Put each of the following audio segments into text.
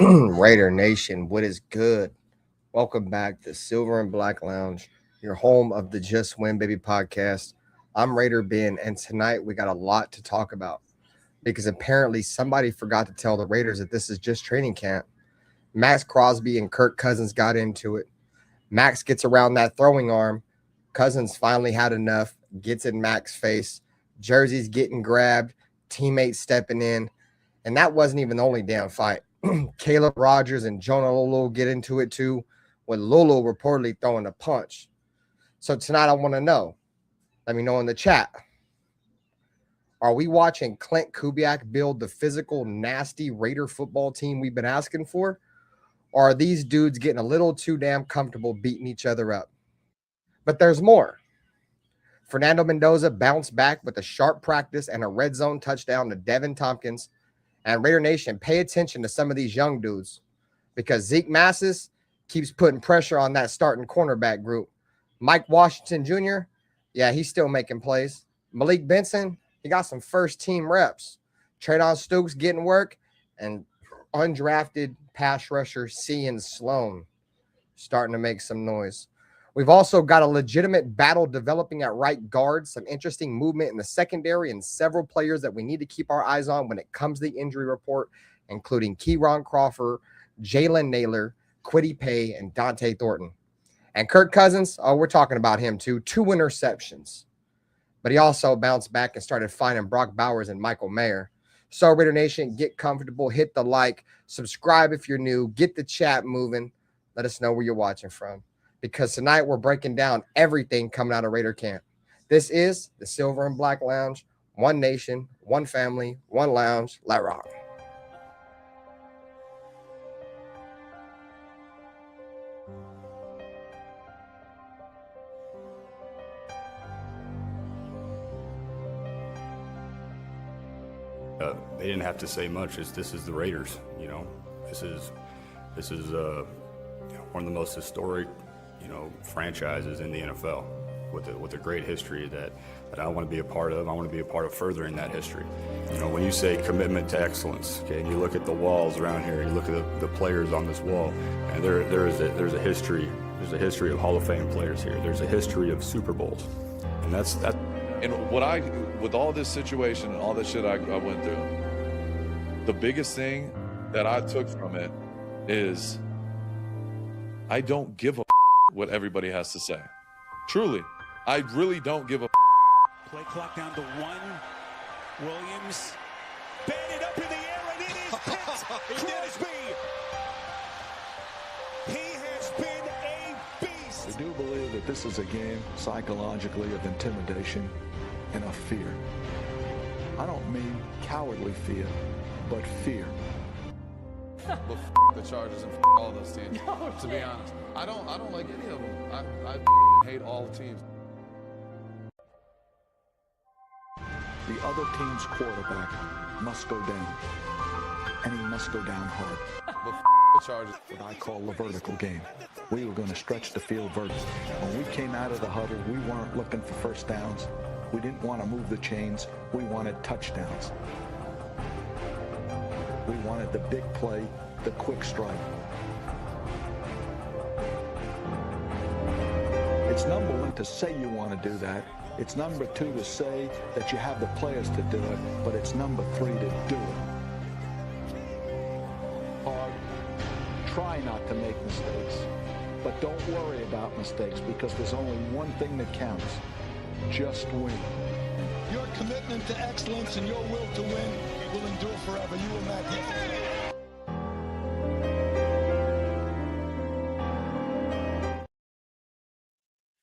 Raider Nation, what is good? Welcome back to Silver and Black Lounge, your home of the Just Win Baby podcast. I'm Raider Ben, and tonight we got a lot to talk about because apparently somebody forgot to tell the Raiders that this is just training camp. Maxx Crosby and Kirk Cousins got into it. Max gets around that throwing arm. Cousins finally had enough, gets in Max's face. Jersey's getting grabbed, teammates stepping in, and that wasn't even the only damn fight. Caleb Rogers and Jonah Lolo get into it too, with Lolo reportedly throwing a punch. So tonight I want to know, let me know in the chat, are we watching Clint Kubiak build the physical, nasty Raider football team we've been asking for? Or are these dudes getting a little too damn comfortable beating each other up? But there's more. Fernando Mendoza bounced back with a sharp practice and a red zone touchdown to Devin Tompkins. And Raider Nation, pay attention to some of these young dudes because Zeke Massis keeps putting pressure on that starting cornerback group. Mike Washington Jr., yeah, he's still making plays. Malik Benson, he got some first-team reps. Traydon Stokes getting work, and undrafted pass rusher Cian Sloan starting to make some noise. We've also got a legitimate battle developing at right guard, some interesting movement in the secondary, and several players that we need to keep our eyes on when it comes to the injury report, including Keyron Crawford, Jalen Naylor, Kwity Paye, and Dante Thornton. And Kirk Cousins, we're talking about him too. 2 interceptions. But he also bounced back and started finding Brock Bowers and Michael Mayer. So, Raider Nation, get comfortable, hit the like, subscribe if you're new, get the chat moving. Let us know where you're watching from, because tonight we're breaking down everything coming out of Raider camp. This is the Silver and Black Lounge. One nation, one family, one lounge. Let rock. They didn't have to say much. This is the Raiders. This is one of the most historic franchises in the NFL with a great history that I want to be a part of. I want to be a part of furthering that history. When you say commitment to excellence, okay, and you look at the walls around here, you look at the players on this wall, and there's a history. There's a history of Hall of Fame players here. There's a history of Super Bowls, and that's. And with all this situation and all this shit I went through, the biggest thing that I took from it is I don't give a what everybody has to say. Truly, I really don't give a. Play clock down to 1. Williams batted up in the air, and it is picked. Crosby. He has been a beast. We do believe that this is a game psychologically of intimidation and of fear. I don't mean cowardly fear, but fear. But the Chargers and all those teams. No, to be honest, I don't like any of them. I hate all the teams. The other team's quarterback must go down, and he must go down hard. But the Chargers. What I call the vertical game. We were going to stretch the field vertically. When we came out of the huddle, we weren't looking for first downs. We didn't want to move the chains. We wanted touchdowns. We wanted the big play, the quick strike. It's number one to say you want to do that. It's number two to say that you have the players to do it, but it's number three to do it. Hard. Try not to make mistakes, but don't worry about mistakes because there's only one thing that counts. Just win. Your commitment to excellence and your will to win will endure forever. You will not get it.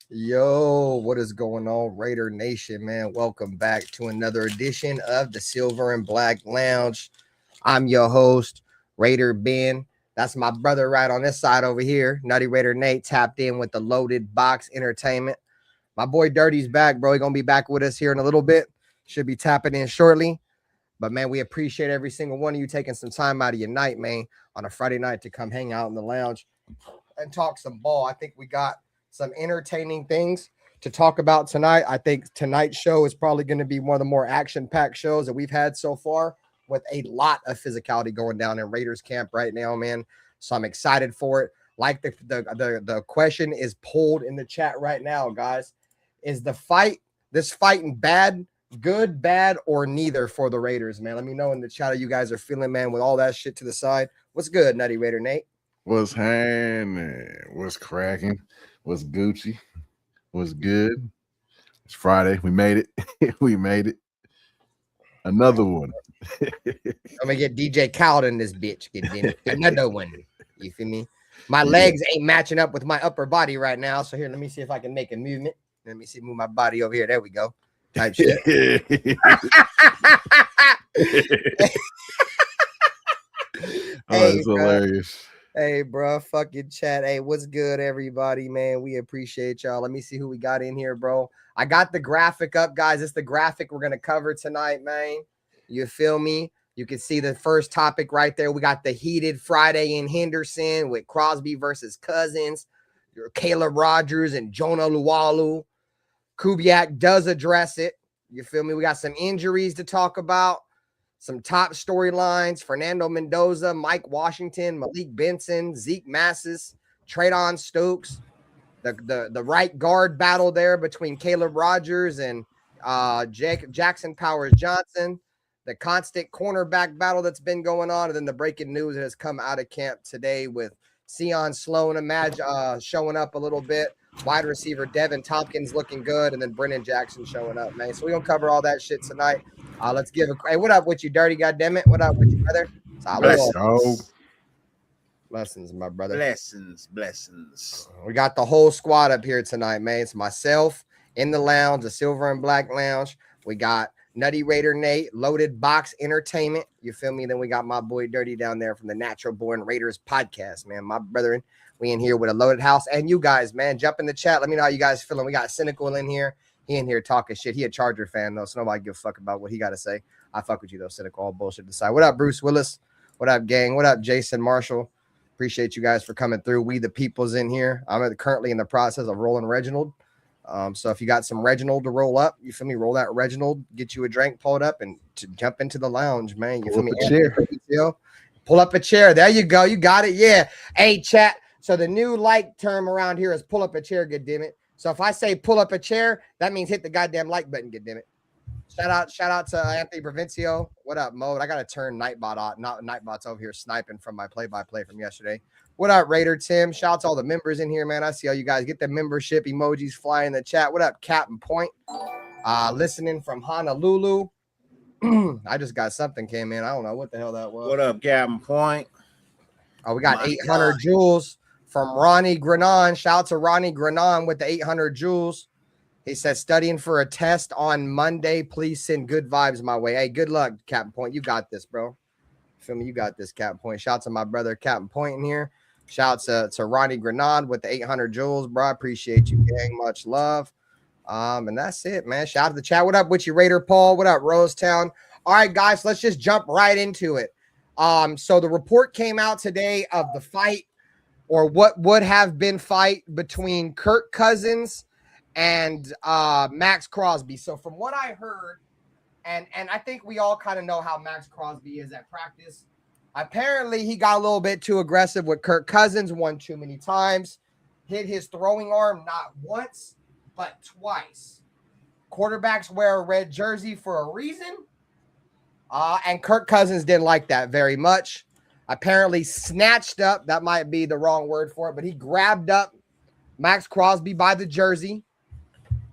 Yo, what is going on, Raider Nation, man? Welcome back to another edition of the Silver and Black Lounge. I'm your host, Raider Ben. That's my brother right on this side over here. Nutty Raider Nate tapped in with the Loaded Box Entertainment. My boy Dirty's back, bro. He's going to be back with us here in a little bit. Should be tapping in shortly. But, man, we appreciate every single one of you taking some time out of your night, man, on a Friday night to come hang out in the lounge and talk some ball. I think we got some entertaining things to talk about tonight. I think tonight's show is probably going to be one of the more action-packed shows that we've had so far with a lot of physicality going down in Raiders camp right now, man. So I'm excited for it. Like the question is pulled in the chat right now, guys. Is this fighting bad, good, bad, or neither for the Raiders, man? Let me know in the chat how you guys are feeling, man, with all that shit to the side. What's good, Nutty Raider Nate? What's happening? What's cracking? What's Gucci? What's good? It's Friday. We made it. We made it. Another one. I'm gonna get DJ Khaled in this bitch. Another one. You feel me? My legs ain't matching up with my upper body right now. So here, let me see if I can make a movement. Let me see, move my body over here. There we go. Type shit. It's hilarious. Hey, bro, fucking chat. Hey, what's good, everybody, man? We appreciate y'all. Let me see who we got in here, bro. I got the graphic up, guys. It's the graphic we're going to cover tonight, man. You feel me? You can see the first topic right there. We got the heated Friday in Henderson with Crosby versus Cousins, Caleb Rogers and Jonah Luwalu. Kubiak does address it. You feel me? We got some injuries to talk about. Some top storylines: Fernando Mendoza, Mike Washington, Malik Benson, Zeke Massis, Traydon Stokes, the right guard battle there between Caleb Rogers and Jackson Powers Johnson, the constant cornerback battle that's been going on, and then the breaking news that has come out of camp today with Sion Sloan showing up a little bit, wide receiver Devin Tompkins looking good, and then Brennan Jackson showing up, man. So we're gonna cover all that shit tonight. Let's give hey, what up with you, dirty goddammit? What up with you, brother? Blessings, my brother. Blessings. We got the whole squad up here tonight, man. It's myself in the lounge, the Silver and Black Lounge. We got Nutty Raider Nate, Loaded Box Entertainment. You feel me? Then we got my boy Dirty down there from the Natural Born Raiders podcast, man. My brethren, we in here with a loaded house. And you guys, man, jump in the chat. Let me know how you guys feeling. We got Cynical in here. He in here talking shit. He a Charger fan, though, so nobody give a fuck about what he got to say. I fuck with you, though, Cynical. All bullshit aside. What up, Bruce Willis? What up, gang? What up, Jason Marshall? Appreciate you guys for coming through. We the people's in here. I'm currently in the process of rolling Reginald. So if you got some Reginald to roll up, you feel me? Roll that Reginald, get you a drink, pull it up, and to jump into the lounge, man. You feel me? Pull up a chair. There you go. You got it. Yeah. Hey, chat. So the new like term around here is pull up a chair, goddammit. So if I say pull up a chair, that means hit the goddamn like button, goddammit. Shout out to Anthony Provencio. What up, Mo? I got to turn Nightbot on. Nightbot's over here sniping from my play-by-play from yesterday. What up, Raider Tim? Shout out to all the members in here, man. I see all you guys. Get the membership emojis flying in the chat. What up, Captain Point? Listening from Honolulu. I just got something came in. I don't know what the hell that was. What up, Captain Point? We got 800 joules from Ronnie Grenon. Shout out to Ronnie Grenon with the 800 joules. He said, studying for a test on Monday. Please send good vibes my way. Hey, good luck, Captain Point. You got this, bro. Feel me? You got this, Captain Point. Shout out to my brother, Captain Point, in here. Shout out to Ronnie Grenon with the 800 joules, bro. I appreciate you, gang. Much love. And that's it, man. Shout out to the chat. What up with you, Raider Paul? What up, Rosetown? All right, guys, let's just jump right into it. So the report came out today of the fight, or what would have been fight, between Kirk Cousins and Maxx Crosby. So from what I heard, and I think we all kind of know how Maxx Crosby is at practice. Apparently, he got a little bit too aggressive with Kirk Cousins one too many times. Hit his throwing arm not once, but twice. Quarterbacks wear a red jersey for a reason. And Kirk Cousins didn't like that very much. Apparently snatched up, that might be the wrong word for it, but he grabbed up Maxx Crosby by the jersey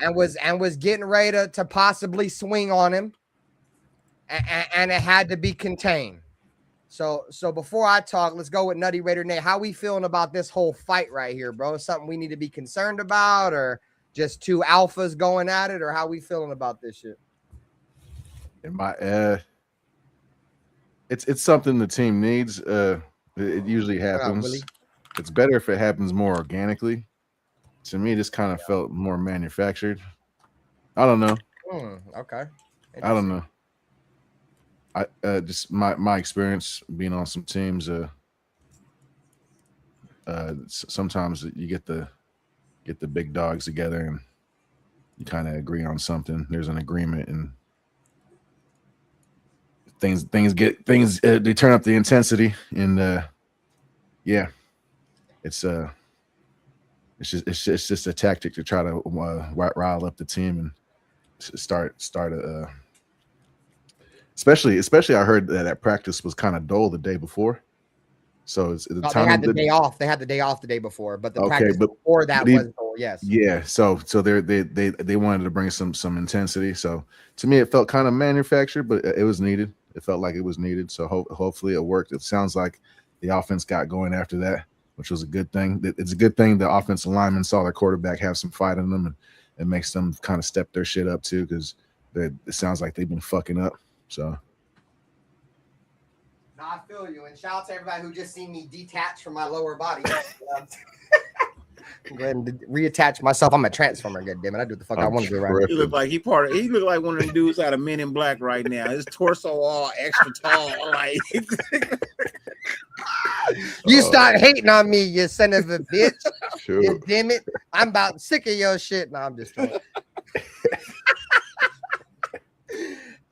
and was getting ready to possibly swing on him. And it had to be contained. So before I talk, let's go with Nutty Raider Nate. How we feeling about this whole fight right here, bro? Something we need to be concerned about, or just two alphas going at it, or how we feeling about this shit? It's something the team needs. It usually happens. It's better if it happens more organically. To me, this kind of felt more manufactured. I don't know. Okay. I don't know. I just my experience being on some teams. Sometimes you get the big dogs together and you kind of agree on something. There's an agreement, and they turn up the intensity, and yeah, it's just a tactic to try to rile up the team and start especially I heard that practice was kind of dull the day before. So it's the time they had the day off. They had the day off the day before, but the practice before that was dull. Yes. Yeah. So they wanted to bring some intensity. So to me, it felt kind of manufactured, but it was needed. It felt like it was needed. So hopefully it worked. It sounds like the offense got going after that, which was a good thing. It's a good thing the offensive linemen saw their quarterback have some fight in them, and it makes them kind of step their shit up too, because it sounds like they've been fucking up. So. No, I feel you. And shout out to everybody who just seen me detach from my lower body. Go ahead and reattach myself. I'm a transformer, goddammit. I do what the fuck I want to do right now. He look like he look like one of the dudes out of Men in Black right now. His torso all extra tall. Like you start hating on me, you son of a bitch. Sure. You damn it. I'm about sick of your shit. No, I'm just kidding.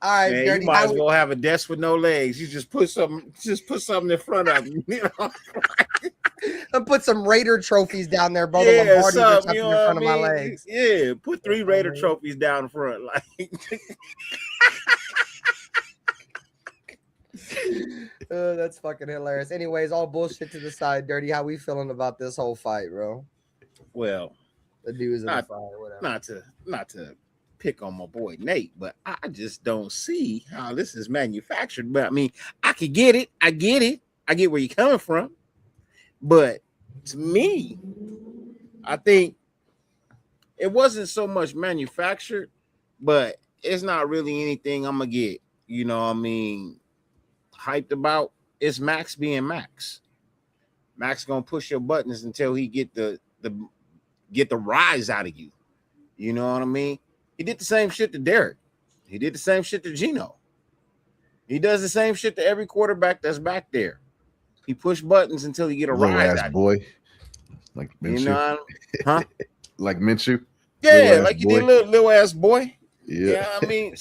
All right, man, you might as well have a desk with no legs. You just put something in front of you. You know? And put some Raider trophies down there, bro. Yeah, in front of my legs. Yeah, put 3 Raider trophies down front. Like that's fucking hilarious. Anyways, all bullshit to the side. Dirty, how we feeling about this whole fight, bro? Well, the dudes in the fight, whatever. Not to pick on my boy Nate, but I just don't see how this is manufactured. But I mean, I can get it. I get where you're coming from. But to me, I think it wasn't so much manufactured, but it's not really anything I'm gonna get, you know what I mean, hyped about. It's Maxx being Maxx. Maxx gonna push your buttons until he get the rise out of you. You know what I mean? He did the same shit to Derek. He did the same shit to Geno. He does the same shit to every quarterback that's back there. He push buttons until he get a rise out of boy. Like Minshew. You know, huh? Like Minshew. Yeah, like you did little ass boy. Yeah. I mean,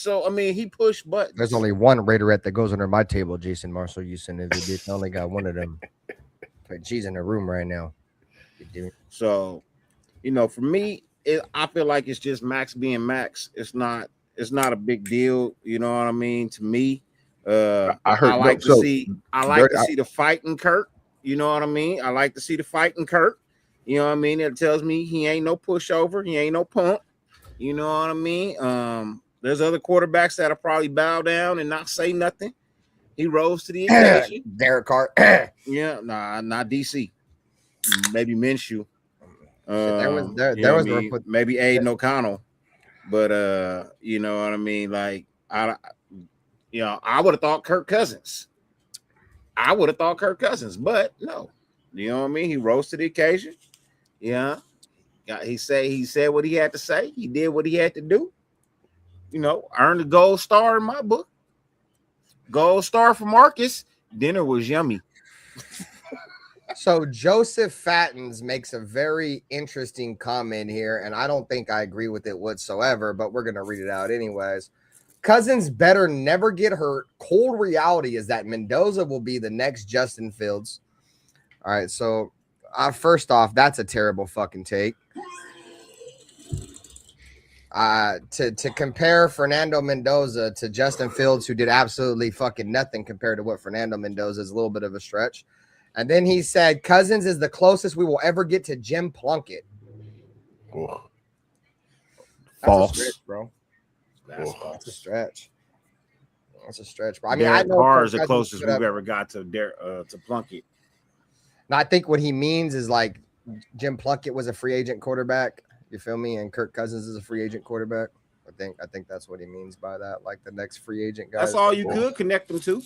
he pushed buttons. There's only one Raiderette that goes under my table, Jason Marshall. You send it. I only got one of them. But she's in the room right now. So, you know, for me, I feel like it's just Maxx being Maxx. It's not a big deal. You know what I mean? To me, I like to see the fight in Kirk. You know what I mean? I like to see the fight in Kirk. You know what I mean? It tells me he ain't no pushover. He ain't no punk. You know what I mean? There's other quarterbacks that'll probably bow down and not say nothing. He rose to the occasion. Derek Carr. Yeah, nah, not DC. Maybe Minshew. There was maybe Aiden O'Connell, but you know what I mean. Like I would have thought Kirk Cousins. But no, you know what I mean. He rose to the occasion. Yeah, he said what he had to say. He did what he had to do. You know, earned a gold star in my book. Gold star for Marcus. Dinner was yummy. So Joseph Fattens makes a very interesting comment here, and I don't think I agree with it whatsoever, but we're going to read it out anyways. Cousins better never get hurt. Cold reality is that Mendoza will be the next Justin Fields. All right, so first off, that's a terrible fucking take. To compare Fernando Mendoza to Justin Fields, who did absolutely fucking nothing compared to what Fernando Mendoza is, a little bit of a stretch. And then he said, Cousins is the closest we will ever get to Jim Plunkett. Oh. False. That's a stretch, bro. That's a stretch. That's a stretch, bro. I mean, I know Carr is the closest we've ever got to Plunkett. Now, I think what he means is like Jim Plunkett was a free agent quarterback. You feel me? And Kirk Cousins is a free agent quarterback. I think that's what he means by that. Like the next free agent guy. That's all you could connect them to.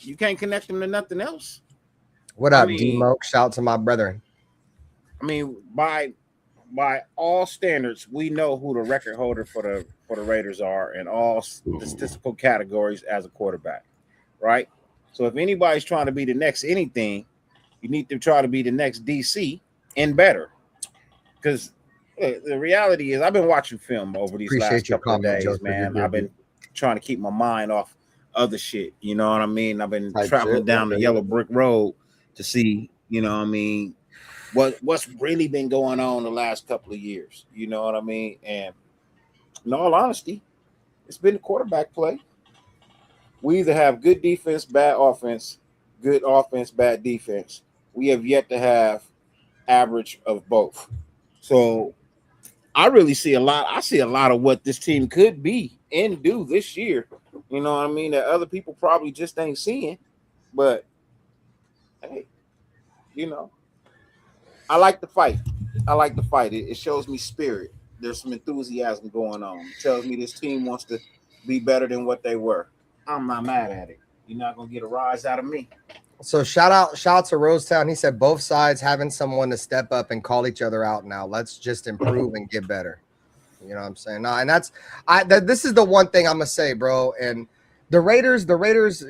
You can't connect them to nothing else. What up, D-Mo? Shout out to my brethren. I mean, by all standards, we know who the record holder for the Raiders are in all statistical categories as a quarterback, right? So if anybody's trying to be the next anything, you need to try to be the next DC and better. Because the reality is, I've been watching film over these last couple of days, man. I've been trying to keep my mind off other shit. You know what I mean? I've been Type traveling shit, down yeah, the yellow brick road to see, you know what I mean, what's really been going on the last couple of years. You know what I mean? And in all honesty, it's been the quarterback play. We either have good defense, bad offense, good offense, bad defense. We have yet to have average of both. So I really see a lot. I see a lot of what this team could be and do this year. You know what I mean? That other people probably just ain't seeing. But hey, you know, I like the fight. I like the fight. It shows me spirit. There's some enthusiasm going on. It tells me this team wants to be better than what they were. I'm not mad at it. You're not gonna get a rise out of me. So shout out to Rosetown. He said both sides having someone to step up and call each other out now. Let's just improve and get better. You know what I'm saying? No, and this is the one thing I'm gonna say, bro. And the Raiders,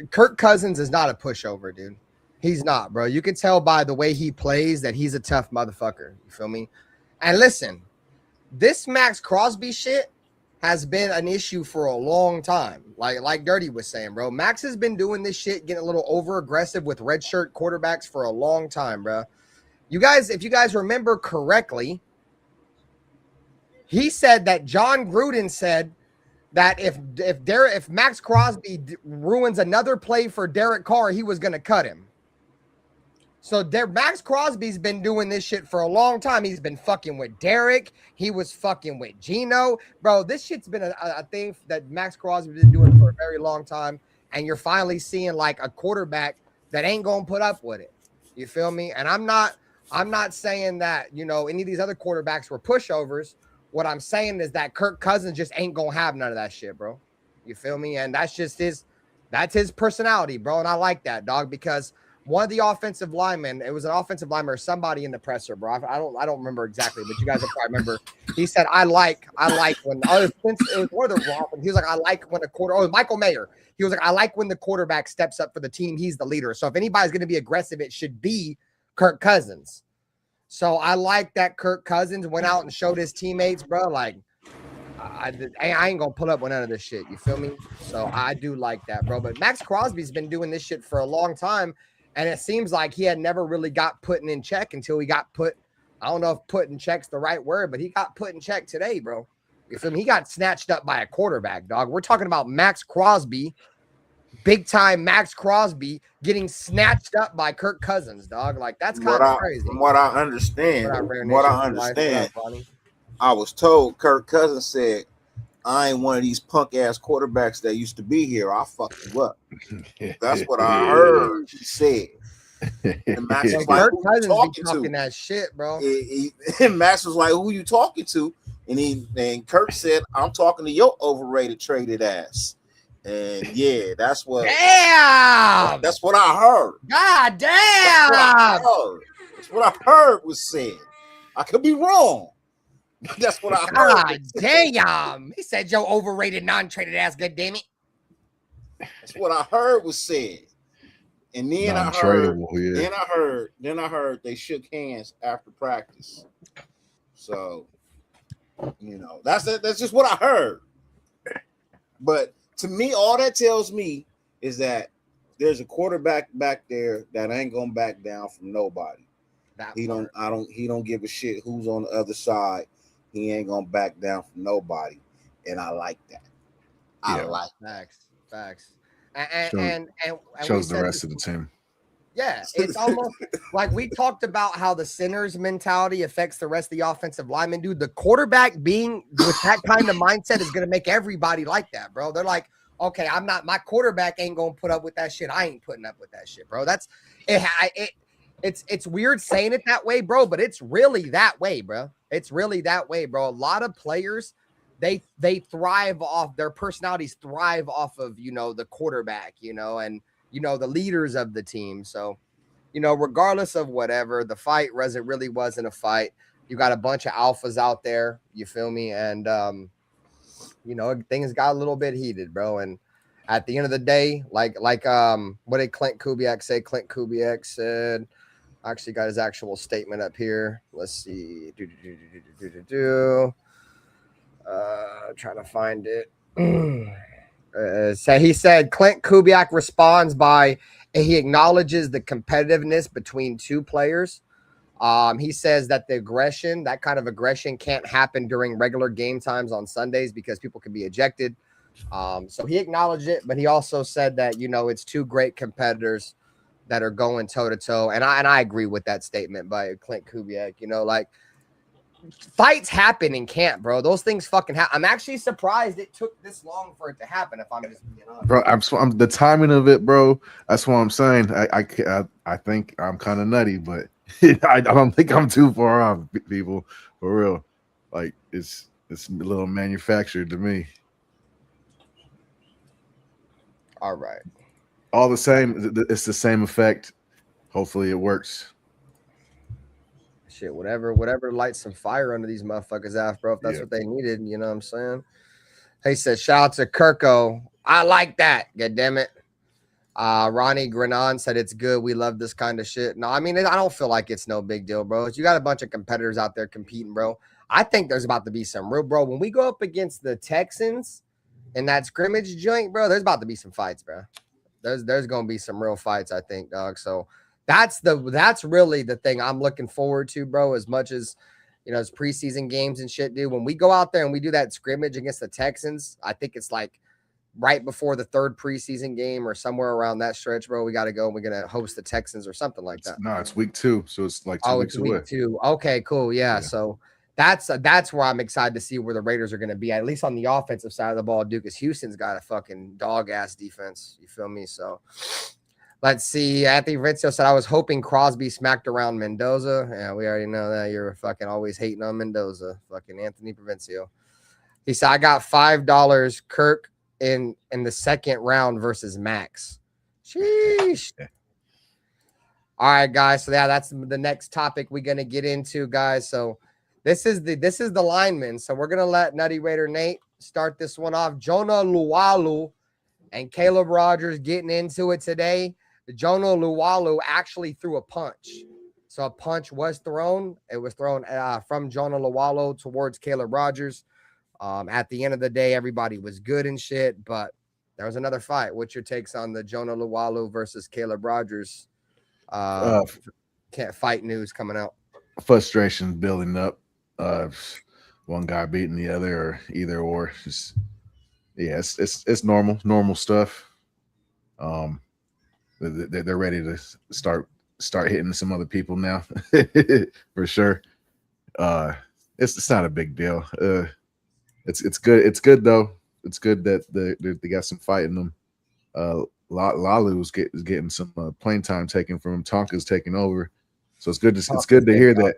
Kirk Cousins is not a pushover, dude. He's not, bro. You can tell by the way he plays that he's a tough motherfucker. You feel me? And listen, this Maxx Crosby shit has been an issue for a long time. Like Dirty was saying, bro. Max has been doing this shit, getting a little over aggressive with redshirt quarterbacks for a long time, bro. You guys, if you guys remember correctly, he said that John Gruden said that if Maxx Crosby ruins another play for Derek Carr, he was going to cut him. So Maxx Crosby's been doing this shit for a long time. He's been fucking with Derek. He was fucking with Geno. Bro, this shit's been a thing that Maxx Crosby's been doing for a very long time. And you're finally seeing like a quarterback that ain't going to put up with it. You feel me? And I'm not saying that, you know, any of these other quarterbacks were pushovers. What I'm saying is that Kirk Cousins just ain't going to have none of that shit, bro. You feel me? And that's just his personality, bro. And I like that, dog, because one of the offensive linemen, it was an offensive lineman or somebody in the presser, bro. I don't remember exactly, but you guys will probably remember. He said, I like when it was one of the wrong. He was like, I like when Michael Mayer. He was like, I like when the quarterback steps up for the team. He's the leader. So if anybody's going to be aggressive, it should be Kirk Cousins. So I like that Kirk Cousins went out and showed his teammates, bro. Like, I ain't gonna pull up with none of this shit. You feel me? So I do like that, bro. But Maxx Crosby's been doing this shit for a long time. And it seems like he had never really got put in check until he got put. I don't know if put in check's the right word, but he got put in check today, bro. You feel me? He got snatched up by a quarterback, dog. We're talking about Maxx Crosby, big time Maxx Crosby getting snatched up by Kirk Cousins, dog. Like that's kind of crazy. From what I understand, I was told Kirk Cousins said, I ain't one of these punk ass quarterbacks that used to be here. I'll fuck you up. That's what I heard he said. And Max was like, Kirk Cousins talking be talking that shit, bro. And Max was like, who you talking to? And Kirk said, I'm talking to your overrated, traded ass. And yeah, that's what. Damn. That's what I heard. God damn. That's what I heard was said. I could be wrong. That's what I heard. God damn. He said, yo, overrated, non-traded ass, good damn it. That's what I heard was said. And then I heard they shook hands after practice. So, you know, that's just what I heard. But to me, all that tells me is there's a quarterback back there that ain't gonna back down from nobody. He don't give a shit who's on the other side. He ain't gonna back down from nobody, and I like that. I like facts. And shows the rest of the team. Yeah, it's almost like we talked about how the center's mentality affects the rest of the offensive linemen. Dude, the quarterback being with that kind of mindset is gonna make everybody like that, bro. They're like, okay, my quarterback ain't gonna put up with that shit. I ain't putting up with that shit, bro. That's it. It's weird saying it that way, bro, but it's really that way, bro. It's really that way, bro. A lot of players, they thrive off their personalities, thrive off of, you know, the quarterback, you know, and, you know, the leaders of the team. So, you know, regardless of whatever, the fight really wasn't a fight. You got a bunch of alphas out there, you feel me? And, you know, things got a little bit heated, bro. And at the end of the day, like what did Clint Kubiak say? Clint Kubiak said, I actually got his actual statement up here. Let's see. Trying to find it. So he said Clint Kubiak responds by he acknowledges the competitiveness between two players. He says that that kind of aggression can't happen during regular game times on Sundays because people can be ejected. So he acknowledged it, but he also said that, it's two great competitors that are going toe to toe. And I agree with that statement by Clint Kubiak. Like fights happen in camp, bro. Those things fucking happen. I'm actually surprised it took this long for it to happen. If I'm just being honest, bro, I'm the timing of it, bro. That's what I'm saying. I think I'm kind of nutty, but I don't think I'm too far off, people. For real, like it's a little manufactured to me. All right. All the same, it's the same effect. Hopefully, it works. Shit, whatever lights some fire under these motherfuckers' ass, bro. If that's what they needed, you know what I'm saying? He said, shout out to Kirko. I like that. God damn it. Ronnie Grenon said it's good. We love this kind of shit. No, I mean, I don't feel like it's no big deal, bro. You got a bunch of competitors out there competing, bro. I think there's about to be some real, bro. When we go up against the Texans in that scrimmage joint, bro, there's about to be some fights, bro. There's gonna be some real fights, I think, dog. So that's really the thing I'm looking forward to, bro. As much as as preseason games and shit, dude. When we go out there and we do that scrimmage against the Texans, I think it's like right before the third preseason game or somewhere around that stretch, bro. We got to go and we're gonna host the Texans or something like that. No, it's week 2, so it's like 2 weeks away. Week 2. Okay, cool. Yeah. So that's where I'm excited to see where the Raiders are going to be, at least on the offensive side of the ball, dude, because Houston's got a fucking dog-ass defense. You feel me? So let's see. Anthony Rizzo said, I was hoping Crosby smacked around Mendoza. Yeah, we already know that. You're fucking always hating on Mendoza. Fucking Anthony Provencio. He said, I got $5 Kirk in the second round versus Maxx. Sheesh. All right, guys. So yeah, that's the next topic we're going to get into, guys. So this is the lineman. So we're gonna let Nutty Raider Nate start this one off. Jonah Luwalu and Caleb Rogers getting into it today. Jonah Luwalu actually threw a punch. So a punch was thrown. It was thrown from Jonah Luwalu towards Caleb Rogers. At the end of the day, everybody was good and shit, but there was another fight. What's your takes on the Jonah Luwalu versus Caleb Rogers can't fight news coming out? Frustration building up. One guy beating the other, or either or. Just, yeah, it's normal stuff. They're ready to start hitting some other people now, for sure. It's not a big deal. It's good. It's good though. It's good that they got some fight in them. Lalu's getting some playing time taken from him. Tonka's taking over, so it's good to hear that.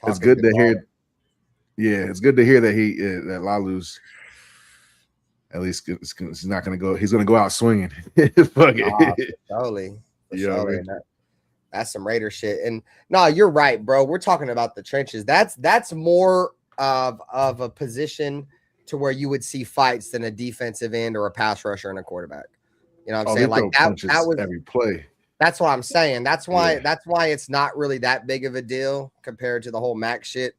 It's good to hear. Yeah, it's good to hear that that Lalu's at least he's not going to go. He's going to go out swinging. Fuck it. Totally. Yeah, that's some Raider shit. And no, you're right, bro. We're talking about the trenches. That's more of a position to where you would see fights than a defensive end or a pass rusher and a quarterback. You know what I'm saying? Like that was every play. That's what I'm saying. That's why it's not really that big of a deal compared to the whole Maxx shit.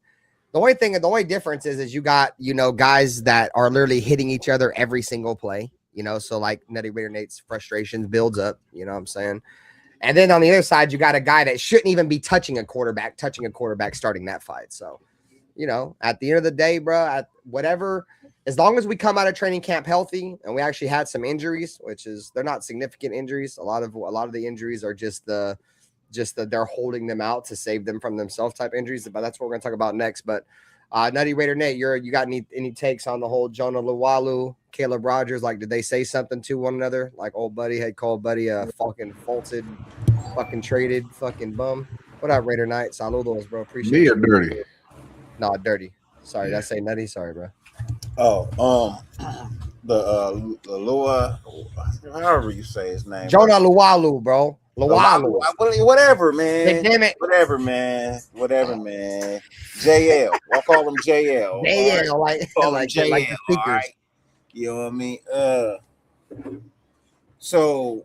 The only difference is you got, guys that are literally hitting each other every single play, so like Nutty Raider Nate's frustrations builds up, you know what I'm saying? And then on the other side, you got a guy that shouldn't even be touching a quarterback starting that fight. So, at the end of the day, bro, as long as we come out of training camp healthy, and we actually had some injuries, they're not significant injuries. A lot of the injuries are just they're holding them out to save them from themselves type injuries. But that's what we're going to talk about next. But Nutty Raider Nate, you got any takes on the whole Jonah Luwalu, Caleb Rogers? Like, did they say something to one another? Like old buddy had called buddy a fucking faulted, fucking traded, fucking bum. What up, Raider Knight? Saludos, bro. Appreciate me you. or dirty? No, dirty. Sorry, did I say Nutty? Sorry, bro. Oh, the Lua, however you say his name. Jonah Luwalu, bro. Luwalu. Whatever, man. Damn it. Whatever, man. JL. I'll call him JL. JL, right? like JL. Like the speakers. Right? You know what I mean? So,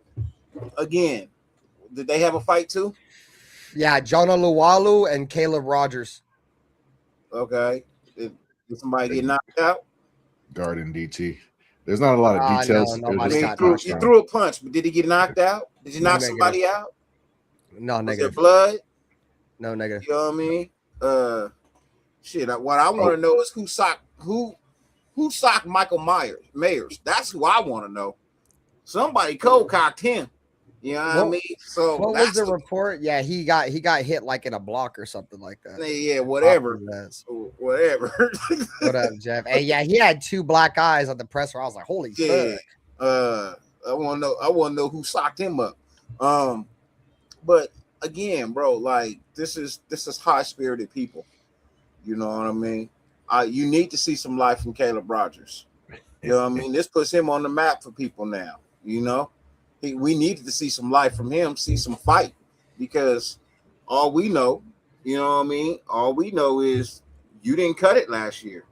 again, did they have a fight too? Yeah, Jonah Luwalu and Caleb Rogers. Okay. Did somebody get knocked out? Garden DT. There's not a lot of details. No, I nobody's mean, got he threw a punch, but did he get knocked out? Did you knock somebody out? No, Was negative. there blood? No, negative. You know what I mean? Shit. What I want to know is who socked Michael Myers. That's who I want to know. Somebody cold cocked him. You know what I mean? So what was the report? Yeah, he got hit like in a block or something like that. Yeah, whatever. Whatever. What up, Jeff? Hey, yeah, he had 2 black eyes on the presser. I was like, holy fuck. I want to know who socked him up. But again, bro, like this is high-spirited people. You know what I mean? You need to see some life from Caleb Rogers. You know what I mean? This puts him on the map for people now. You know, we needed to see some life from him, see some fight, because all we know, you know what I mean? All we know is you didn't cut it last year.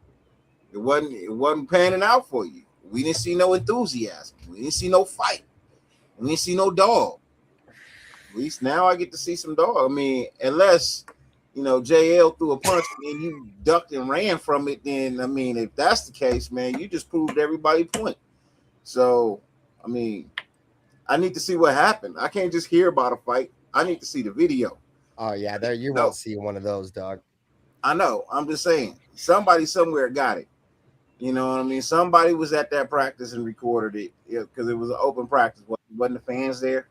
It wasn't panning out for you. We didn't see no enthusiasm. We didn't see no fight. We didn't see no dog. At least now I get to see some dog. I mean, unless, you know, JL threw a punch and you ducked and ran from it, then, I mean, if that's the case, man, you just proved everybody point. So, I mean, I need to see what happened. I can't just hear about a fight. I need to see the video. Oh, yeah, there you won't see one of those, dog. I know. I'm just saying. Somebody somewhere got it. You know what I mean? Somebody was at that practice and recorded it because it was an open practice. Wasn't the fans there?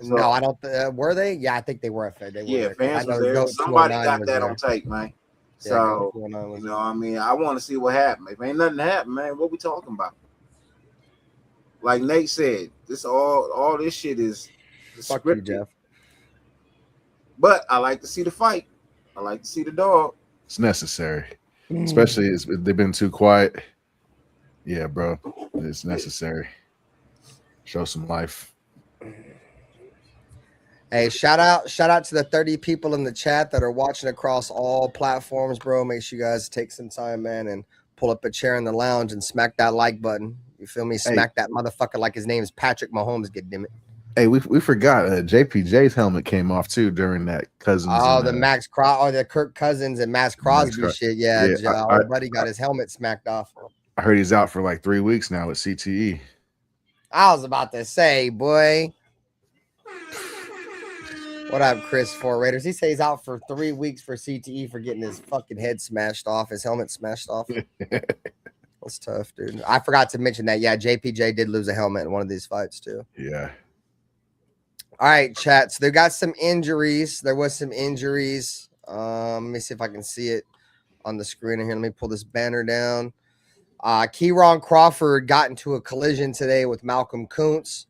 So, no, I don't. Were they? Yeah, I think they were. They were fans were there. Somebody got that on tape, man. So, you know what I mean? I want to see what happened. If ain't nothing happened, man, what we talking about? Like Nate said, this all this shit is fuck you, Jeff. But I like to see the fight. I like to see the dog. It's necessary, especially if they've been too quiet. Yeah, bro, it's necessary. Show some life. Hey, shout out to the 30 people in the chat that are watching across all platforms, bro. Make sure you guys take some time, man, and pull up a chair in the lounge and smack that like button. You feel me? Smack that motherfucker like his name is Patrick Mahomes, goddammit. Hey, we forgot JPJ's helmet came off too during that Cousins. Oh, the Maxx Crosby, the Kirk Cousins and Maxx Crosby shit. Yeah, our buddy got his helmet smacked off. I heard he's out for like 3 weeks now with CTE. I was about to say, boy. What up, Chris? 4 Raiders. He says he's out for 3 weeks for CTE for getting his fucking head smashed off, his helmet smashed off. That's tough, dude. I forgot to mention that. Yeah, JPJ did lose a helmet in one of these fights too. Yeah. All right, chat. So they got some injuries. There was some injuries. Let me see if I can see it on the screen here. Let me pull this banner down. Kieron Crawford got into a collision today with Malcolm Kuntz.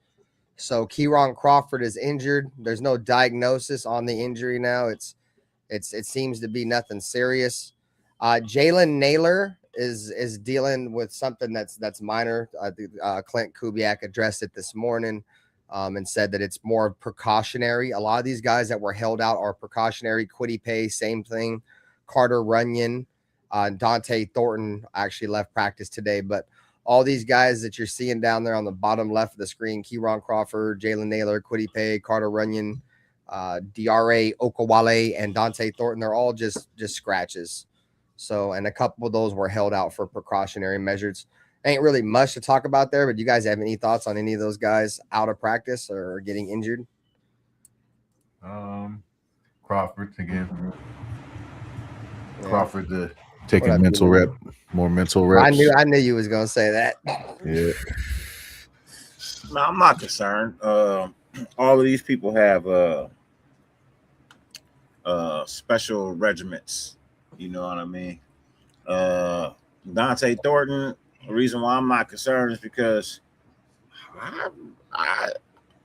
So Kieron Crawford is injured. There's no diagnosis on the injury now. It seems to be nothing serious. Jalen Naylor is dealing with something that's minor. Clint Kubiak addressed it this morning and said that it's more precautionary. A lot of these guys that were held out are precautionary. Kwity Paye, same thing. Carter Runyon, Dante Thornton actually left practice today, but all these guys that you're seeing down there on the bottom left of the screen, Kieron Crawford, Jalen Naylor, Kwity Paye, Carter Runyon, D.R.A. Okawale, and Dante Thornton, they're all just scratches. So, and a couple of those were held out for precautionary measures. Ain't really much to talk about there, but do you guys have any thoughts on any of those guys out of practice or getting injured? Crawford again. Crawford to take a mental rep, more mental reps. I knew you was gonna say that. Yeah. No, I'm not concerned. All of these people have special regiments. You know what I mean? Dante Thornton. The reason why I'm not concerned is because I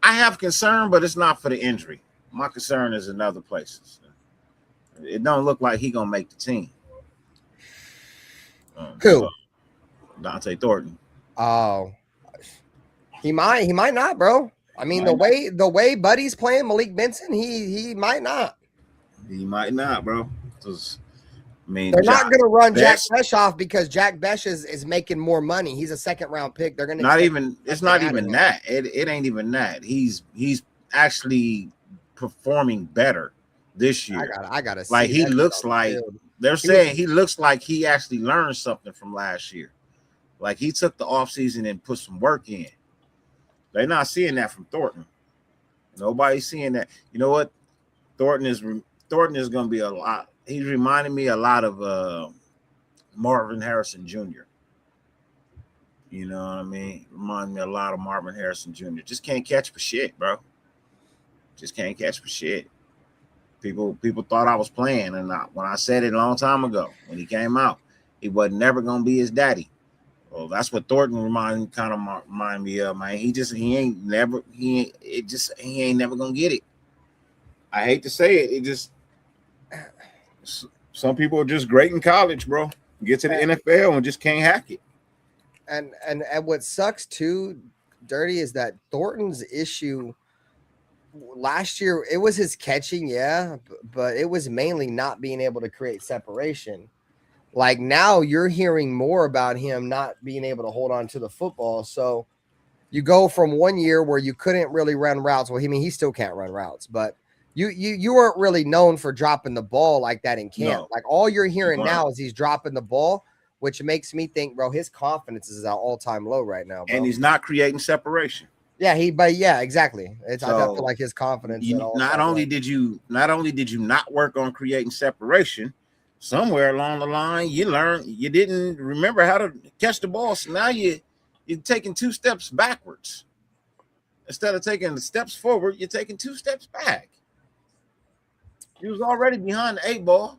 have concern, but it's not for the injury. My concern is in other places. It don't look like he gonna make the team. Who? Dante Thornton. Oh, he might not, bro. I mean, the way Buddy's playing, Malik Benson, he might not. He might not, bro. I mean, they're not going to run Jack Besh off because Jack Besh is making more money. He's a second-round pick. They're going to It's not even that. It ain't even that. He's actually performing better this year. I gotta see. Like he looks like they're saying he looks like he actually learned something from last year. Like he took the offseason and put some work in. They're not seeing that from Thornton. Nobody's seeing that. You know what? Thornton is going to be a lot. He's reminding me a lot of Marvin Harrison Jr. You know what I mean? Remind me a lot of Marvin Harrison Jr. Just can't catch for shit, bro. Just can't catch for shit. People thought I was playing, and when I said it a long time ago, when he came out, he wasn't never gonna be his daddy. Well, that's what Thornton remind me of, man. He ain't never gonna get it. I hate to say it. It just some people are just great in college, bro. Get to the NFL and just can't hack it. And what sucks too, Dirty, is that Thornton's issue last year, it was his catching, yeah, but it was mainly not being able to create separation. Like now you're hearing more about him not being able to hold on to the football. So you go from 1 year where you couldn't really run routes. Well, he still can't run routes, but you weren't really known for dropping the ball like that in camp. No. Like all you're hearing now is he's dropping the ball, which makes me think, bro, his confidence is at all-time low right now, bro. And he's not creating separation. Yeah, exactly. I feel like his confidence. Not only did you not work on creating separation, somewhere along the line you didn't remember how to catch the ball. So now you're taking 2 steps backwards. Instead of taking the steps forward, you're taking 2 steps back. He was already behind the 8 ball.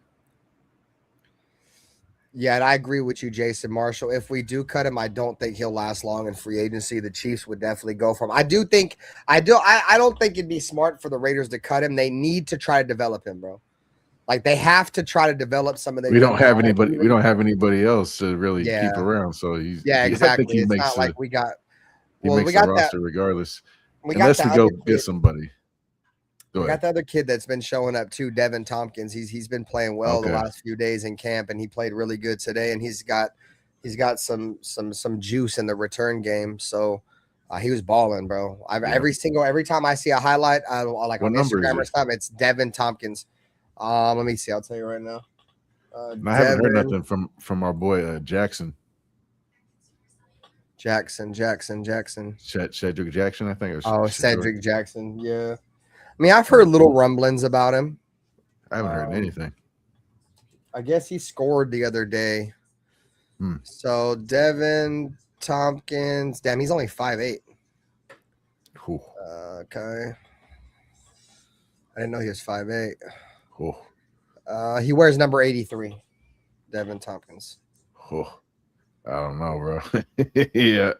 Yeah, and I agree with you, Jason Marshall. If we do cut him, I don't think he'll last long in free agency. The Chiefs would definitely go for him. I don't think it'd be smart for the Raiders to cut him. They need to try to develop him, bro. Like they have to try to develop some of their. We don't have anybody else to really keep around. So exactly. It's not like we got. Well, we got the roster regardless. Unless we go get somebody. We got the other kid that's been showing up too, Devin Tompkins. He's been playing well the last few days in camp, and he played really good today. And he's got some juice in the return game. So he was balling, bro. Every time I see a highlight, like on Instagram or something, it's Devin Tompkins. Let me see. I'll tell you right now. I haven't heard nothing from our boy Jackson. Jackson. Cedric Jackson, I think. Cedric Jackson. Yeah. I mean, I've heard little rumblings about him. I haven't heard anything. I guess he scored the other day. So Devin Tompkins, damn, he's only 5'8". Okay. I didn't know he was 5'8". He wears number 83, Devin Tompkins. I don't know, bro. Yeah.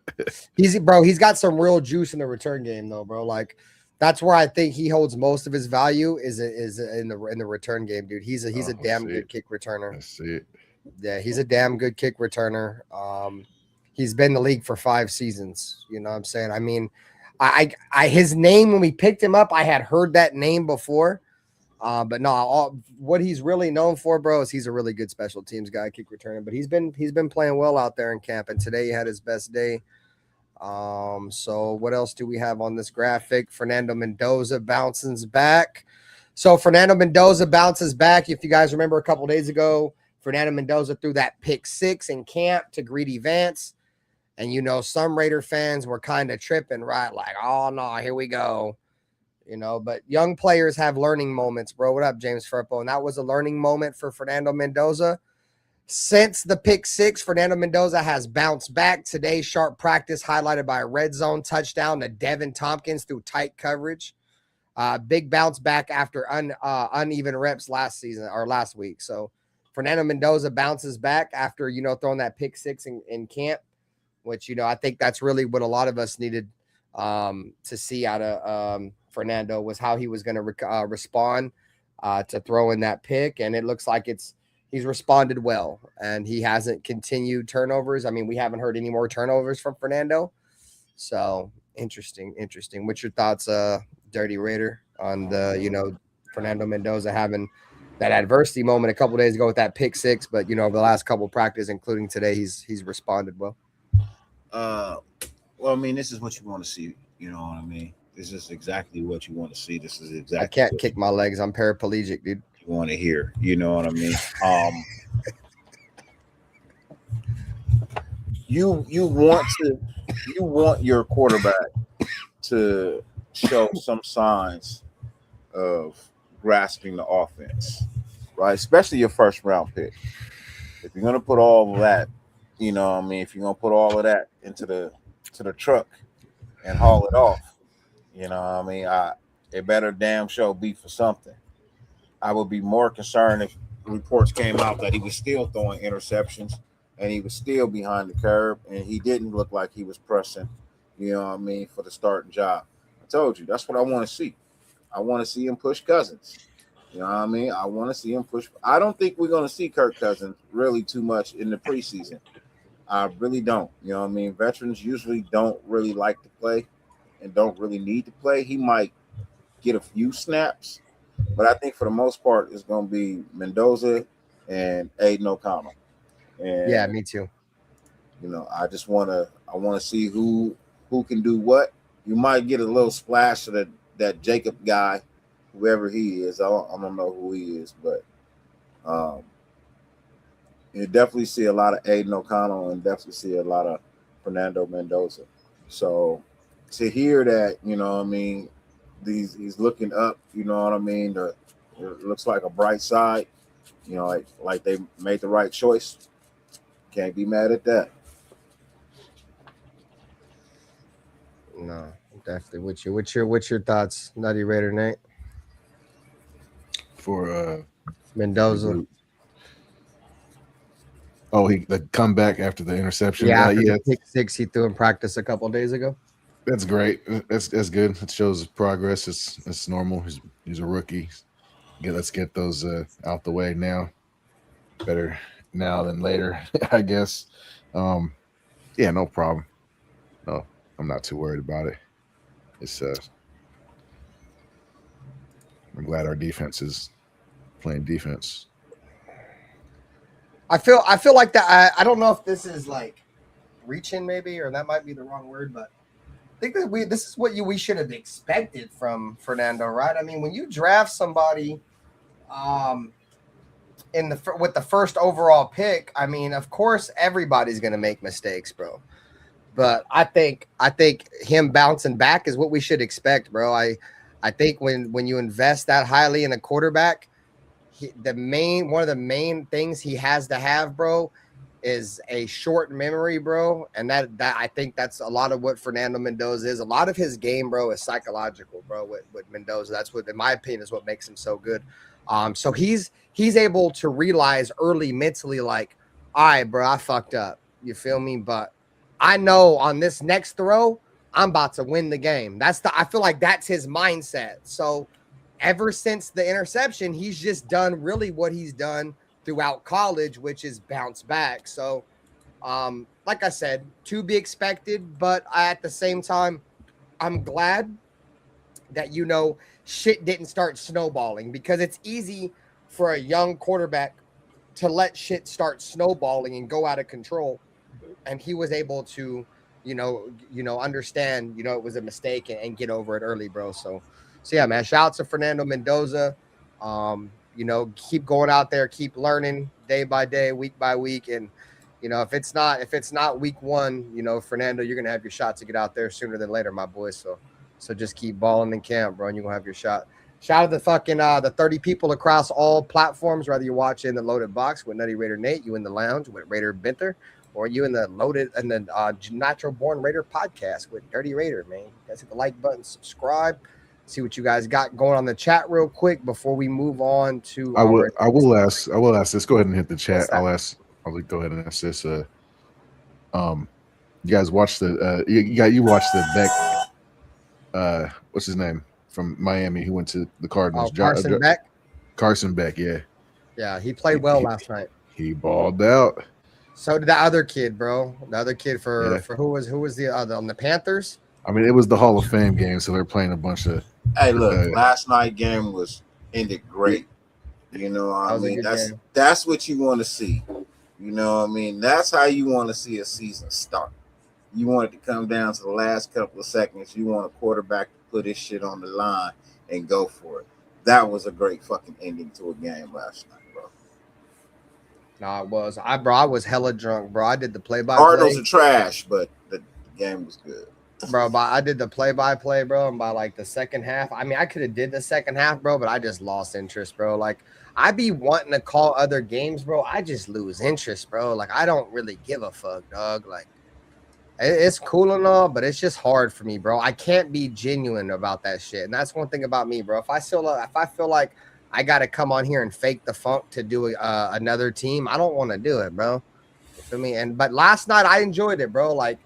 He's got some real juice in the return game, though, bro. Like, that's where I think he holds most of his value is in the return game, dude. He's a damn good kick returner. I see it. Yeah, he's a damn good kick returner. He's been in the league for 5 seasons. You know what I'm saying? I mean, I his name when we picked him up, I had heard that name before. But no, what he's really known for, bro, is he's a really good special teams guy, kick returner. But he's been playing well out there in camp, and today he had his best day. So what else do we have on this graphic? Fernando Mendoza bounces back. So Fernando Mendoza bounces back. If you guys remember a couple days ago, Fernando Mendoza threw that pick 6 in camp to Greedy Vance. And, you know, some Raider fans were kind of tripping, right? Like, oh, no, here we go. You know, but young players have learning moments, bro. What up, James Firpo? And that was a learning moment for Fernando Mendoza. Since the pick 6, Fernando Mendoza has bounced back. Today, sharp practice highlighted by a red zone touchdown to Devin Tompkins through tight coverage. Big bounce back after uneven reps last week. So Fernando Mendoza bounces back after, you know, throwing that pick 6 in camp, which, you know, I think that's really what a lot of us needed to see out of Fernando was how he was going to respond to throwing that pick. And it looks like he's responded well, and he hasn't continued turnovers. I mean, we haven't heard any more turnovers from Fernando. So interesting. What's your thoughts, Dirty Raider, on the, you know, Fernando Mendoza having that adversity moment a couple days ago with that pick 6, but, you know, over the last couple of practice, including today, he's responded well. Well, I mean, this is what you want to see. You know what I mean? This is exactly what you want to see. This is exactly. I can't kick my legs. I'm paraplegic, dude. You want to hear? You know what I mean? you want your quarterback to show some signs of grasping the offense, right? Especially your first round pick. If you're gonna put all of that, you know what I mean, if you're gonna put all of that into the truck and haul it off, you know what I mean, it better damn show be for something. I would be more concerned if reports came out that he was still throwing interceptions and he was still behind the curve and he didn't look like he was pressing, you know what I mean, for the starting job. I told you, that's what I want to see. I want to see him push Cousins. You know what I mean? I want to see him push. I don't think we're going to see Kirk Cousins really too much in the preseason. I really don't. You know what I mean? Veterans usually don't really like to play and don't really need to play. He might get a few snaps, but I think for the most part, it's going to be Mendoza and Aiden O'Connell. And, yeah, me too. You know, I want to see who can do what. You might get a little splash of that Jacob guy, whoever he is. I don't know who he is, but you definitely see a lot of Aiden O'Connell and definitely see a lot of Fernando Mendoza. So to hear that, you know what I mean, he's looking up, you know what I mean, it looks like a bright side, you know, like they made the right choice. Can't be mad at that. No, definitely with you. What's your thoughts, Nutty Raider Nate? For Mendoza. The comeback after the interception. Yeah, the pick six he threw in practice a couple of days ago. That's great. That's good. It shows progress. It's normal. He's a rookie. Let's get those out the way now. Better now than later, I guess. Yeah, no problem. No, I'm not too worried about it. It's I'm glad our defense is playing defense. I feel like that. I don't know if this is like reaching, maybe, or that might be the wrong word, but I think that this is what we should have expected from Fernando, right? I mean, when you draft somebody, with the first overall pick, I mean, of course, everybody's gonna make mistakes, bro. But I think him bouncing back is what we should expect, bro. I think when you invest that highly in a quarterback, one of the main things he has to have, bro, is a short memory, bro. And that I think that's a lot of what Fernando Mendoza is. A lot of his game, bro, is psychological, bro, with Mendoza. That's what, in my opinion, is what makes him so good. So he's able to realize early mentally, like, all right, bro, I fucked up. You feel me? But I know on this next throw, I'm about to win the game. I feel like that's his mindset. So ever since the interception, he's just done really what he's done throughout college, which is bounce back. So, like I said, to be expected, but at the same time, I'm glad that, you know, shit didn't start snowballing, because it's easy for a young quarterback to let shit start snowballing and go out of control. And he was able to, you know, understand, you know, it was a mistake and get over it early, bro. So yeah, man, shout out to Fernando Mendoza. You know, keep going out there, keep learning day by day, week by week. And, you know, if it's not week one, you know, Fernando, you're going to have your shot to get out there sooner than later, my boy. So just keep balling in camp, bro, and you're going to have your shot. Shout out to the 30 people across all platforms, whether you're watching the Loaded Box with Nutty Raider Nate, you in the lounge with Raider Binther, or you in the Natural Born Raider podcast with Dirty Raider, man. You guys hit the like button, subscribe, see what you guys got going on the chat real quick before we move on to. I will ask this. Go ahead and hit the chat. I'll go ahead and ask this. You guys watch you watched the Beck. What's his name from Miami? Who went to the Cardinals? Carson Beck. Carson Beck. Yeah. Yeah, he played well last night. He balled out. So did the other kid, bro. The other kid for who was the other on the Panthers? I mean, it was the Hall of Fame game, so they're playing a bunch of. Hey, look, last night game ended great. You know what I mean? That's what you want to see. You know what I mean? That's how you want to see a season start. You want it to come down to the last couple of seconds. You want a quarterback to put his shit on the line and go for it. That was a great fucking ending to a game last night, bro. No, I was. I was hella drunk, bro. I did the Cardinals play-by-play. are trash, but the game was good. Bro, but I did the play-by-play, bro, and by like the second half, I mean, I could have did the second half, bro, but I just lost interest, bro. Like, I be wanting to call other games, bro. I just lose interest, bro. Like, I don't really give a fuck, dog. Like, it's cool and all, but it's just hard for me, bro. I can't be genuine about that shit, and that's one thing about me, bro. If I feel like I got to come on here and fake the funk to do another team, I don't want to do it, bro. You feel me? But last night I enjoyed it, bro. Like,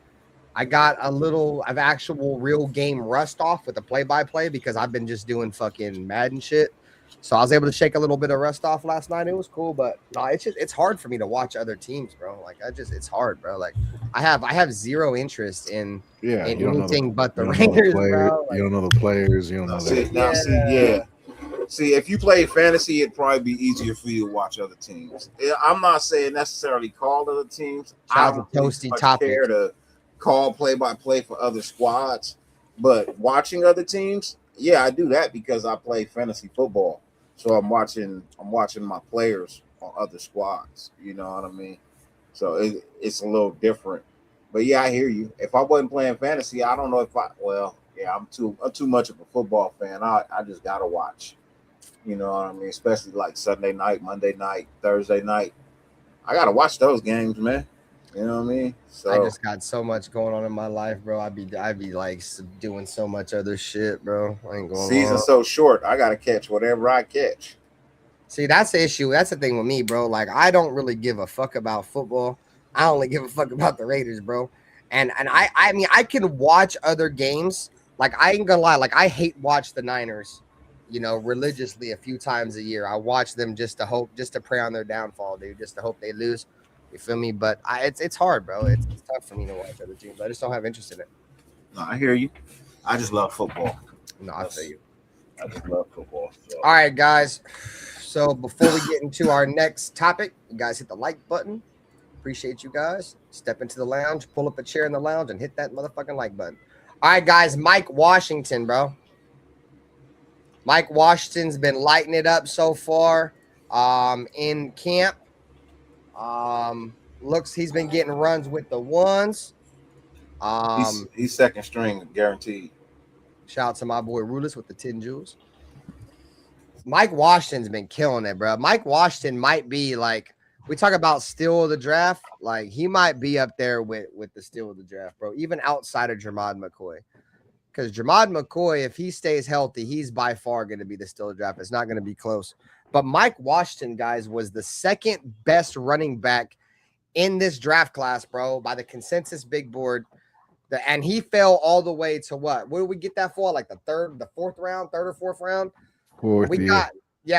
I got a little of actual real game rust off with the play-by-play because I've been just doing fucking Madden shit. So I was able to shake a little bit of rust off last night. It was cool, but no, it's hard for me to watch other teams, bro. Like it's hard, bro. Like I have zero interest in anything but the Raiders, bro. Like, you don't know the players. You don't know that. See, if you play fantasy, it'd probably be easier for you to watch other teams. I'm not saying necessarily call other teams. I don't toasty much topic. care to call play-by-play for other squads, but watching other teams, yeah, I do that because I play fantasy football. So I'm watching my players on other squads. You know what I mean? So it's a little different. But yeah, I hear you. If I wasn't playing fantasy, I don't know if I'm too much of a football fan. I just gotta watch. You know what I mean? Especially like Sunday night, Monday night, Thursday night. I gotta watch those games, man. You know what I mean? So I just got so much going on in my life, bro. I'd be like doing so much other shit, bro. I ain't going. Season's so short. I gotta catch whatever I catch. See, that's the issue. That's the thing with me, bro. Like, I don't really give a fuck about football. I only give a fuck about the Raiders, bro. And I mean, I can watch other games. Like, I ain't gonna lie. Like, I hate watch the Niners, religiously a few times a year. I watch them just to pray on their downfall, dude. Just to hope they lose. You feel me? But it's hard, bro. It's tough for me to watch other teams. I just don't have interest in it. No, I hear you. I just love football. No, I feel you. I just love football. So. All right, guys. So before we get into our next topic, you guys hit the like button. Appreciate you guys. Step into the lounge, pull up a chair in the lounge, and hit that motherfucking like button. All right, guys. Mike Washington, bro. Mike Washington's been lighting it up so far in camp. Looks he's been getting runs with the ones. He's second string guaranteed. Shout out to my boy Rudis with the 10 jewels. Mike Washington's been killing it, bro. Mike Washington might be like, we talk about steal of the draft, like he might be up there with the steal of the draft, bro. Even outside of Jermod McCoy, because Jermod McCoy, if he stays healthy, he's by far going to be the steal of the draft. It's not going to be close. But Mike Washington, guys, was the second best running back in this draft class, bro, by the consensus big board. And he fell all the way to what? What did we get that for? Like the third or fourth round?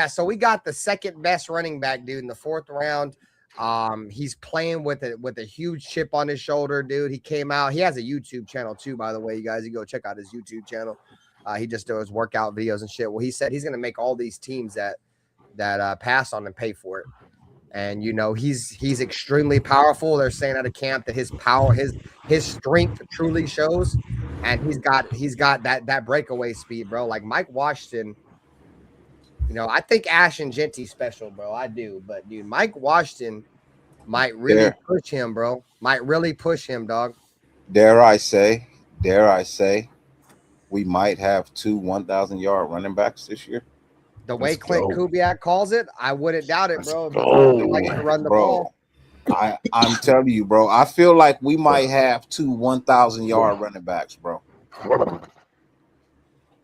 So we got the second best running back, dude, in the fourth round. He's playing with a huge chip on his shoulder, dude. He came out. He has a YouTube channel too, by the way, you guys. You go check out his YouTube channel. He just does workout videos and shit. Well, he said he's going to make all these teams that pass on and pay for it. And he's extremely powerful. They're saying out of camp that his power, his strength truly shows, and he's got that breakaway speed, bro. Like Mike Washington, I think Ash and Genty special, bro. I do, but dude, Mike Washington might really push him, bro. Might really push him, dog. Dare I say, we might have 2 1,000-yard running backs this year. The way Clint Kubiak calls it, I wouldn't doubt it, bro. Like to run the ball. I'm telling you, bro. I feel like we might have 2 1,000-yard running backs, bro.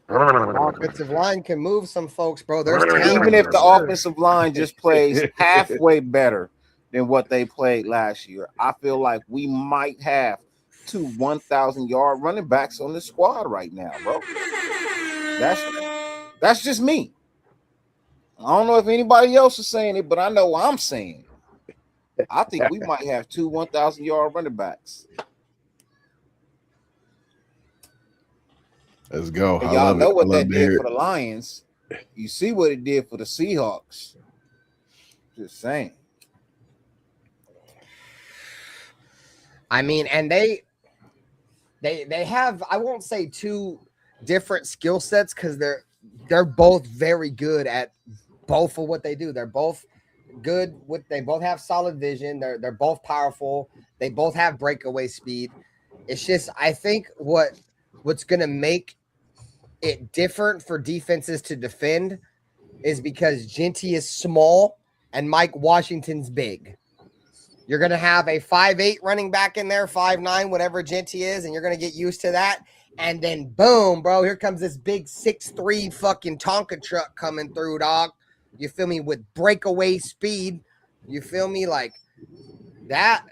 Offensive line can move some folks, bro. Even if the offensive line just plays halfway better than what they played last year, I feel like we might have 2 1,000-yard running backs on the squad right now, bro. That's just me. I don't know if anybody else is saying it, but I know I'm saying it. I think we might have 2 1,000-yard running backs. Let's go. And y'all know what that did for the Lions. You see what it did for the Seahawks. Just saying. I mean, and they have, I won't say two different skill sets because they're both very good at both of what they do. They're both good with. They both have solid vision. They're both powerful. They both have breakaway speed. It's just I think what's gonna make it different for defenses to defend is because Genty is small and Mike Washington's big. You're going to have a 5'8" running back in there, 5'9", whatever Genty is, and you're going to get used to that. And then, boom, bro, here comes this big 6'3" fucking Tonka truck coming through, dog. You feel me? With breakaway speed. You feel me? Like that.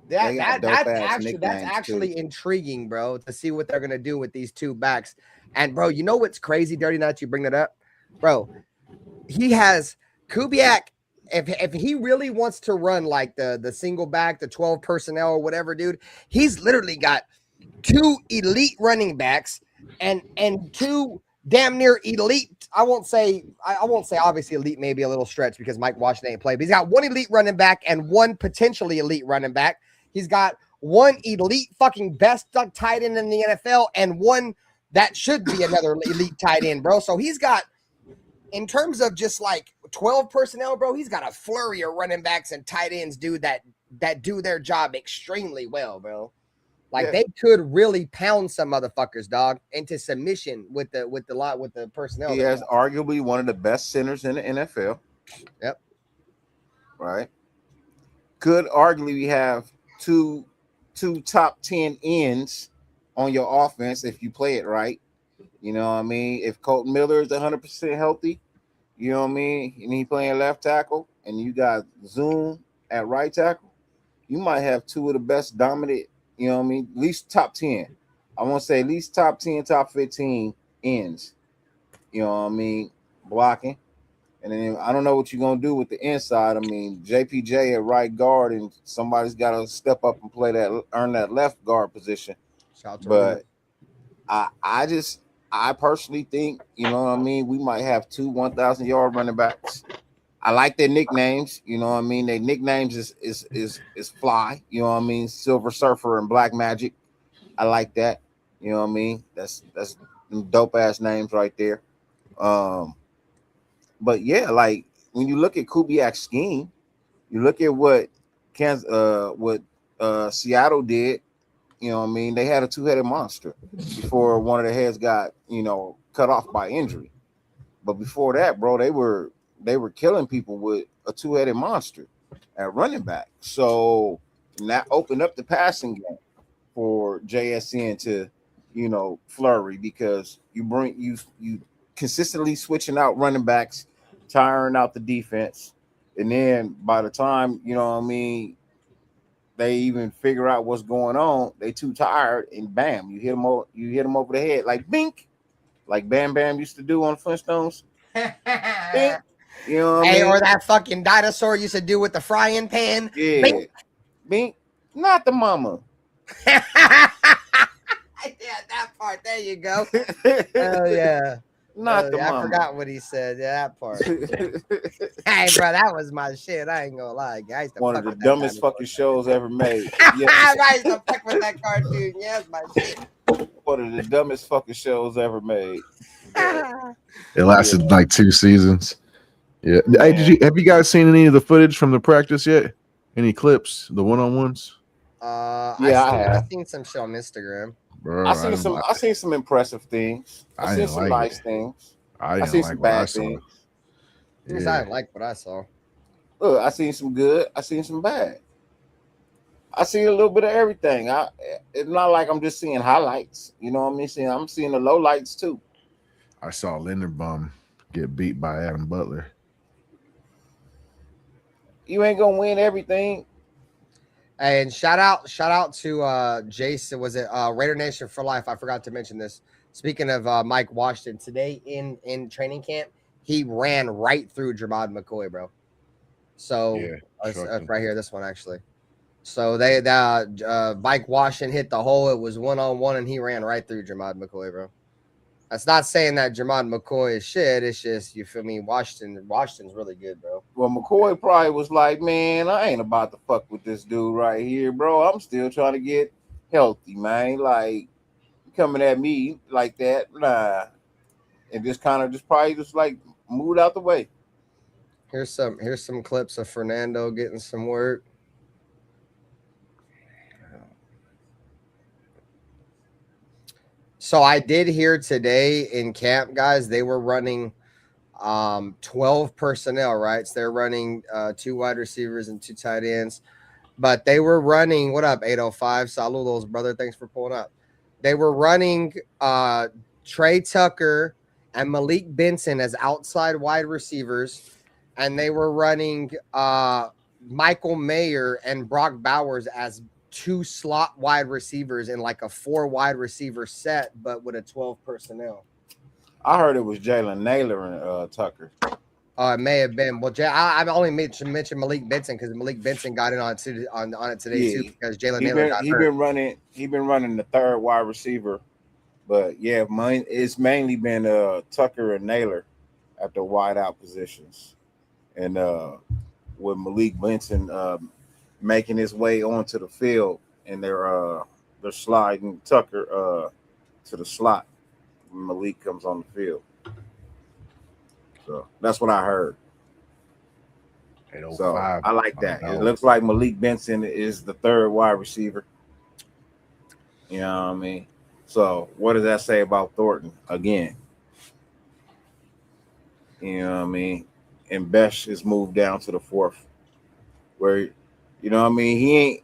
That's actually intriguing, bro, to see what they're going to do with these two backs. And, bro, you know what's crazy, Dirty Nuts, you bring that up? Bro, he has Kubiak. If he really wants to run like the single back, the 12 personnel or whatever, dude, he's literally got 2 elite running backs and 2 damn near elite. I won't say obviously elite, maybe a little stretch because Mike Washington ain't played, but he's got 1 elite running back and 1 potentially elite running back. He's got 1 elite fucking best tight end in the NFL and 1 that should be another elite tight end, bro. So he's got, in terms of just like 12 personnel, bro, he's got a flurry of running backs and tight ends, dude, that do their job extremely well, bro. Like they could really pound some motherfuckers, dog, into submission with the personnel. He has arguably one of the best centers in the NFL. Yep. Right. Could arguably have two top 10 ends on your offense if you play it right. You know what I mean? If Colton Miller is 100% healthy, you know what I mean, and he playing left tackle, and you got Zoom at right tackle, you might have 2 of the best dominant, you know what I mean, at least top 10. I want to say at least top 10, top 15 ends, you know what I mean, blocking. And then I don't know what you're going to do with the inside. I mean, JPJ at right guard, and somebody's got to step up and earn that left guard position. But I personally think, you know what I mean, we might have 2 1,000-yard running backs. I like their nicknames, you know what I mean. Their nicknames is fly, you know what I mean. Silver Surfer and Black Magic. I like that, you know what I mean. That's dope ass names right there. But yeah, like when you look at Kubiak's scheme, you look at what Seattle did. You know what I mean? They had a 2-headed monster before one of the heads got, you know, cut off by injury. But before that, bro, they were killing people with a 2-headed monster at running back. So that opened up the passing game for JSN to, you know, flurry, because you consistently switching out running backs, tiring out the defense. And then by the time, you know what I mean, they even figure out what's going on, they too tired, and bam, you hit them over the head like bink, like Bam Bam used to do on Flintstones. Bink. You know what I mean? Or that fucking dinosaur used to do with the frying pan. Yeah. Bink. Bink. Not the mama. Yeah, that part. There you go. Oh yeah. Not the mama. I forgot what he said. Yeah, that part. Hey, bro, that was my shit. I ain't gonna lie. I used to one of the dumbest fucking shows ever made. Yes. I used to fuck with that cartoon. Yes, my shit. One of the dumbest fucking shows ever made. It lasted like 2 seasons. Yeah. Hey, have you guys seen any of the footage from the practice yet? Any clips, the one-on-ones? I've seen some shit on Instagram. Bro, I seen some impressive things. I seen some nice things. I seen some bad things. Yeah. I didn't like what I saw. Look, I seen some good. I seen some bad. I seen a little bit of everything. It's not like I'm just seeing highlights. You know what I mean? I'm seeing the low lights too. I saw Linderbaum get beat by Adam Butler. You ain't gonna win everything. And shout out to Jason. Was it Raider Nation for Life? I forgot to mention this. Speaking of Mike Washington, today in training camp, he ran right through Jermod McCoy, bro. So right here, this one actually. So Mike Washington hit the hole. It was 1-on-1, and he ran right through Jermod McCoy, bro. That's not saying that Jermod McCoy is shit. It's just, you feel me, Washington's really good, bro. Well, McCoy probably was like, man, I ain't about to fuck with this dude right here, bro. I'm still trying to get healthy, man. Like, coming at me like that, nah. And just kind of probably like moved out the way. Here's some clips of Fernando getting some work. So I did hear today in camp, guys, they were running 12 personnel, right? So they're running 2 wide receivers and 2 tight ends. But they were running, what up, 805? Saludos, brother. Thanks for pulling up. They were running Trey Tucker and Malik Benson as outside wide receivers. And they were running Michael Mayer and Brock Bowers as 2 slot wide receivers in like a 4 wide receiver set, but with a 12 personnel. I heard it was Jalen Naylor and Tucker. It may have been. Well, I only mentioned Malik Benson because Malik Benson got in on it today too because Jalen Naylor got hurt. He been running the 3rd wide receiver, but yeah, it's mainly been Tucker and Naylor at the wide out positions, and with Malik Benson making his way onto the field, and they're sliding Tucker to the slot when Malik comes on the field. So that's what I heard. So I like that. It looks like Malik Benson is the 3rd wide receiver. You know what I mean? So what does that say about Thornton again? You know what I mean? And Besh is moved down to the 4th, where you know what I mean.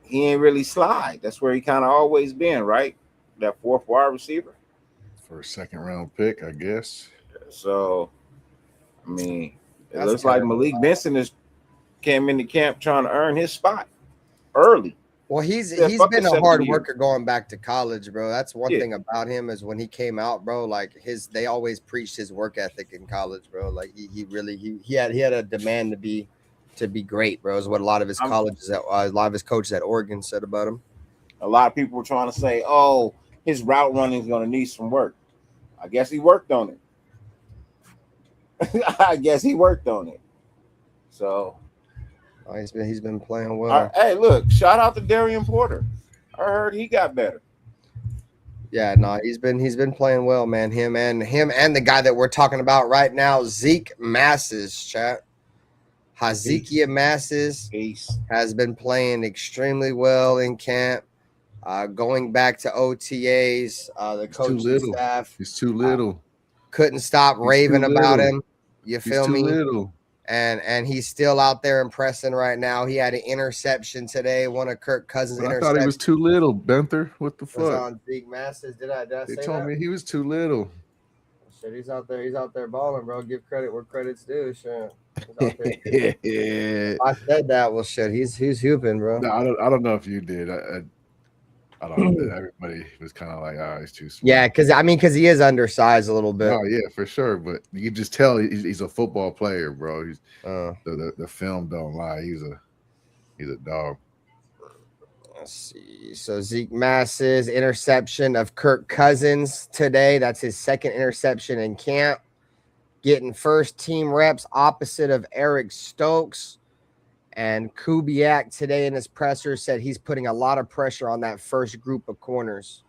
He ain't really slide. That's where he kind of always been, right? That 4th wide receiver for a 2nd round pick, I guess. So. I mean, it looks like Malik Benson came into camp trying to earn his spot early. Well, he's been a hard worker going back to college, bro. That's one thing about him is when he came out, bro. Like they always preached his work ethic in college, bro. Like he had a demand to be great, bro. Is what a lot of his coaches at Oregon said about him. A lot of people were trying to say, "Oh, his route running is going to need some work." I guess he worked on it. I guess he worked on it. So he's been playing well. Hey, look, shout out to Darian Porter. I heard he got better. Yeah, no, he's been playing well, man. Him and the guy that we're talking about right now, Zeke Masses, chat. Hezekiah Masses has been playing extremely well in camp. Going back to OTAs, the coaching staff. He's too little. Couldn't stop raving about him. You feel me? Little. And he's still out there impressing right now. He had an interception today, one of Kirk Cousins' interceptions. I thought he was too little, Benther. What the fuck? On Zeke Masses. Did I they told me he was too little. Shit, he's out there balling, bro. Give credit where credit's due. Shit. I said that. Well, shit, he's hooping, bro. No, I don't know if you did. I don't know. Everybody was kind of like, he's too small. Yeah, because he is undersized a little bit. Oh yeah, for sure. But you can just tell he's a football player, bro. He's the film don't lie. He's a dog. Let's see. So Zeke Masses interception of Kirk Cousins today. That's his 2nd interception in camp. Getting 1st team reps opposite of Eric Stokes. And Kubiak today in his presser said he's putting a lot of pressure on that first group of corners.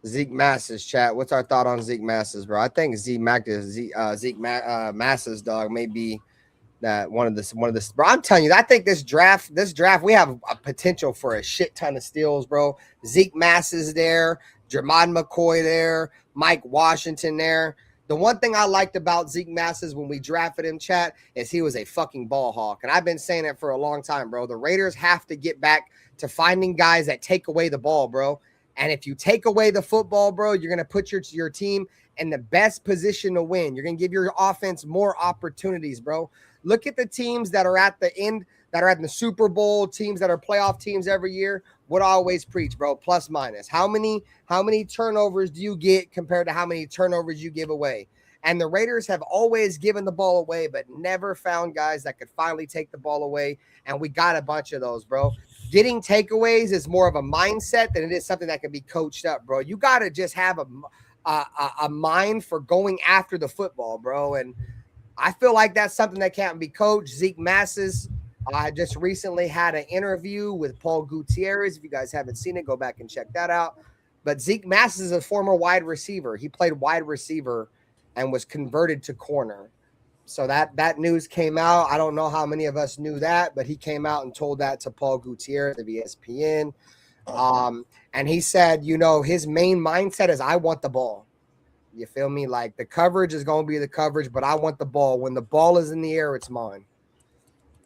Zeke Masses, chat. What's our thought on Zeke Masses, bro? I think Zeke Masses, dog, may be that one of the. Bro, I'm telling you, I think this draft, we have a potential for a shit ton of steals, bro. Zeke Masses there, Jermod McCoy there, Mike Washington there. The one thing I liked about Zeke Masses when we drafted him, chat, is he was a fucking ball hawk. And I've been saying it for a long time, bro. The Raiders have to get back to finding guys that take away the ball, bro. And if you take away the football, bro, you're going to put your team in the best position to win. You're going to give your offense more opportunities, bro. Look at the teams that are at the end, that are at the Super Bowl, teams that are playoff teams every year. What I always preach, bro, plus minus. How many turnovers do you get compared to how many turnovers you give away? And the Raiders have always given the ball away, but never found guys that could finally take the ball away. And we got a bunch of those, bro. Getting takeaways is more of a mindset than it is something that can be coached up, bro. You got to just have a mind for going after the football, bro. And I feel like that's something that can't be coached. Zeke Masses, I just recently had an interview with Paul Gutierrez. If you guys haven't seen it, go back and check that out. But Zeke Masses is a former wide receiver. He played wide receiver and was converted to corner. So that news came out. I don't know how many of us knew that, but he came out and told that to Paul Gutierrez of ESPN. And he said, you know, his main mindset is I want the ball. You feel me? Like the coverage is going to be the coverage, but I want the ball. When the ball is in the air, it's mine.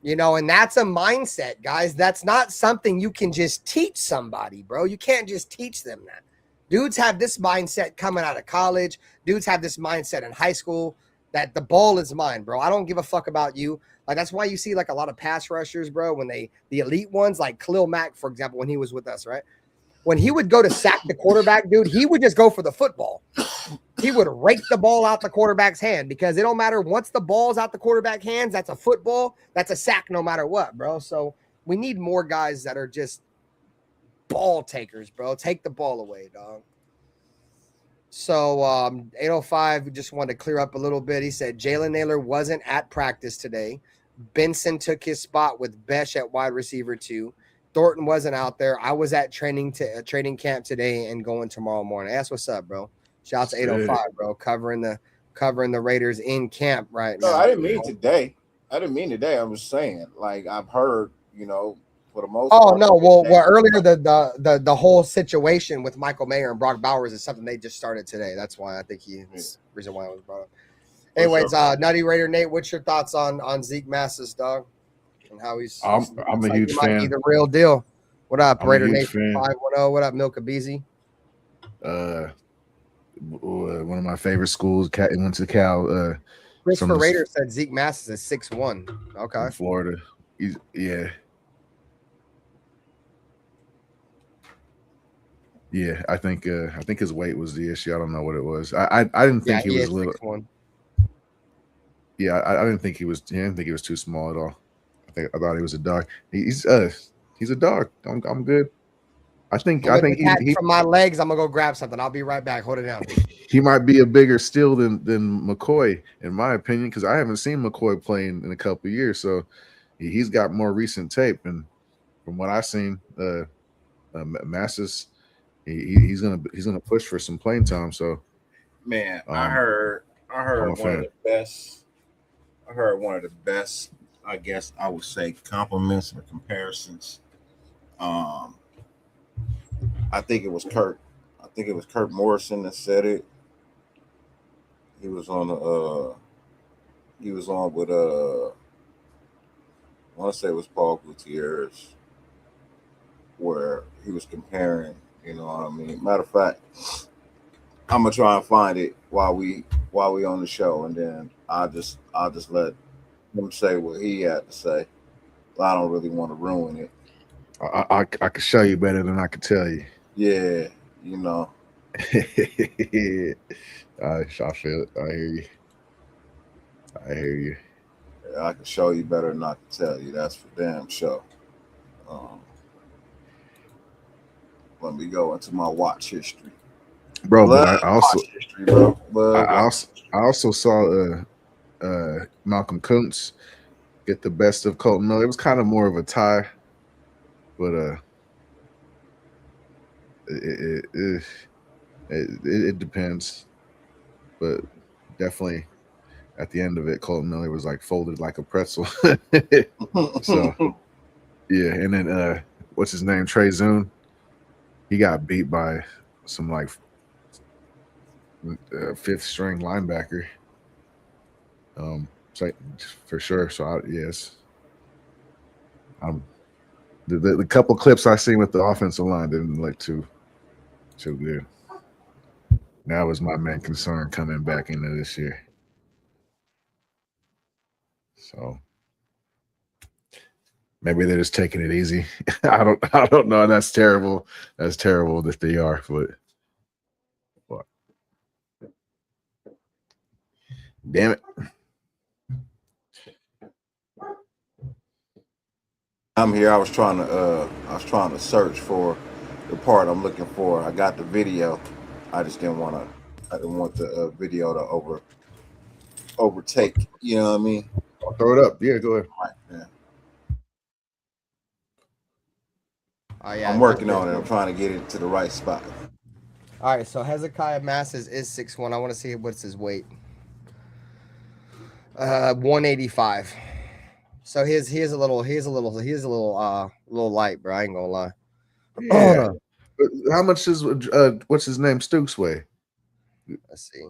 You know, and that's a mindset, guys. That's not something you can just teach somebody, bro. You can't just teach them that. Dudes have this mindset coming out of college. Dudes have this mindset in high school that the ball is mine, bro. I don't give a fuck about you. Like, that's why you see, like, a lot of pass rushers, bro, when the elite ones, like Khalil Mack, for example, when he was with us, right? When he would go to sack the quarterback, dude, he would just go for the football. He would rake the ball out the quarterback's hand because it don't matter. Once the ball's out the quarterback hands, that's a football. That's a sack no matter what, bro. So we need more guys that are just ball takers, bro. Take the ball away, dog. So 805 just wanted to clear up a little bit. He said Jalen Naylor wasn't at practice today. Benson took his spot with Besh at wide receiver 2. Thornton wasn't out there. I was at training camp today and going tomorrow morning. That's what's up, bro. Shout out to 805, bro. Covering the Raiders in camp right now. No, I didn't mean today. I didn't mean today. I was saying, like, I've heard, you know, for the most part. No. Well, earlier the whole situation with Michael Mayer and Brock Bowers is something they just started today. That's why I think reason why it was brought up. Anyways, Nutty Raider Nate, what's your thoughts on Zeke Massis, dog? And how he's I'm a huge fan. Be the real deal. What up, I'm Raider a Nate huge fan. 510? What up, Milka Beezy? One of my favorite schools. Went to Cal. Christopher Raider said Zeke Massis is 6'1". Okay, Florida. Yeah, I think his weight was the issue. I don't know what it was. I didn't think he was little. 6'1". Yeah, I didn't think he was. I didn't think he was too small at all. I thought he was a dog. He's a dog. I'm good. I think he from my legs. I'm gonna go grab something. I'll be right back. Hold it down. He might be a bigger steal than McCoy, in my opinion, because I haven't seen McCoy playing in a couple of years. So he's got more recent tape, and from what I've seen, Massis, he's gonna push for some playing time. So, man, I heard one of the best. I heard one of the best. I guess I would say compliments or comparisons. I think it was Kirk. I think it was Kirk Morrison that said it. He was on with I want to say it was Paul Gutierrez, where he was comparing. You know what I mean? Matter of fact, I'm gonna try and find it while we on the show, and then I'll just let him say what he had to say. I don't really want to ruin it. I could show you better than I could tell you. Yeah, you know. I feel it. I hear you. Yeah, I can show you better than I can tell you. That's for damn sure. Let me go into my watch history, bro. But I also saw Malcolm Kuntz get the best of Colton Miller. It was kind of more of a tie, but it depends. But definitely at the end of it, Colton Miller was like folded like a pretzel. So yeah, and then what's his name? Trey Zune. He got beat by some like fifth string linebacker. So for sure. So yes, the couple clips I seen with the offensive line didn't look too good. That was my main concern coming back into this year. So maybe they're just taking it easy. I don't know. That's terrible. That's terrible that they are, but damn it. I'm here. I was trying to search for the part I'm looking for. I got the video. I just didn't want the video to overtake. You know what I mean? I'll throw it up. Yeah, go ahead. Right, yeah. Oh, yeah, I'm working on it. I'm trying to get it to the right spot. All right, so Hezekiah Massis is 6'1". I want to see what's his weight. 185. So he is a little light, bro. I ain't gonna lie. Yeah. How much is what's his name? Stokes weigh? Let's see.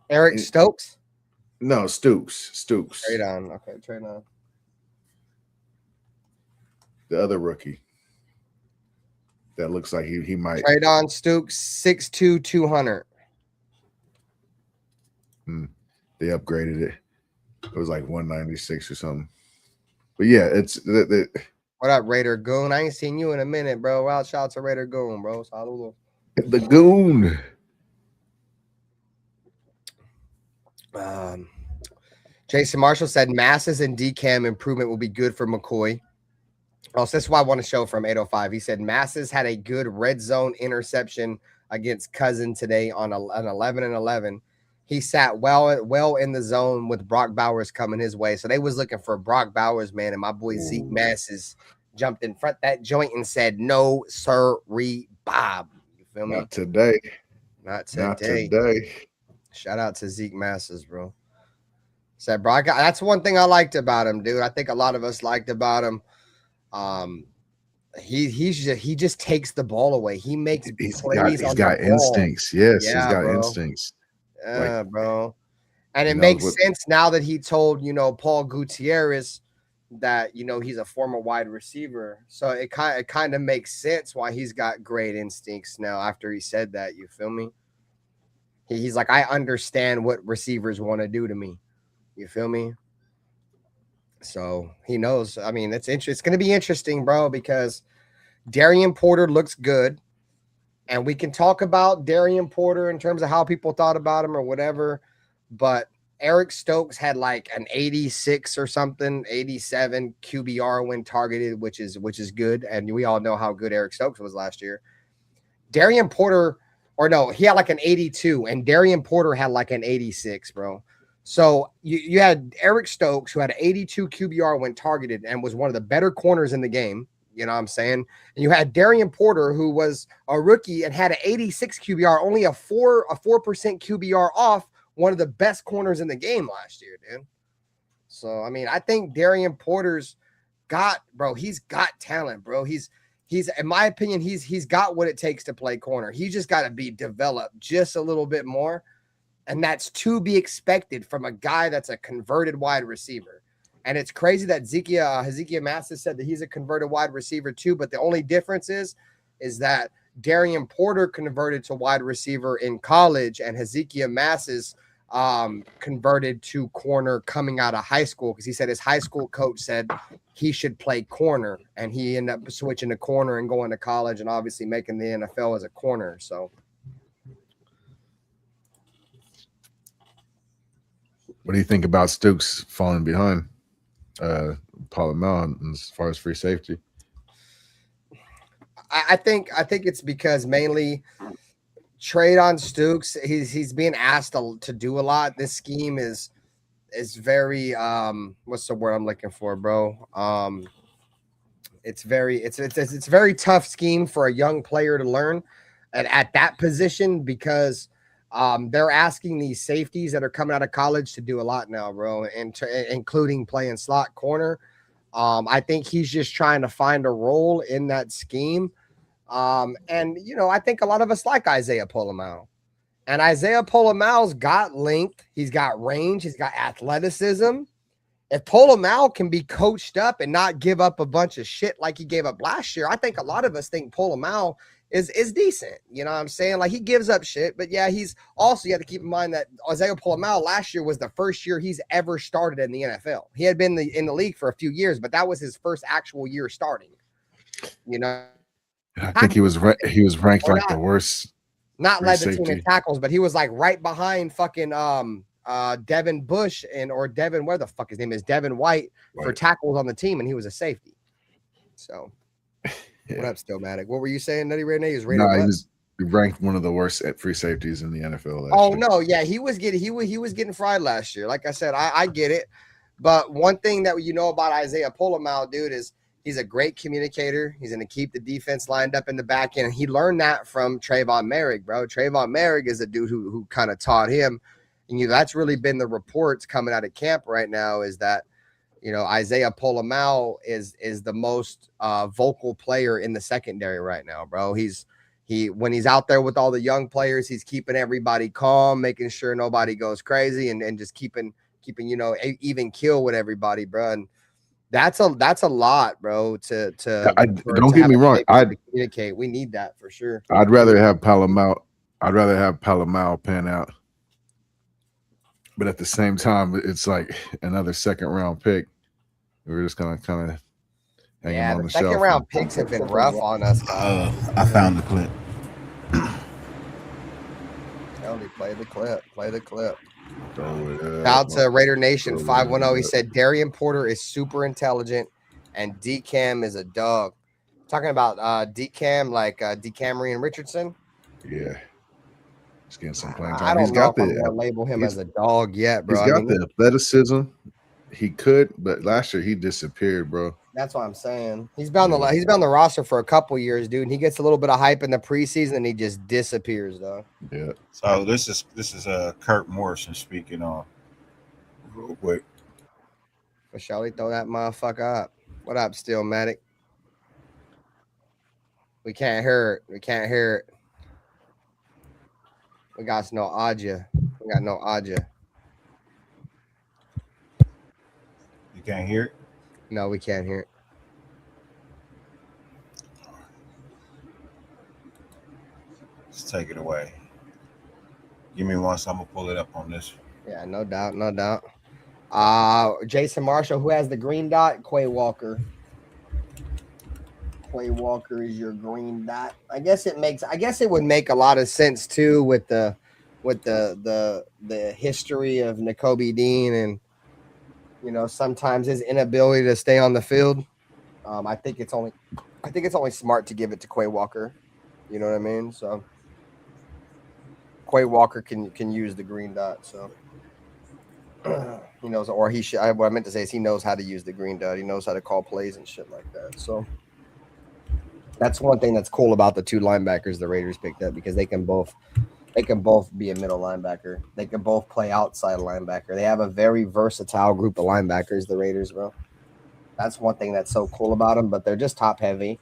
Eric Stokes? No, Stokes. Trade on. Okay, trade on. The other rookie. That looks like he might trade on Stokes 6'2", 200. They upgraded it. It was like 196 or something. But yeah, it's what up, Raider Goon? I ain't seen you in a minute, bro. Well, shout out to Raider Goon, bro. Saludos. The Goon. Jason Marshall said masses and decam improvement will be good for McCoy. Oh, so that's why I want to show from 805. He said masses had a good red zone interception against Cousins today on an 11-11. He sat well in the zone with Brock Bowers coming his way. So they was looking for Brock Bowers, man, and my boy Zeke Masses jumped in front of that joint and said, "No, sir, Bob." You feel me? Not today. Not today. Shout out to Zeke Masses, bro. Said, bro, that's one thing I liked about him, dude. I think a lot of us liked about him. He just takes the ball away. He makes plays. He's got instincts. Yes, yeah, he's got bro. instincts. Yeah, bro. And it makes sense now that he told, Paul Gutierrez that, he's a former wide receiver. So it kind of makes sense why he's got great instincts now after he said that. You feel me? He's like, I understand what receivers want to do to me. You feel me? So he knows. I mean, it's going to be interesting, bro, because Darian Porter looks good. And we can talk about Darian Porter in terms of how people thought about him or whatever. But Eric Stokes had like an 86 or something, 87 QBR when targeted, which is good. And we all know how good Eric Stokes was last year. Darian Porter, he had like an 82, and Darian Porter had like an 86, bro. So you had Eric Stokes, who had an 82 QBR when targeted and was one of the better corners in the game. You know what I'm saying? And you had Darian Porter, who was a rookie and had an 86 QBR, only a 4% QBR off one of the best corners in the game last year, dude. So, I mean, I think Darian Porter's he's got talent, bro. He's in my opinion, he's got what it takes to play corner. He just got to be developed just a little bit more. And that's to be expected from a guy that's a converted wide receiver. And it's crazy that Hezekiah Massis said that he's a converted wide receiver too. But the only difference is that Darian Porter converted to wide receiver in college, and Hezekiah Massis converted to corner coming out of high school, because he said his high school coach said he should play corner, and he ended up switching to corner and going to college and obviously making the NFL as a corner. So. What do you think about Stokes falling behind Polamalu as far as free safety? I think it's because mainly trade on Stokes. He's being asked to do a lot. This scheme is very what's the word I'm looking for, bro? It's very tough scheme for a young player to learn at that position, because they're asking these safeties that are coming out of college to do a lot now, bro, and including playing slot corner. I think he's just trying to find a role in that scheme. And, I think a lot of us like Isaiah Polamalu. And Isaiah Polamalu's got length. He's got range. He's got athleticism. If Polamalu can be coached up and not give up a bunch of shit like he gave up last year, I think a lot of us think Polamalu is decent. You know what I'm saying? Like, he gives up shit, but yeah, he's also, you have to keep in mind that Isaiah Polamalu last year was the first year he's ever started in the NFL. He had been in the league for a few years, but that was his first actual year starting. I think he was ranked like the worst. Not led the team in tackles, but he was like right behind fucking Devin Bush or Devin, where the fuck his name is, Devin White, for tackles on the team, and he was a safety. So. Yeah. What up, Stillmatic? What were you saying, Nutty Renee? He was ranked one of the worst at free safeties in the NFL last year. No, yeah, he was getting fried last year. Like I said, I get it. But one thing that about Isaiah Polamalu, dude, is he's a great communicator. He's going to keep the defense lined up in the back end. And he learned that from Trayvon Merrick, bro. Trayvon Merrick is a dude who kind of taught him, that's really been the reports coming out of camp right now, is that, Isaiah Polamau is the most vocal player in the secondary right now, bro. When he's out there with all the young players, he's keeping everybody calm, making sure nobody goes crazy, and just keeping even kill with everybody, bro. And that's a lot, bro. Don't get me wrong. To communicate. We need that for sure. I'd rather have Polamau. I'd rather have Polamau pan out. But at the same time, it's like another second round pick. We're just gonna kind of hang him on the shelf. Second round picks have been rough on us. I found the clip. Tony, play the clip. Play the clip. Shout out to Raider Nation 510. He said Darian Porter is super intelligent and DCam is a dog. Talking about DCam, like DeCamerion Richardson. Yeah. He's getting some playing time. I don't know if I'm gonna label him as a dog yet, bro. He's got the athleticism. He could, but last year he disappeared, bro. That's what I'm saying. He's been on the roster for a couple years, dude. And he gets a little bit of hype in the preseason, and he just disappears, though. Yeah. So this is Kurt Morrison speaking on real quick. For sure, throw that motherfucker up. What up, Stillmatic? We can't hear it. We can't hear it. We got no audio. We got no audio. You can't hear it? No, we can't hear it. Let's take it away. Give me one, so I'm gonna pull it up on this. Yeah, no doubt, no doubt. Jason Marshall, who has the green dot? Quay Walker. Quay Walker is your green dot. I guess it would make a lot of sense too with the history of Nakobe Dean and sometimes his inability to stay on the field. I think it's only smart to give it to Quay Walker. You know what I mean? So Quay Walker can use the green dot. So he knows, or he should. What I meant to say is he knows how to use the green dot. He knows how to call plays and shit like that. So that's one thing that's cool about the two linebackers the Raiders picked up, because they can both be a middle linebacker. They can both play outside linebacker. They have a very versatile group of linebackers, the Raiders, bro. That's one thing that's so cool about them, but they're just top heavy.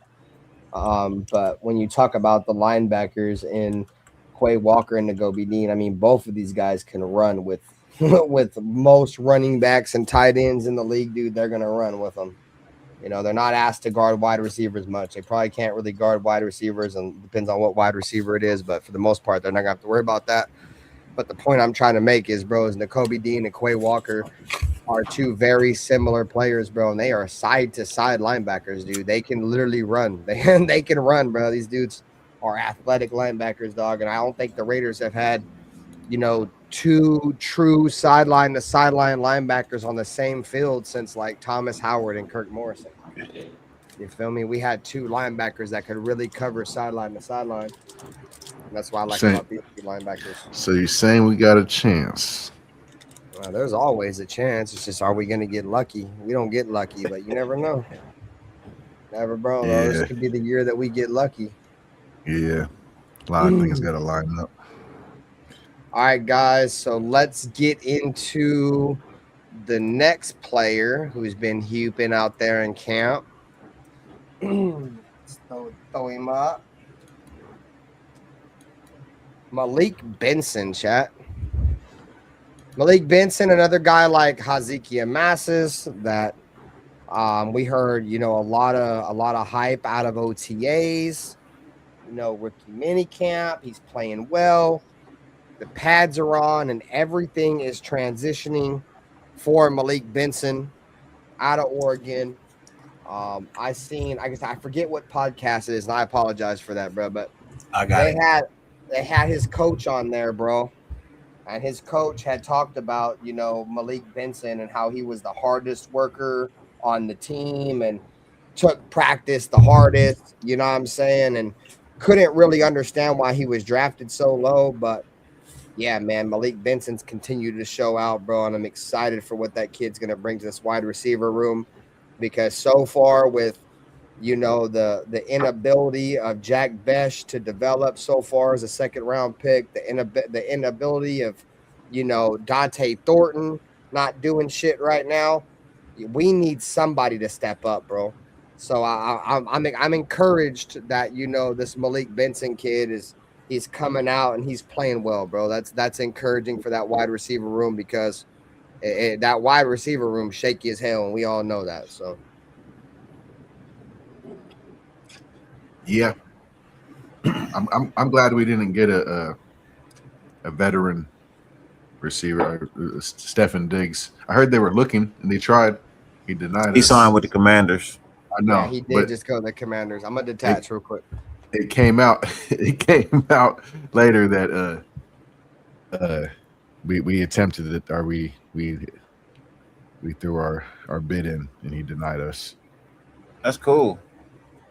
But when you talk about the linebackers in Quay Walker and Nakobe Dean, I mean, both of these guys can run with most running backs and tight ends in the league, dude. They're going to run with them. They're not asked to guard wide receivers much. They probably can't really guard wide receivers, and depends on what wide receiver it is. But for the most part, they're not going to have to worry about that. But the point I'm trying to make is, bro, is Nakobe Dean and Quay Walker are two very similar players, bro, and they are side-to-side linebackers, dude. They can literally run. They can run, bro. These dudes are athletic linebackers, dog, and I don't think the Raiders have had, two true sideline-to-sideline linebackers on the same field since, like, Thomas Howard and Kirk Morrison. You feel me? We had two linebackers that could really cover sideline to sideline. And that's why I like about these linebackers. So you're saying we got a chance? There's always a chance. It's just, are we going to get lucky? We don't get lucky, but you never know. Never, bro. Yeah. This could be the year that we get lucky. Yeah. A lot of things got to line up. All right, guys. So let's get into the next player who's been hooping out there in camp. Let's throw him up. Malik Benson, chat. Malik Benson, another guy like Hazikia Masses that we heard, a lot of hype out of OTAs. Rookie minicamp. He's playing well. The pads are on, and everything is transitioning for Malik Benson out of Oregon. I forget what podcast it is, and I apologize for that, bro. But they had his coach on there, bro. And his coach had talked about, Malik Benson and how he was the hardest worker on the team and took practice the hardest, you know what I'm saying? And couldn't really understand why he was drafted so low. But, yeah, man, Malik Benson's continued to show out, bro. And I'm excited for what that kid's going to bring to this wide receiver room. Because so far with, the inability of Jack Besh to develop so far as a second-round pick, the inability of, Dante Thornton not doing shit right now. We need somebody to step up, bro. So I'm encouraged that this Malik Benson kid he's coming out and he's playing well, bro. That's encouraging for that wide receiver room because that wide receiver room shaky as hell, and we all know that. So yeah, I'm glad we didn't get a veteran receiver, Stephen Diggs. I heard they were looking and they tried. He denied. He signed with the Commanders. I know. Yeah, he did just go to the Commanders. I'm gonna detach real quick. It came out. It came out later that we attempted it, or we threw our bid in, and he denied us. That's cool,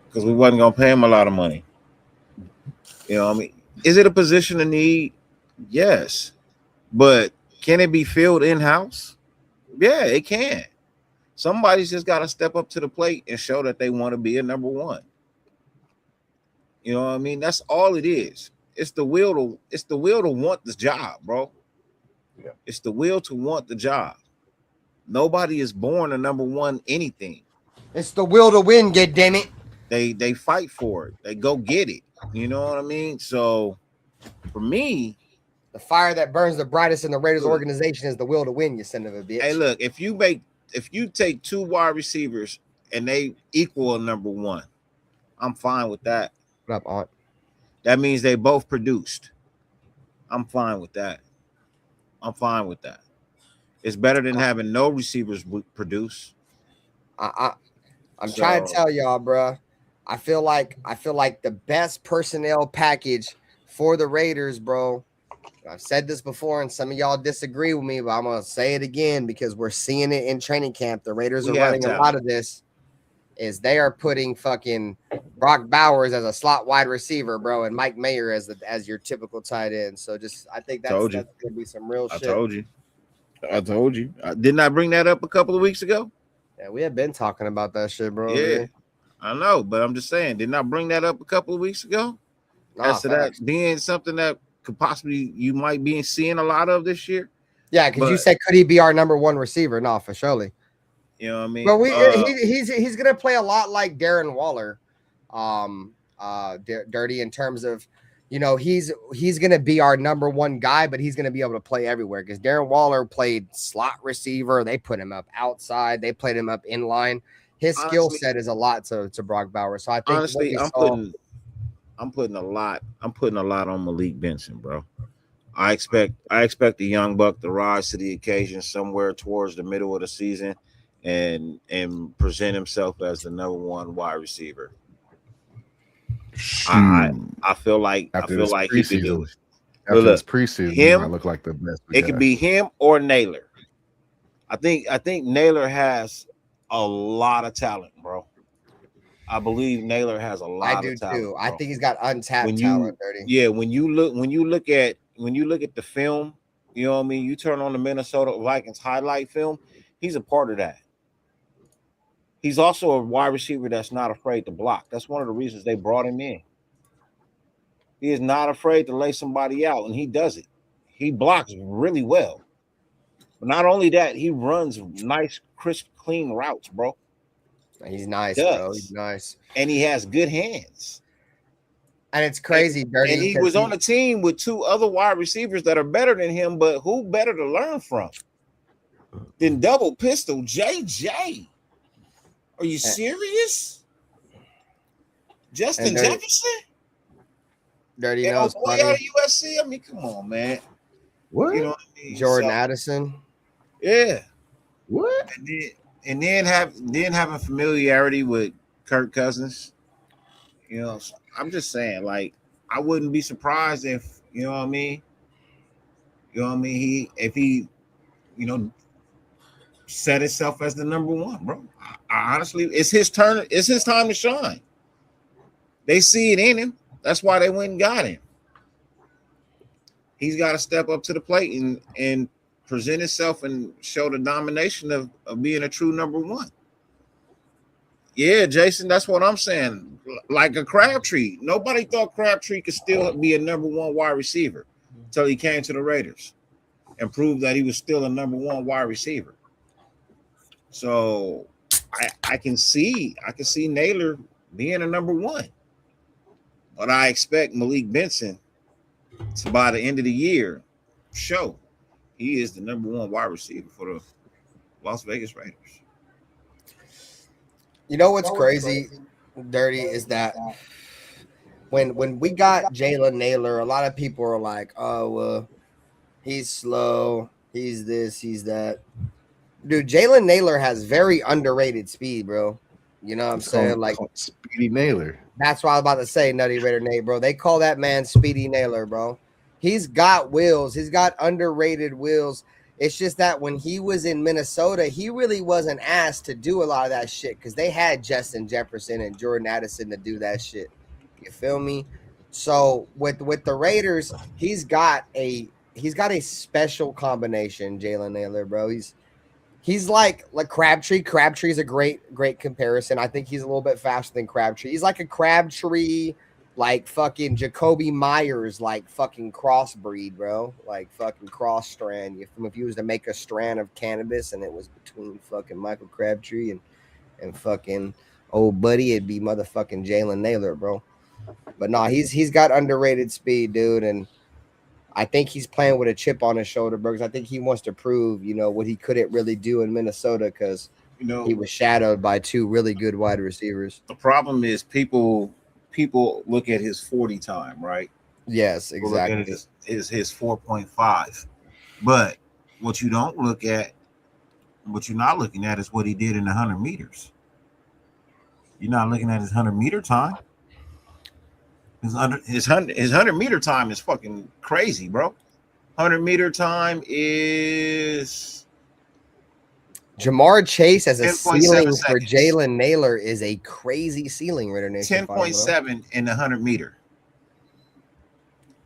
because we wasn't gonna pay him a lot of money. You know what I mean? Is it a position of need? Yes, but can it be filled in-house? Yeah, it can. Somebody's just got to step up to the plate and show that they want to be a number one. You know what I mean? That's all it is. It's the will to want the job, bro. Yeah. It's the will to want the job. Nobody is born a number one anything. It's the will to win, goddammit. They fight for it. They go get it. You know what I mean? So for me, the fire that burns the brightest in the Raiders organization is the will to win, you son of a bitch. Hey, look, if you take two wide receivers and they equal a number one, I'm fine with that. What up, Aunt? That means they both produced. I'm fine with that. I'm fine with that. It's better than having no receivers produce. I'm trying to tell y'all, bro. I feel like the best personnel package for the Raiders, bro. I've said this before, and some of y'all disagree with me, but I'm gonna say it again because we're seeing it in training camp. The Raiders are running a lot of this. Is they are putting fucking Brock Bowers as a slot wide receiver, bro, and Mike Mayer as your typical tight end. So I think that's gonna be some real shit. I told you. Didn't I bring that up a couple of weeks ago? Yeah, we have been talking about that shit, bro. Yeah, I know, but I'm just saying, didn't I bring that up a couple of weeks ago? As to that being something that could possibly you might be seeing a lot of this year. Yeah, because you said could he be our number one receiver? No, for surely. You know what I mean? But he's gonna play a lot like Darren Waller, Dirty, in terms of he's gonna be our number one guy, but he's gonna be able to play everywhere because Darren Waller played slot receiver. They put him up outside. They played him up in line. His skill set is a lot to Brock Bowers. So I think honestly, I'm putting a lot on Malik Benson, bro. I expect the young buck to rise to the occasion somewhere towards the middle of the season and present himself as the number one wide receiver. I feel like he could do it. After this preseason, he might look like the best. It could be him or Naylor. I think Naylor has a lot of talent, bro. I believe Naylor has a lot of talent. I do too. Bro. I think he's got untapped talent, Dirty. Yeah, when you look at the film, you know what I mean? You turn on the Minnesota Vikings highlight film, he's a part of that. He's also a wide receiver that's not afraid to block. That's one of the reasons they brought him in. He is not afraid to lay somebody out, and he does it. He blocks really well. But not only that, he runs nice, crisp, clean routes, bro. He's nice, bro. He's nice. And he has good hands. And it's crazy, Dirty. And he was on a team with two other wide receivers that are better than him, but who better to learn from than double pistol JJ? Are you serious? Justin Jefferson? Dirty and knows boy out of USC? I mean, come on, man. What? You know what I mean? Jordan Addison? Yeah. What? And then having familiarity with Kirk Cousins. You know, I'm just saying, like, I wouldn't be surprised if, you know what I mean? You know what I mean? If he, set himself as the number one, bro. I honestly, it's his turn. It's his time to shine. They see it in him. That's why they went and got him. He's got to step up to the plate and present himself and show the domination of being a true number one. Yeah, Jason, that's what I'm saying. Like a Crabtree. Nobody thought Crabtree could still be a number one wide receiver until he came to the Raiders. and prove that he was still a number one wide receiver. So I can see Naylor being a number one, but I expect Malik Benson to, by the end of the year, show he is the number one wide receiver for the Las Vegas Raiders. You know what's crazy, Dirty, is that when we got Jalen Naylor, a lot of people are like, oh, he's slow, he's this, he's that. Dude, Jalen Naylor has very underrated speed, bro. You know what I'm saying? Like Speedy Naylor. That's what I was about to say, Nutty Raider Nate, bro. They call that man Speedy Naylor, bro. He's got wheels. He's got underrated wheels. It's just that when he was in Minnesota, he really wasn't asked to do a lot of that shit because they had Justin Jefferson and Jordan Addison to do that shit. You feel me? So with the Raiders, he's got a special combination, Jalen Naylor, bro. He's like Crabtree. Crabtree's a great comparison. I think he's a little bit faster than Crabtree. He's like a Crabtree, like fucking Jacoby Myers, like fucking crossbreed, bro. Like fucking cross strand. If you was to make a strand of cannabis and it was between fucking Michael Crabtree and fucking old buddy, it'd be motherfucking Jalen Naylor, bro. But no, he's got underrated speed, dude, and I think he's playing with a chip on his shoulder, bro, because I think he wants to prove, what he couldn't really do in Minnesota because, he was shadowed by two really good wide receivers. The problem is people look at his 40 time, right? Yes, exactly. His 4.5. But what you're not looking at is what he did in the 100 meters. You're not looking at his 100-meter time. His 100-meter time is fucking crazy, bro. 100-meter time is Jamar Chase as a ceiling for Jalen Naylor is a crazy ceiling, Raider Nation. 10.7 in the 100-meter.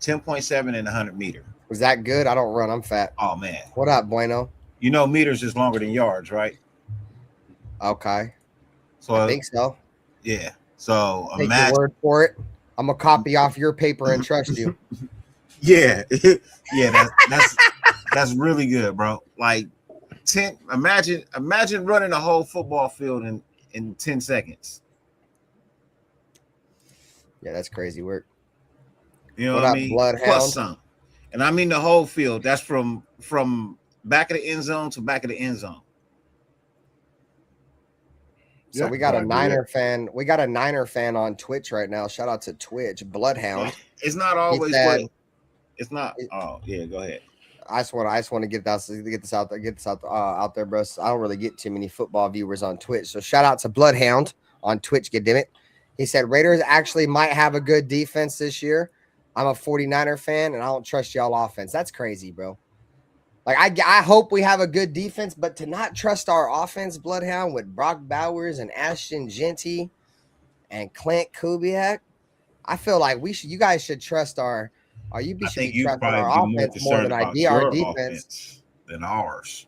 10.7 in the 100-meter. Was that good? I don't run. I'm fat. Oh man. What up, Bueno? Meters is longer than yards, right? Okay. So I think so. Yeah. So take your word for it. I'm gonna copy off your paper and trust you. Yeah, yeah, that's really good, bro. Like 10. Imagine running a whole football field in 10 seconds. Yeah, that's crazy work. You know what I mean? Bloodhound? Plus some, and I mean the whole field. That's from back of the end zone to back of the end zone. So we got a Niner fan. We got a Niner fan on Twitch right now. Shout out to Twitch, Bloodhound. It's not always what. It's not. Oh yeah, go ahead. I just want to get this out there, bro. I don't really get too many football viewers on Twitch. So shout out to Bloodhound on Twitch. Goddammit. He said Raiders actually might have a good defense this year. I'm a 49er fan, and I don't trust y'all offense. That's crazy, bro. Like, I hope we have a good defense, but to not trust our offense, Bloodhound, with Brock Bowers and Ashton Genty and Clint Kubiak, I feel like you guys should trust our offense more than our defense than ours.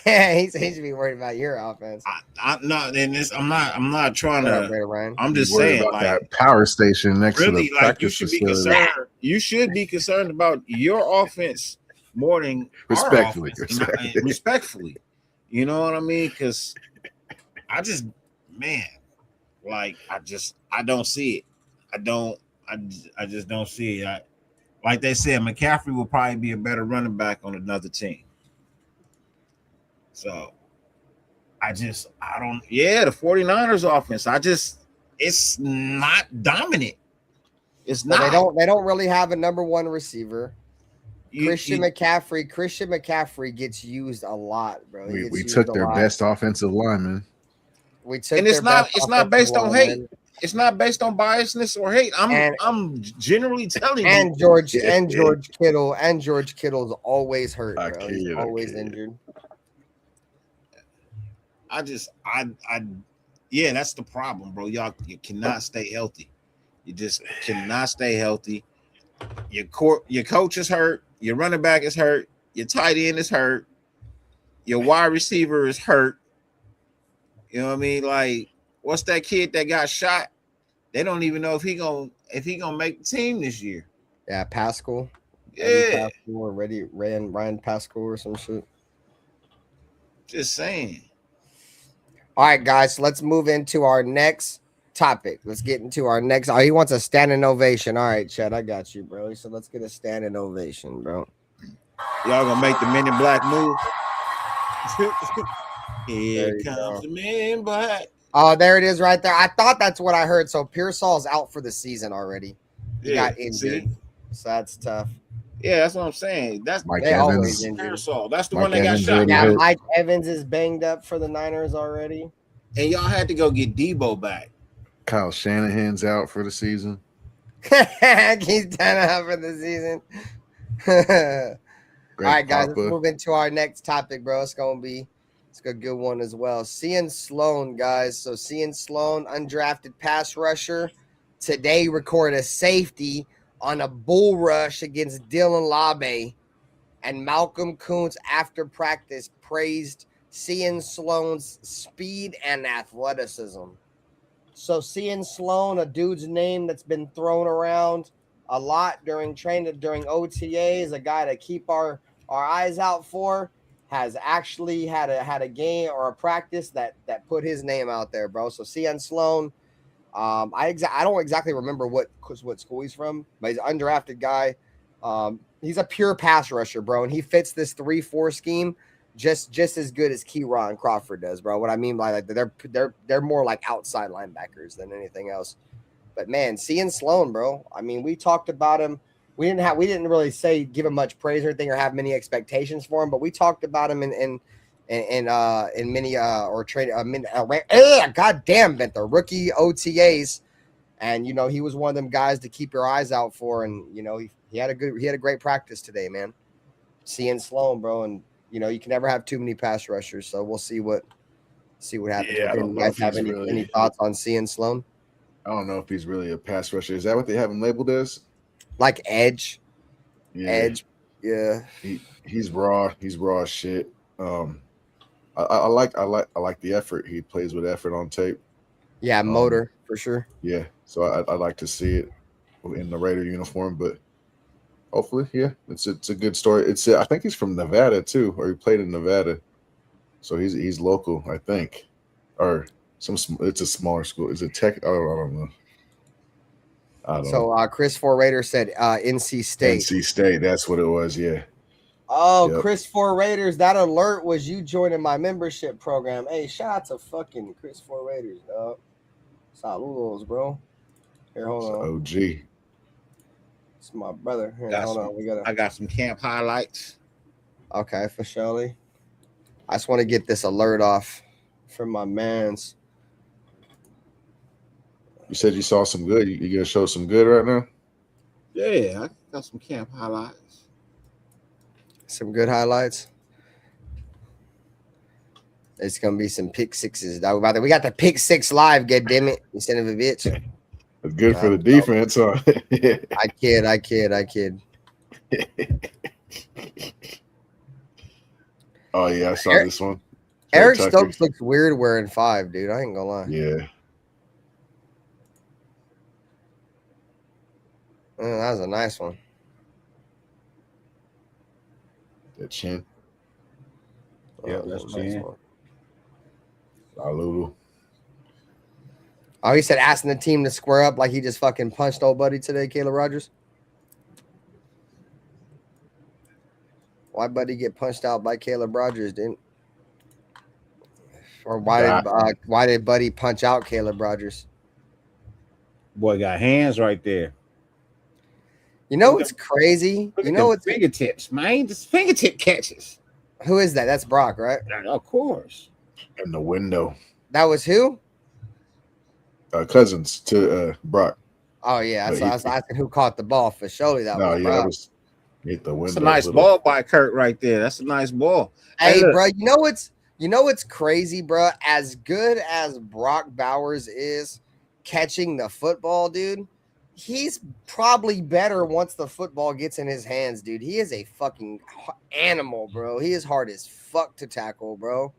He should be worried about your offense. I'm not in this. I'm not trying to. I'm just saying, about that power station next to the practice you should be concerned. You should be concerned about your offense more than respectfully. Respectfully. You know what I mean? Because I just don't see it. I just don't see it. Like they said, McCaffrey will probably be a better running back on another team. So the 49ers offense, it's not dominant. It's not. They don't really have a number one receiver. Christian McCaffrey gets used a lot, bro. We took their best offensive lineman. It's not based on hate. It's not based on biasness or hate. I'm generally telling you. George Kittle's always hurt, bro. He's always injured. That's the problem, bro. Y'all, you cannot stay healthy. You just cannot stay healthy. Your coach is hurt. Your running back is hurt. Your tight end is hurt. Your wide receiver is hurt. You know what I mean? Like, what's that kid that got shot? They don't even know if he gonna make the team this year. Yeah, Pascal. Yeah, Ryan Pascal or some shit. just saying. All right, guys, so let's move into our next topic. Let's get into our next. Oh, he wants a standing ovation. All right, Chad, I got you, bro. So let's get a standing ovation, bro. Y'all gonna make the Men in Black move? Here There you comes go. the Men in Black. Oh, there it is right there. I thought that's what I heard. So Pearsall's out for the season already. He got injured. see? So that's tough. Yeah, that's what I'm saying. That's Mike They Evans. always injured. Parasol. That's the Mike one that got Evans shot. already Yeah, hurt. Mike Evans is banged up for the Niners already. And y'all had to go get Debo back. Kyle Shanahan's out for the season. He's done out for the season. All right, guys, let's Papa. move into our next topic, bro. It's a good one as well. Cian Sloan, guys. So Cian Sloan, undrafted pass rusher, today recorded a safety on a bull rush against Dylan Labe, and Malcolm Kuntz after practice praised Cian Sloan's speed and athleticism. So Cian Sloan, a dude's name that's been thrown around a lot during training, during OTA, is a guy to keep our eyes out for. Has actually had a game or a practice that put his name out there, bro. So Cian Sloan, I don't exactly remember what school he's from, but he's an undrafted guy. He's a pure pass rusher, bro, and he fits this 3-4 scheme just as good as Keyron Crawford does, bro. What I mean by like they're more like outside linebackers than anything else. But man, Cian Sloan, bro. I mean, we talked about him. We didn't really give him much praise or anything or have many expectations for him, but we talked about him in many goddamn Benther rookie OTAs, and he was one of them guys to keep your eyes out for, and he had a great practice today, man. Cian Sloan, bro, and you can never have too many pass rushers, so we'll see what happens. Yeah, I don't You know guys if have he's any thoughts on Cian Sloan? I don't know if he's really a pass rusher. Is that what they have him labeled as? Like edge. Yeah. Edge, yeah. He's raw. He's raw as shit. I like the effort. He plays with effort on tape. Yeah, motor for sure. Yeah, so I like to see it in the Raider uniform, but hopefully, yeah, it's a good story. I think he's from Nevada too, or he played in Nevada, so he's local, I think, or it's a smaller school. Is it Tech? I don't know. So Chris Raider said NC State. NC State, that's what it was. Yeah. Oh, Yep. Chris Raiders. That alert was you joining my membership program. Hey, shout out to fucking Chris Raiders, dog. Saludos, bro. Here, hold on. OG. It's my brother. Here, hold on. I got some camp highlights. Okay, for surely. I just want to get this alert off from my mans. You said you saw some good. You gonna show some good right now? Yeah, I got some camp highlights. Some good highlights. It's gonna be some pick sixes, dog. We got the pick six live. God damn it, you son of a bitch. It's good for the defense, huh? I kid. Oh yeah, I saw this one. Eric Tucker. Stokes looks weird wearing 5, dude. I ain't gonna lie. Yeah. That was a nice one. That chin. Yeah, that's chin. Lulu. Oh, he said asking the team to square up like he just fucking punched old buddy today, Caleb Rogers. Why buddy get punched out by Caleb Rogers, didn't? Or why did buddy punch out Caleb Rogers? Boy got hands right there. You know what's crazy? You know what's fingertips, man. Just fingertip catches. Who is that? That's Brock, right? Of course. In the window. That was who? Cousins to Brock. Oh yeah, I was asking who caught the ball for surely that was Brock. That was hit the window. That's a nice ball by Kirk right there. That's a nice ball. Hey, bro, you know what's crazy, bro? As good as Brock Bowers is catching the football, dude, he's probably better once the football gets in his hands, dude. He is a fucking animal, bro. He is hard as fuck to tackle, bro.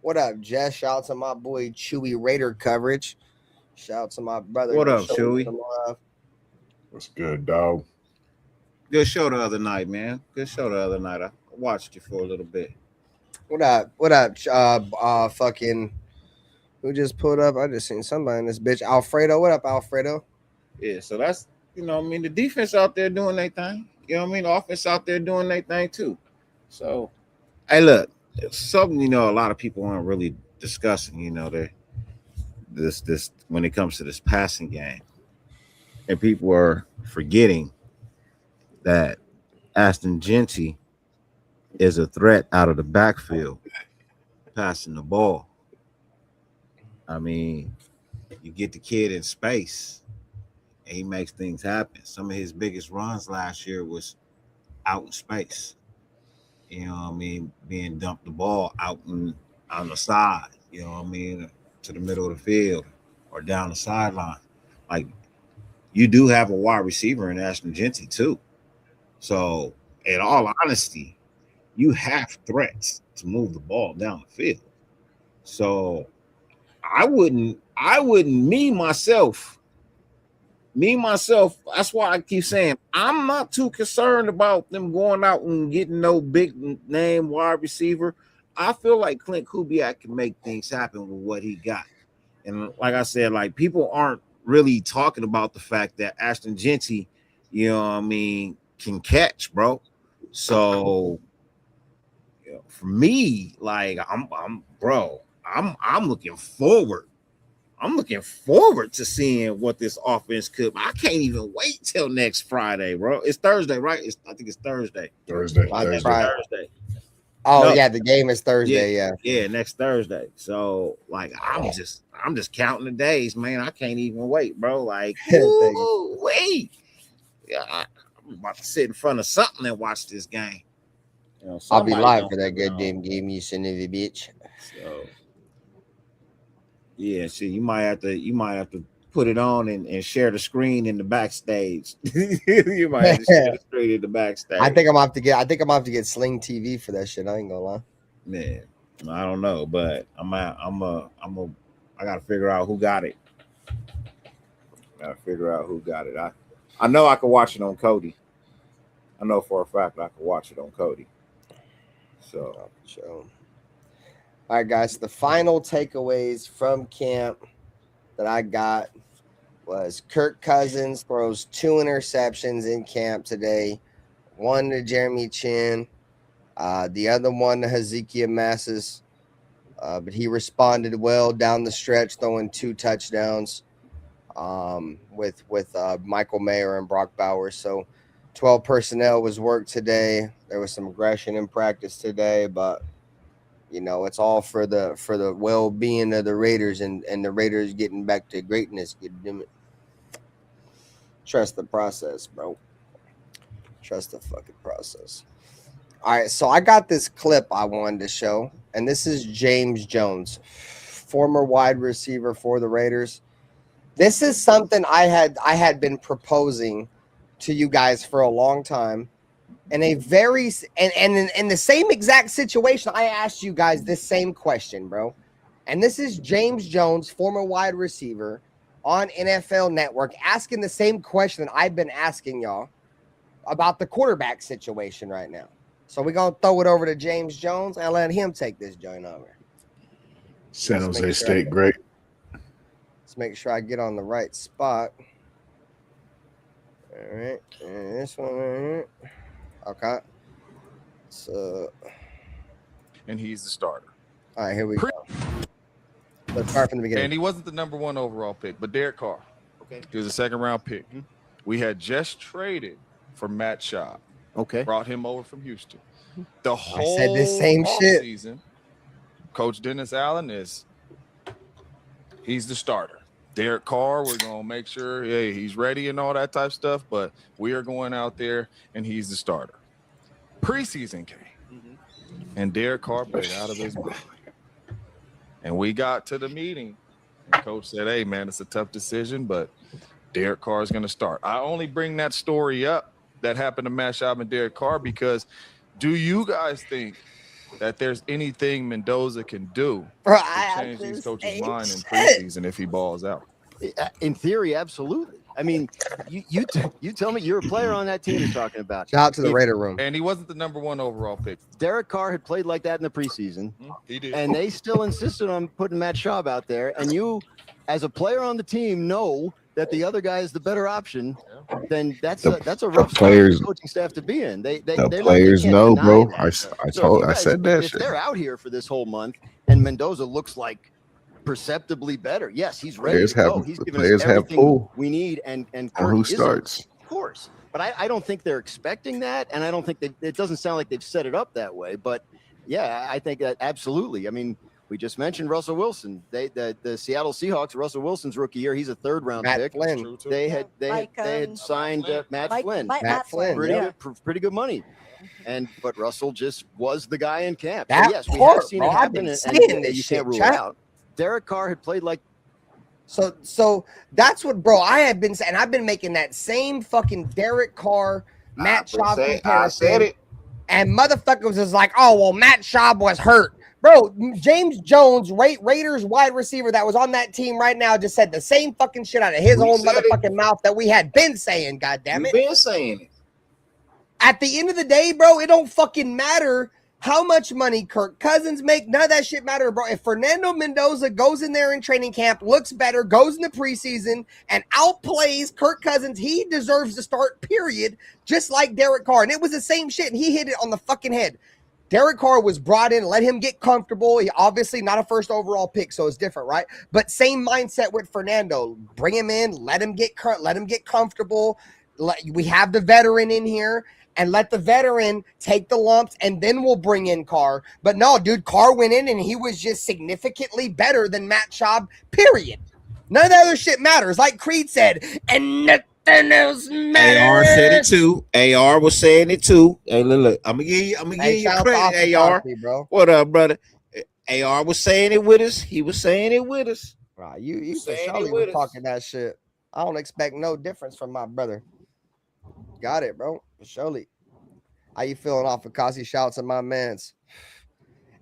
What up, Jess? Shout out to my boy Chewy Raider coverage. Shout out to my brother. What up, Chewy? What's good, dog? Good show the other night, man. Good show the other night. I watched you for a little bit. What up? What up? Fucking. Who just pulled up? I just seen somebody in this bitch. Alfredo. What up, Alfredo? Yeah, so that's the defense out there doing their thing. You know what I mean? The offense out there doing their thing too. So, hey, look, it's something a lot of people aren't really discussing. This when it comes to this passing game, and people are forgetting that Ashton Genty is a threat out of the backfield, passing the ball. I mean, you get the kid in space, and he makes things happen. Some of his biggest runs last year was out in space. You know what I mean? Being dumped the ball out on the side, to the middle of the field or down the sideline. Like, you do have a wide receiver in Ashton Genty too. So, in all honesty, you have threats to move the ball down the field. So, I wouldn't, me myself, that's why I keep saying I'm not too concerned about them going out and getting no big name wide receiver. I feel like Clint Kubiak can make things happen with what he got. And like I said, like, people aren't really talking about the fact that Ashton Genty, can catch, bro. So for me, like, I'm looking forward. I'm looking forward to seeing what this offense could. I can't even wait till next Friday, bro. It's Thursday, right? I think it's Thursday. Thursday. Oh, no. Yeah, the game is Thursday. Yeah, next Thursday. So, like, I'm just counting the days, man. I can't even wait, bro. Like, wait. Yeah, I'm about to sit in front of something and watch this game. I'll be live for that goddamn game, you son of a bitch. So, yeah, see, you might have to put it on and share the screen in the backstage. You might have to share the screen in the backstage. I think I'm gonna have to get Sling TV for that shit. I ain't gonna lie. Man, I don't know, but I gotta figure out who got it. I know I can watch it on Cody. I know for a fact I can watch it on Cody. So. All right, guys. The final takeaways from camp that I got was Kirk Cousins throws 2 interceptions in camp today. One to Jeremy Chin, the other one to Hezekiah Massis. But he responded well down the stretch, throwing 2 touchdowns with Michael Mayer and Brock Bowers. So 12 personnel was worked today. There was some aggression in practice today, but it's all for the well-being of the Raiders and the Raiders getting back to greatness. Trust the process, bro. Trust the fucking process. All right, so I got this clip I wanted to show, and this is James Jones, former wide receiver for the Raiders. This is something I had been proposing to you guys for a long time. In a very in the same exact situation, I asked you guys this same question, bro. And this is James Jones, former wide receiver, on NFL Network, asking the same question that I've been asking y'all about the quarterback situation right now. So we're gonna throw it over to James Jones and let him take this joint over. San Jose State, great. Let's make sure I get on the right spot. All right, and this one right here. Okay. So. And he's the starter. All right, here we go. Let's start from the beginning. And he wasn't the number 1 overall pick, but Derek Carr. Okay. He was a 2nd-round pick. Mm-hmm. We had just traded for Matt Schaub. Okay. Brought him over from Houston. The whole I said this same shit. Season, Coach Dennis Allen he's the starter. Derek Carr, we're going to make sure he's ready and all that type of stuff, but we are going out there, and he's the starter. Preseason came, and Derek Carr played out of his mind. And we got to the meeting, and Coach said, hey, man, it's a tough decision, but Derek Carr is going to start. I only bring that story up that happened to Matt Schaub and Derek Carr because do you guys think that there's anything Mendoza can do to change these coaches' mind in preseason if he balls out? In theory, absolutely. I mean, you tell me you're a player on that team you're talking about. Shout out to the Raider room. And he wasn't the number 1 overall pick. Derek Carr had played like that in the preseason. He did. And they still insisted on putting Matt Schaub out there. And you, as a player on the team, know that the other guy is the better option. Then that's a rough spot for the coaching staff to be in. The players know, bro. That. I said that if shit. they're out here for this whole month and Mendoza looks like perceptibly better, yes, he's ready to go. He's given us everything we need, and Kirk who starts, of course. But I don't think they're expecting that, and I don't think it doesn't sound like they've set it up that way. But yeah, I think that absolutely. I mean, we just mentioned Russell Wilson. The Seattle Seahawks, Russell Wilson's rookie year, he's a 3rd round pick. Flynn. They had signed Matt Flynn. Matt Flynn, pretty good money. But Russell just was the guy in camp. That yes, we have seen it happen, and you can't rule it out. Derek Carr had played like. So that's what, bro, I have been saying. I've been making that same fucking Derek Carr, Matt Schaub comparison. I said it. And motherfuckers is like, oh, well, Matt Schaub was hurt. Bro, James Jones, Raiders wide receiver that was on that team right now, just said the same fucking shit out of his own motherfucking mouth that we had been saying, goddammit. We've been saying it. At the end of the day, bro, it don't fucking matter how much money Kirk Cousins make. None of that shit matter, bro. If Fernando Mendoza goes in there in training camp, looks better, goes in the preseason, and outplays Kirk Cousins, he deserves to start, period, just like Derek Carr. And it was the same shit, and he hit it on the fucking head. Derek Carr was brought in, let him get comfortable. He obviously not a 1st overall pick, so it's different, right? But same mindset with Fernando. Bring him in, let him get comfortable. We have the veteran in here, and let the veteran take the lumps, and then we'll bring in Carr. But no, dude, Carr went in, and he was just significantly better than Matt Schaub, period. None of that other shit matters. Like Creed said, and nothing else matters. AR said it too. AR was saying it too. Hey, look, I'm gonna give you credit, AR. Bro. What up, brother? AR was saying it with us. He was saying it with us. Right, you surely were talking that shit. I don't expect no difference from my brother. Got it, bro. Surely. How you feeling off of Kasi? Shouts at my mans.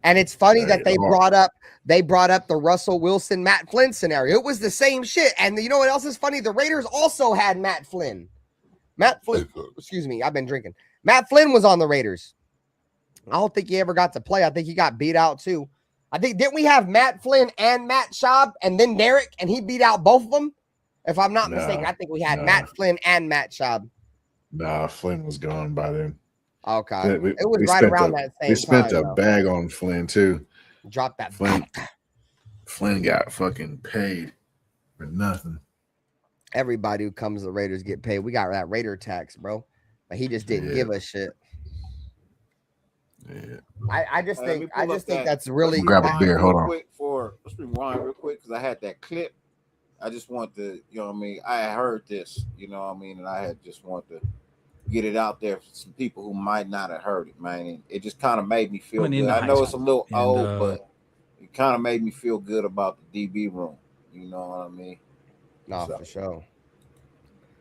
And it's funny that they brought up the Russell Wilson, Matt Flynn scenario. It was the same shit. And you know what else is funny? The Raiders also had Matt Flynn. Excuse me, I've been drinking. Matt Flynn was on the Raiders. I don't think he ever got to play. I think he got beat out too. Didn't we have Matt Flynn and Matt Schaub and then Derek, and he beat out both of them? If I'm not mistaken, I think we had Matt Flynn and Matt Schaub. Nah, Flynn was gone by then. Okay. It was right around that same time. We spent a bag on Flynn, too. Drop that. Flynn got fucking paid for nothing. Everybody who comes to the Raiders get paid. We got that Raider tax, bro. But he just didn't give a shit. Yeah. I just think that's really grab a beer. Hold on. Let's rewind real quick because I had that clip. I just want to, you know what I mean? I had heard this, you know what I mean? And I had just want to get it out there for some people who might not have heard it, man. And it just kind of made me feel good. I know it's a little old, but it kind of made me feel good about the DB room. You know what I mean? No, for sure.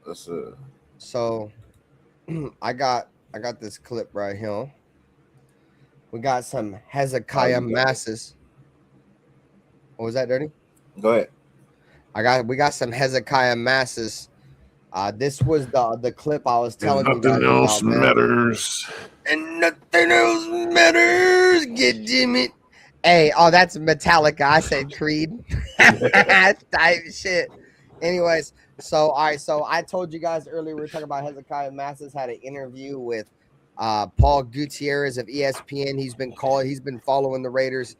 That's So I got this clip right here. We got some Hezekiah Masses. What was that, Dirty? Go ahead. We got some Hezekiah Masses. This was the clip I was telling you guys about. Nothing else matters. And nothing else matters. Get it. Hey, that's Metallica. I said Creed. Type shit. Anyways, so I told you guys earlier we were talking about Hezekiah Masses had an interview with Paul Gutierrez of ESPN. He's been following the Raiders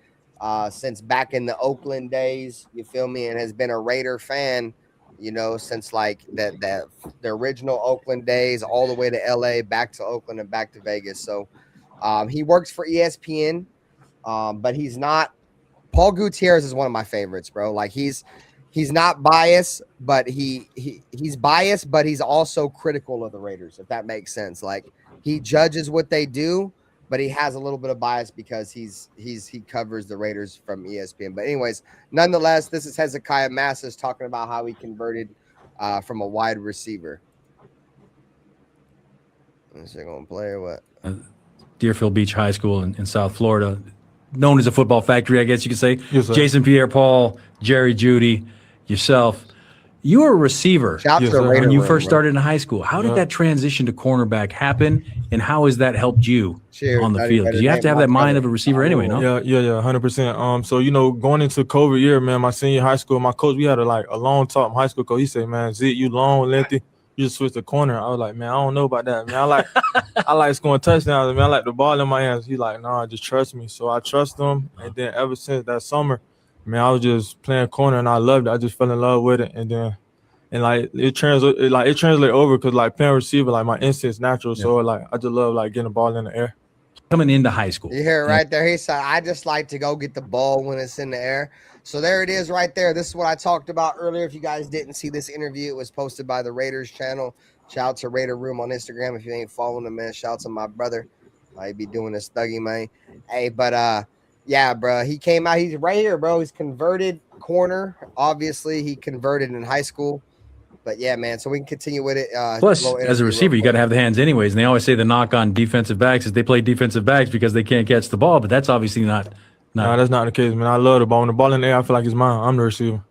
since back in the Oakland days, you feel me, and has been a Raider fan, you know, since like the original Oakland days all the way to LA, back to Oakland and back to Vegas. So he works for ESPN, but he's not. Paul Gutierrez is one of my favorites, bro. Like he's not biased, but he's biased, but he's also critical of the Raiders, if that makes sense. Like he judges what they do, but he has a little bit of bias because he covers the Raiders from ESPN. But anyways, nonetheless, this is Hezekiah Masses talking about how he converted from a wide receiver. Is it going to play or what? Deerfield Beach High School in South Florida, known as a football factory, I guess you could say. Yes, sir. Jason Pierre-Paul, Jerry Jeudy, yourself. You were a receiver Shout out to the Raider when you room, first bro. started in high school. How did that transition to cornerback happen, and how has that helped you Cheers, on the buddy, field? Because better you have name to have my that mind brother. of a receiver anyway, no? Yeah, 100%. So going into COVID year, man, my senior high school, my coach, we had a long talk. My high school coach, he said, "Man, Zeke, you long, lengthy, you just switch the corner." I was like, "Man, I don't know about that, man. I like scoring touchdowns, man. I like the ball in my hands." He like, "Nah, just trust me." So I trust him, and then ever since that summer, man, I was just playing corner, and I loved it. I just fell in love with it, and then. And it translates over because playing receiver, my instinct's natural. Yeah. So I just love getting the ball in the air. Coming into high school. You hear it right there. He said, I just like to go get the ball when it's in the air. So there it is right there. This is what I talked about earlier. If you guys didn't see this interview, it was posted by the Raiders channel. Shout out to Raider Room on Instagram. If you ain't following him, man, shout out to my brother. He be doing this thuggy, man. Hey, but yeah, bro, he came out. He's right here, bro. He's converted corner. Obviously, he converted in high school. But yeah, man, so we can continue with it. Plus, as a receiver, you got to have the hands anyways. And they always say the knock on defensive backs is they play defensive backs because they can't catch the ball. But that's obviously not. No, that's not the case, man. I love the ball. When the ball in the air, I feel like it's mine. I'm the receiver.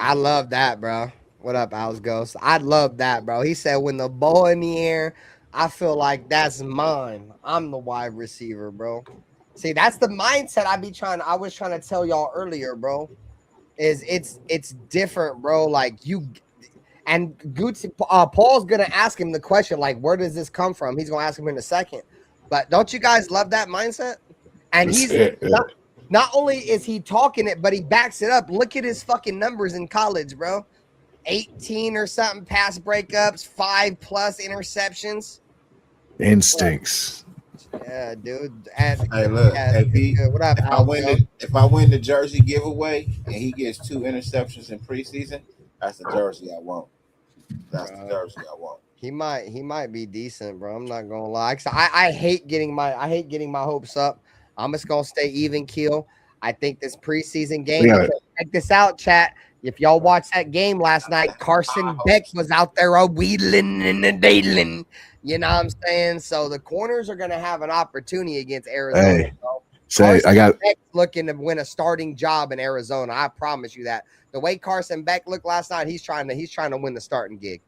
I love that, bro. What up, Owls Ghost? I love that, bro. He said, when the ball in the air, I feel like that's mine. I'm the wide receiver, bro. See, that's the mindset I was trying to tell y'all earlier, bro. It's different, bro. Like and Gucci, Paul's gonna ask him the question, like, where does this come from? He's gonna ask him in a second. But don't you guys love that mindset? And he's not only is he talking it, but he backs it up. Look at his fucking numbers in college, bro. 18 or something pass breakups, 5+ interceptions. Instincts. Yeah, dude. And Hey, look, what up, if I win the jersey giveaway and he gets 2 interceptions in preseason, that's the jersey I want. That's the jersey I want. He might be decent, bro. I'm not gonna lie. I hate getting my hopes up. I'm just gonna stay even keel. I think this preseason game. Check this out, chat. If y'all watched that game last night, Carson Beck was out there wheeling and dealing. You know what I'm saying? So the corners are gonna have an opportunity against Arizona. Carson Beck's looking to win a starting job in Arizona. I promise you that. The way Carson Beck looked last night, he's trying to win the starting gig.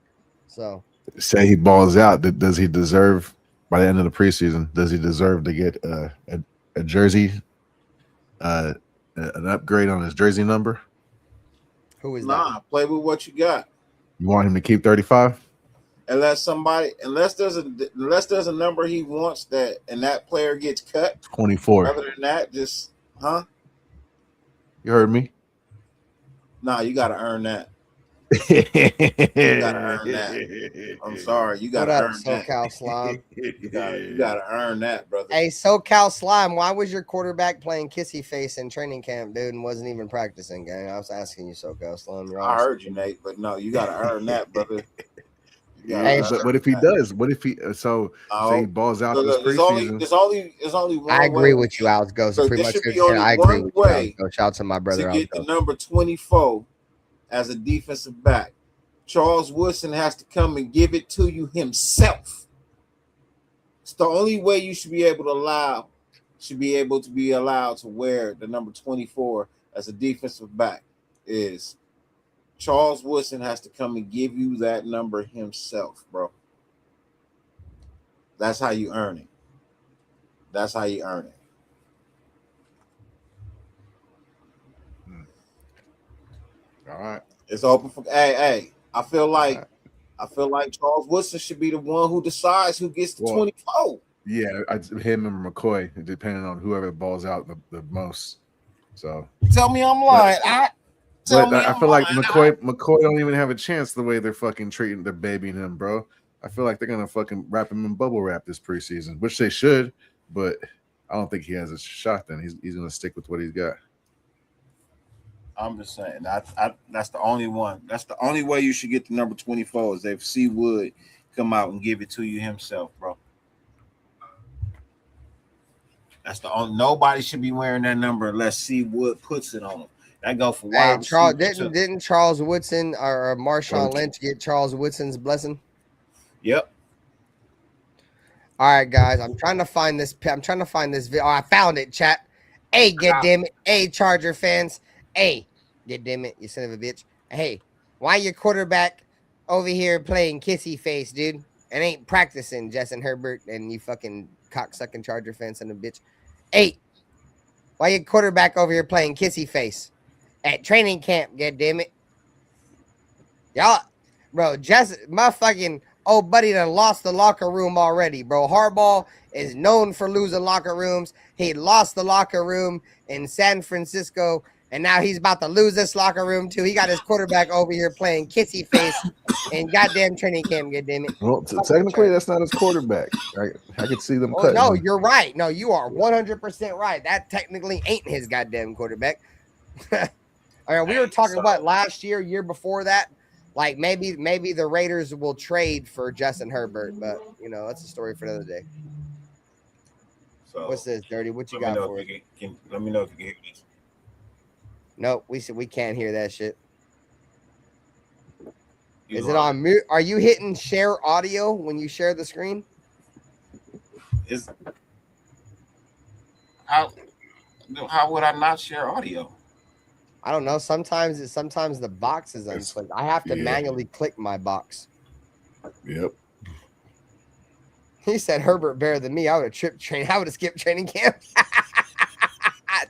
So say he balls out. Does he deserve by the end of the preseason? Does he deserve to get a jersey, an upgrade on his jersey number? Who is that? Play with what you got. You want him to keep 35? Unless there's a number he wants and that player gets cut. 24. Other than that, just You heard me. Nah, you gotta earn that. You gotta earn that. I'm sorry, you gotta earn that. SoCal Slime. You gotta earn that, brother. Hey, SoCal Slime, why was your quarterback playing kissy face in training camp, dude, and wasn't even practicing, gang? I was asking you, SoCal Slime. I heard you, Nate, but no, you gotta earn that, brother. But what if he does? What if he say he balls out this preseason? There's only one I agree way. with you, Alex Ghost. So Pretty this much should be only I agree one with you, way Alex Ghost. Shout out to my brother. To get the number 24 as a defensive back. Charles Woodson has to come and give it to you himself. It's the only way you should be able to be allowed to wear the number 24 as a defensive back is Charles Woodson has to come and give you that number himself, bro. That's how you earn it. That's how you earn it. All right. It's open for hey. I feel like Charles Woodson should be the one who decides who gets the 24. Yeah, him and McCoy, depending on whoever balls out the most. So tell me I'm lying. I feel like McCoy don't even have a chance the way they're fucking treating, they're babying him, bro. I feel like they're gonna fucking wrap him in bubble wrap this preseason, which they should, but I don't think he has a shot. Then he's gonna stick with what he's got. I'm just saying that's the only one. That's the only way you should get the number 24 is if C Wood come out and give it to you himself, bro. That's the only. Nobody should be wearing that number unless C Wood puts it on them. That go for hey, wide. Charles didn't Charles Woodson or Marshawn Lynch get Charles Woodson's blessing? Yep. All right, guys. I'm trying to find this video. Oh, I found it, chat. Hey, goddamn it. Hey, Charger fans. Hey, goddamn it, you son of a bitch. Hey, Why your quarterback over here playing kissy face, dude, and ain't practicing, Justin Herbert, and you fucking cocksucking Charger fan son of a bitch. 8. Why your quarterback over here playing kissy face at training camp? God damn it, y'all, bro. My fucking old buddy that lost the locker room already, bro. Harbaugh is known for losing locker rooms. He lost the locker room in San Francisco, and now he's about to lose this locker room too. He got his quarterback over here playing kissy face in goddamn training camp. God damn it. Well, technically, that's not his quarterback. I could see them cutting. No, him. you're right. No, you are 100% right. That technically ain't his goddamn quarterback. All right, we were talking about last year before that. Like maybe the Raiders will trade for Justin Herbert, but that's a story for another day. So what's this, Dirty? What you got for us? Let me know if you can hear this. Nope, we said we can't hear that shit. Is it on mute? Are you hitting share audio when you share the screen? How would I not share audio? I don't know. Sometimes the box is unclicked. I have to manually click my box. Yep. He said Herbert better than me. I would have skipped training camp.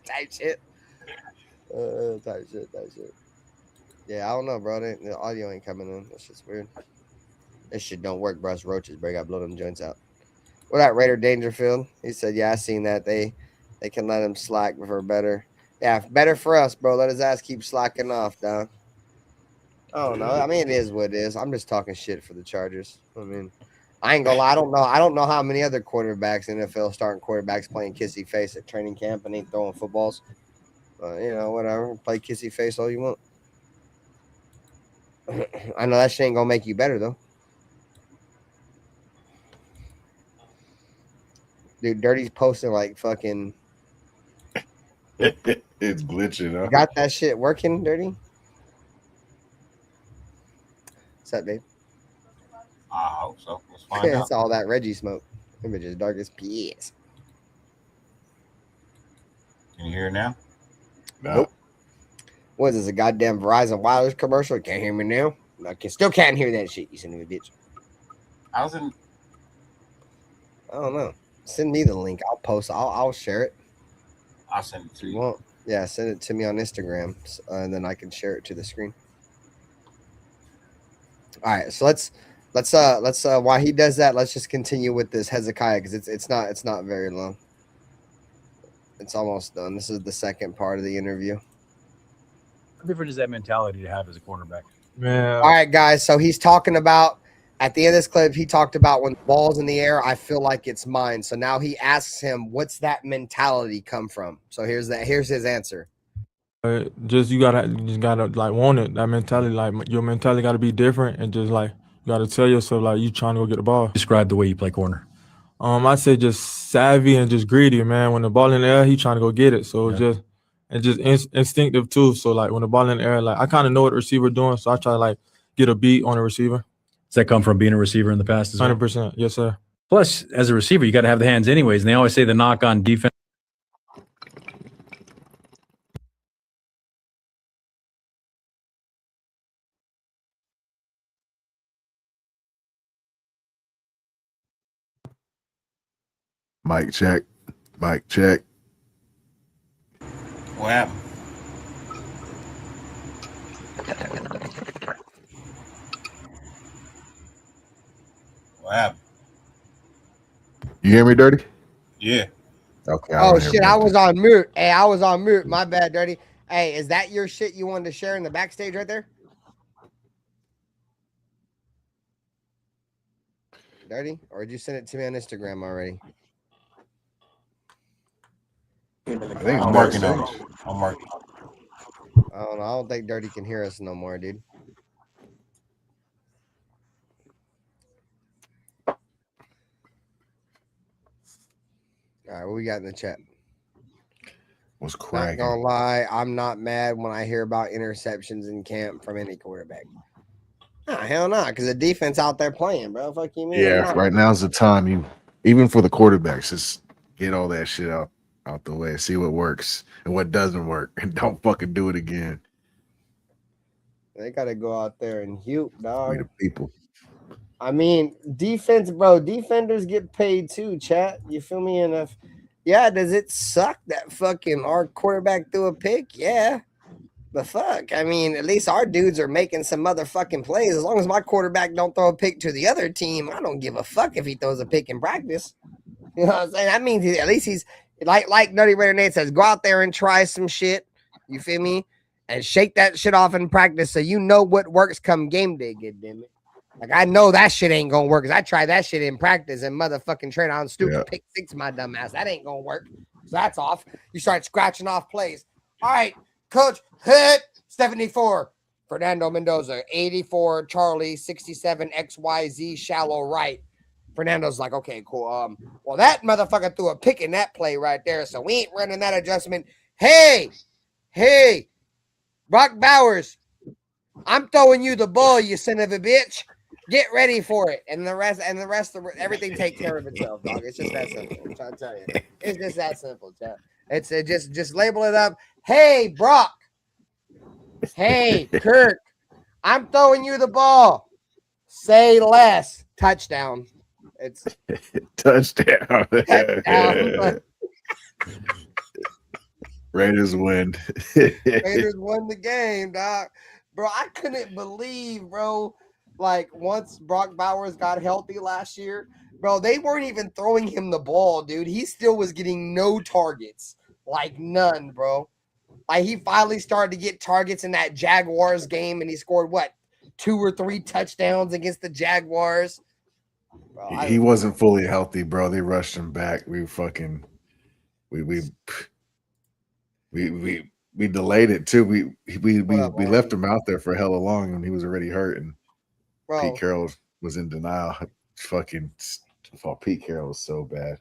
Type shit. Type shit. Yeah, I don't know, bro. The audio ain't coming in. That's just weird. This shit don't work, bro. It's roaches, bro. I got blow them joints out. What that Raider Dangerfield? He said, yeah, I seen that. They can let him slack for better. Yeah, better for us, bro. Let his ass keep slacking off, dog. I don't know. I mean, it is what it is. I'm just talking shit for the Chargers. I mean, I ain't gonna lie. I don't know how many other quarterbacks, NFL starting quarterbacks, playing kissy face at training camp and ain't throwing footballs. Whatever. Play kissy face all you want. I know that shit ain't gonna make you better though. Dude, Dirty's posting like fucking. It's glitching. Huh? Got that shit working, Dirty? What's up, babe? I hope so. Let's find out. It's all that Reggie smoke. Image is dark as piss. Can you hear it now? Nope. What is this, a goddamn Verizon Wireless commercial? Can't hear me now? Still can't hear that shit, you son of a bitch. I don't know. Send me the link. I'll post. I'll share it. I'll send it to you. Well, yeah, send it to me on Instagram, and then I can share it to the screen. All right, so let's while he does that, let's just continue with this Hezekiah because it's not very long. It's almost done. This is the second part of the interview. How different is that mentality to have as a quarterback? Man. All right, guys. So he's talking about at the end of this clip. He talked about when the ball's in the air, I feel like it's mine. So now he asks him, "What's that mentality come from?" So here's his answer. You just gotta like want it. That mentality, like your mentality, got to be different, and just like you got to tell yourself like you trying to go get the ball. Describe the way you play corner. I say just savvy and just greedy, man. When the ball in the air, he trying to go get it. So just instinctive too. So like when the ball in the air, like I kind of know what the receiver doing, so I try to like get a beat on the receiver. Does that come from being a receiver in the past as well? 100%, yes, sir. Plus, as a receiver, you got to have the hands anyways, and they always say the knock on defense. Mic check. Mic check. What happened? What happened? You hear me, Dirty? Yeah. Okay. Oh shit, I was on mute. Hey, I was on mute. My bad, Dirty. Hey, is that your shit you wanted to share in the backstage right there? Dirty? Or did you send it to me on Instagram already? I think I'm working on it. I'm working. I don't know. I don't think Dirty can hear us no more, dude. All right, what we got in the chat? Was cracking. Not gonna lie, I'm not mad when I hear about interceptions in camp from any quarterback. Nah, hell not, because the defense out there playing, bro. Fuck you, mean? Yeah, right now's the time. Even for the quarterbacks, just get all that shit out the way, see what works and what doesn't work, and don't fucking do it again. They gotta go out there and hoop, We dog. the people. I mean, defense, bro. Defenders get paid too, chat. You feel me? And if, yeah, does it suck that fucking our quarterback threw a pick? Yeah, but fuck. I mean, at least our dudes are making some motherfucking plays. As long as my quarterback don't throw a pick to the other team, I don't give a fuck if he throws a pick in practice. You know what I'm saying? That means at least he's like Nutty Raider Nate says, go out there and try some shit. You feel me? And shake that shit off in practice so you know what works come game day, goddammit. Like, I know that shit ain't gonna work because I tried that shit in practice and motherfucking trade on Stoops pick six my dumb ass. That ain't gonna work. So that's off. You start scratching off plays. All right, coach, hit 74. Fernando Mendoza, 84, Charlie, 67, XYZ, shallow right. Fernando's like, okay, cool. Well, that motherfucker threw a pick in that play right there, so we ain't running that adjustment. Hey, Brock Bowers, I'm throwing you the ball, you son of a bitch. Get ready for it. And the rest of everything take care of itself, dog. It's just that simple. I'm trying to tell you. It's just that simple, chat. It's just label it up. Hey, Brock. Hey, Kirk. I'm throwing you the ball. Say less. Touchdown. It's touchdown. Touchdown. Raiders win. Raiders won the game, dog. Bro, I couldn't believe, bro. Like, once Brock Bowers got healthy last year, bro, they weren't even throwing him the ball, dude. He still was getting no targets. Like, none, bro. Like, he finally started to get targets in that Jaguars game, and he scored, what, 2 or 3 touchdowns against the Jaguars? Bro, he wasn't fully healthy, bro. They rushed him back. We delayed it, too. We left him out there for hella long, and he was already hurt, and bro, Pete Carroll was in denial. Pete Carroll was so bad.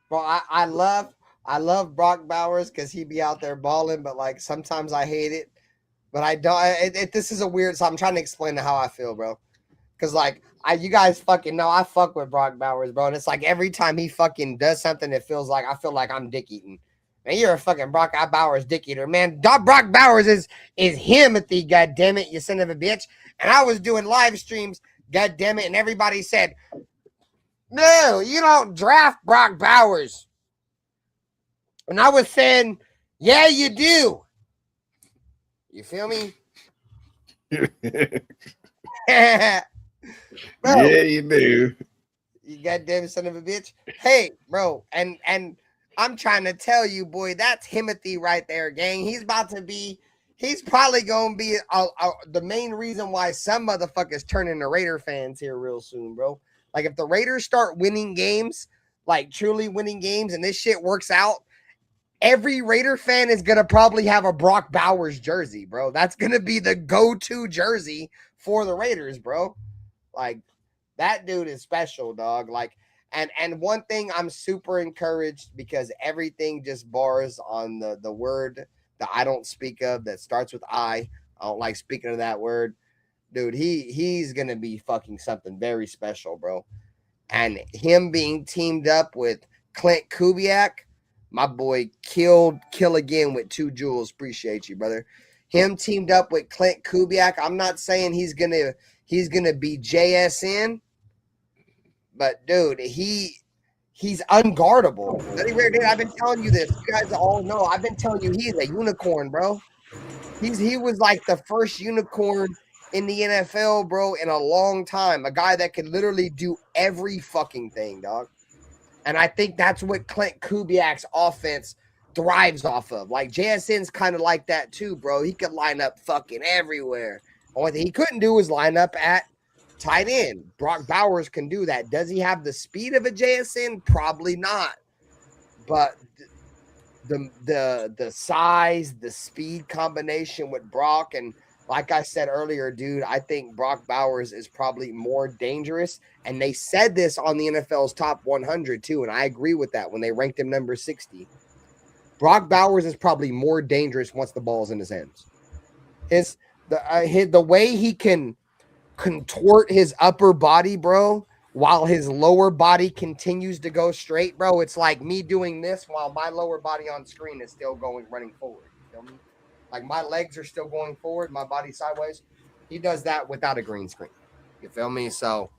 Bro, I love Brock Bowers because he be out there balling, but like sometimes I hate it. But I don't. This is a weird. So I'm trying to explain how I feel, bro. Because like you guys fucking know I fuck with Brock Bowers, bro. And it's like every time he fucking does something, it feels like I feel like I'm dick eating. Man, you're a fucking Brock Bowers dick eater, man. Brock Bowers is Himothy, goddammit, you son of a bitch. And I was doing live streams, goddammit, and everybody said, no, you don't draft Brock Bowers. And I was saying, yeah, you do. You feel me? Bro, yeah, you do. You goddamn son of a bitch. Hey, bro, and I'm trying to tell you, boy, that's Himothy right there, gang. He's probably going to be the main reason why some motherfuckers turn into Raider fans here real soon, bro. Like, if the Raiders start winning games, like truly winning games, and this shit works out, every Raider fan is going to probably have a Brock Bowers jersey, bro. That's going to be the go-to jersey for the Raiders, bro. Like, that dude is special, dog. Like, and one thing I'm super encouraged because everything just bars on the word that I don't speak of that starts with I. I don't like speaking of that word. Dude, he's going to be fucking something very special, bro. And him being teamed up with Clint Kubiak, my boy, kill again with 2 jewels. Appreciate you, brother. Him teamed up with Clint Kubiak. I'm not saying he's gonna be JSN, but dude, he's unguardable. I've been telling you this. You guys all know. I've been telling you he's a unicorn, bro. He was like the first unicorn in the NFL, bro, in a long time. A guy that could literally do every fucking thing, dog. And I think that's what Clint Kubiak's offense thrives off of. Like, JSN's kind of like that too, bro. He could line up fucking everywhere. Only thing he couldn't do was line up at tight end. Brock Bowers can do that. Does he have the speed of a JSN? Probably not. But the size, the speed combination with Brock, and like I said earlier, dude, I think Brock Bowers is probably more dangerous. And they said this on the NFL's top 100 too, and I agree with that when they ranked him number 60. Brock Bowers is probably more dangerous once the ball's in his hands. The way he can contort his upper body, bro, while his lower body continues to go straight, bro. It's like me doing this while my lower body on screen is still running forward. You feel me? Like, my legs are still going forward, my body sideways. He does that without a green screen. You feel me? So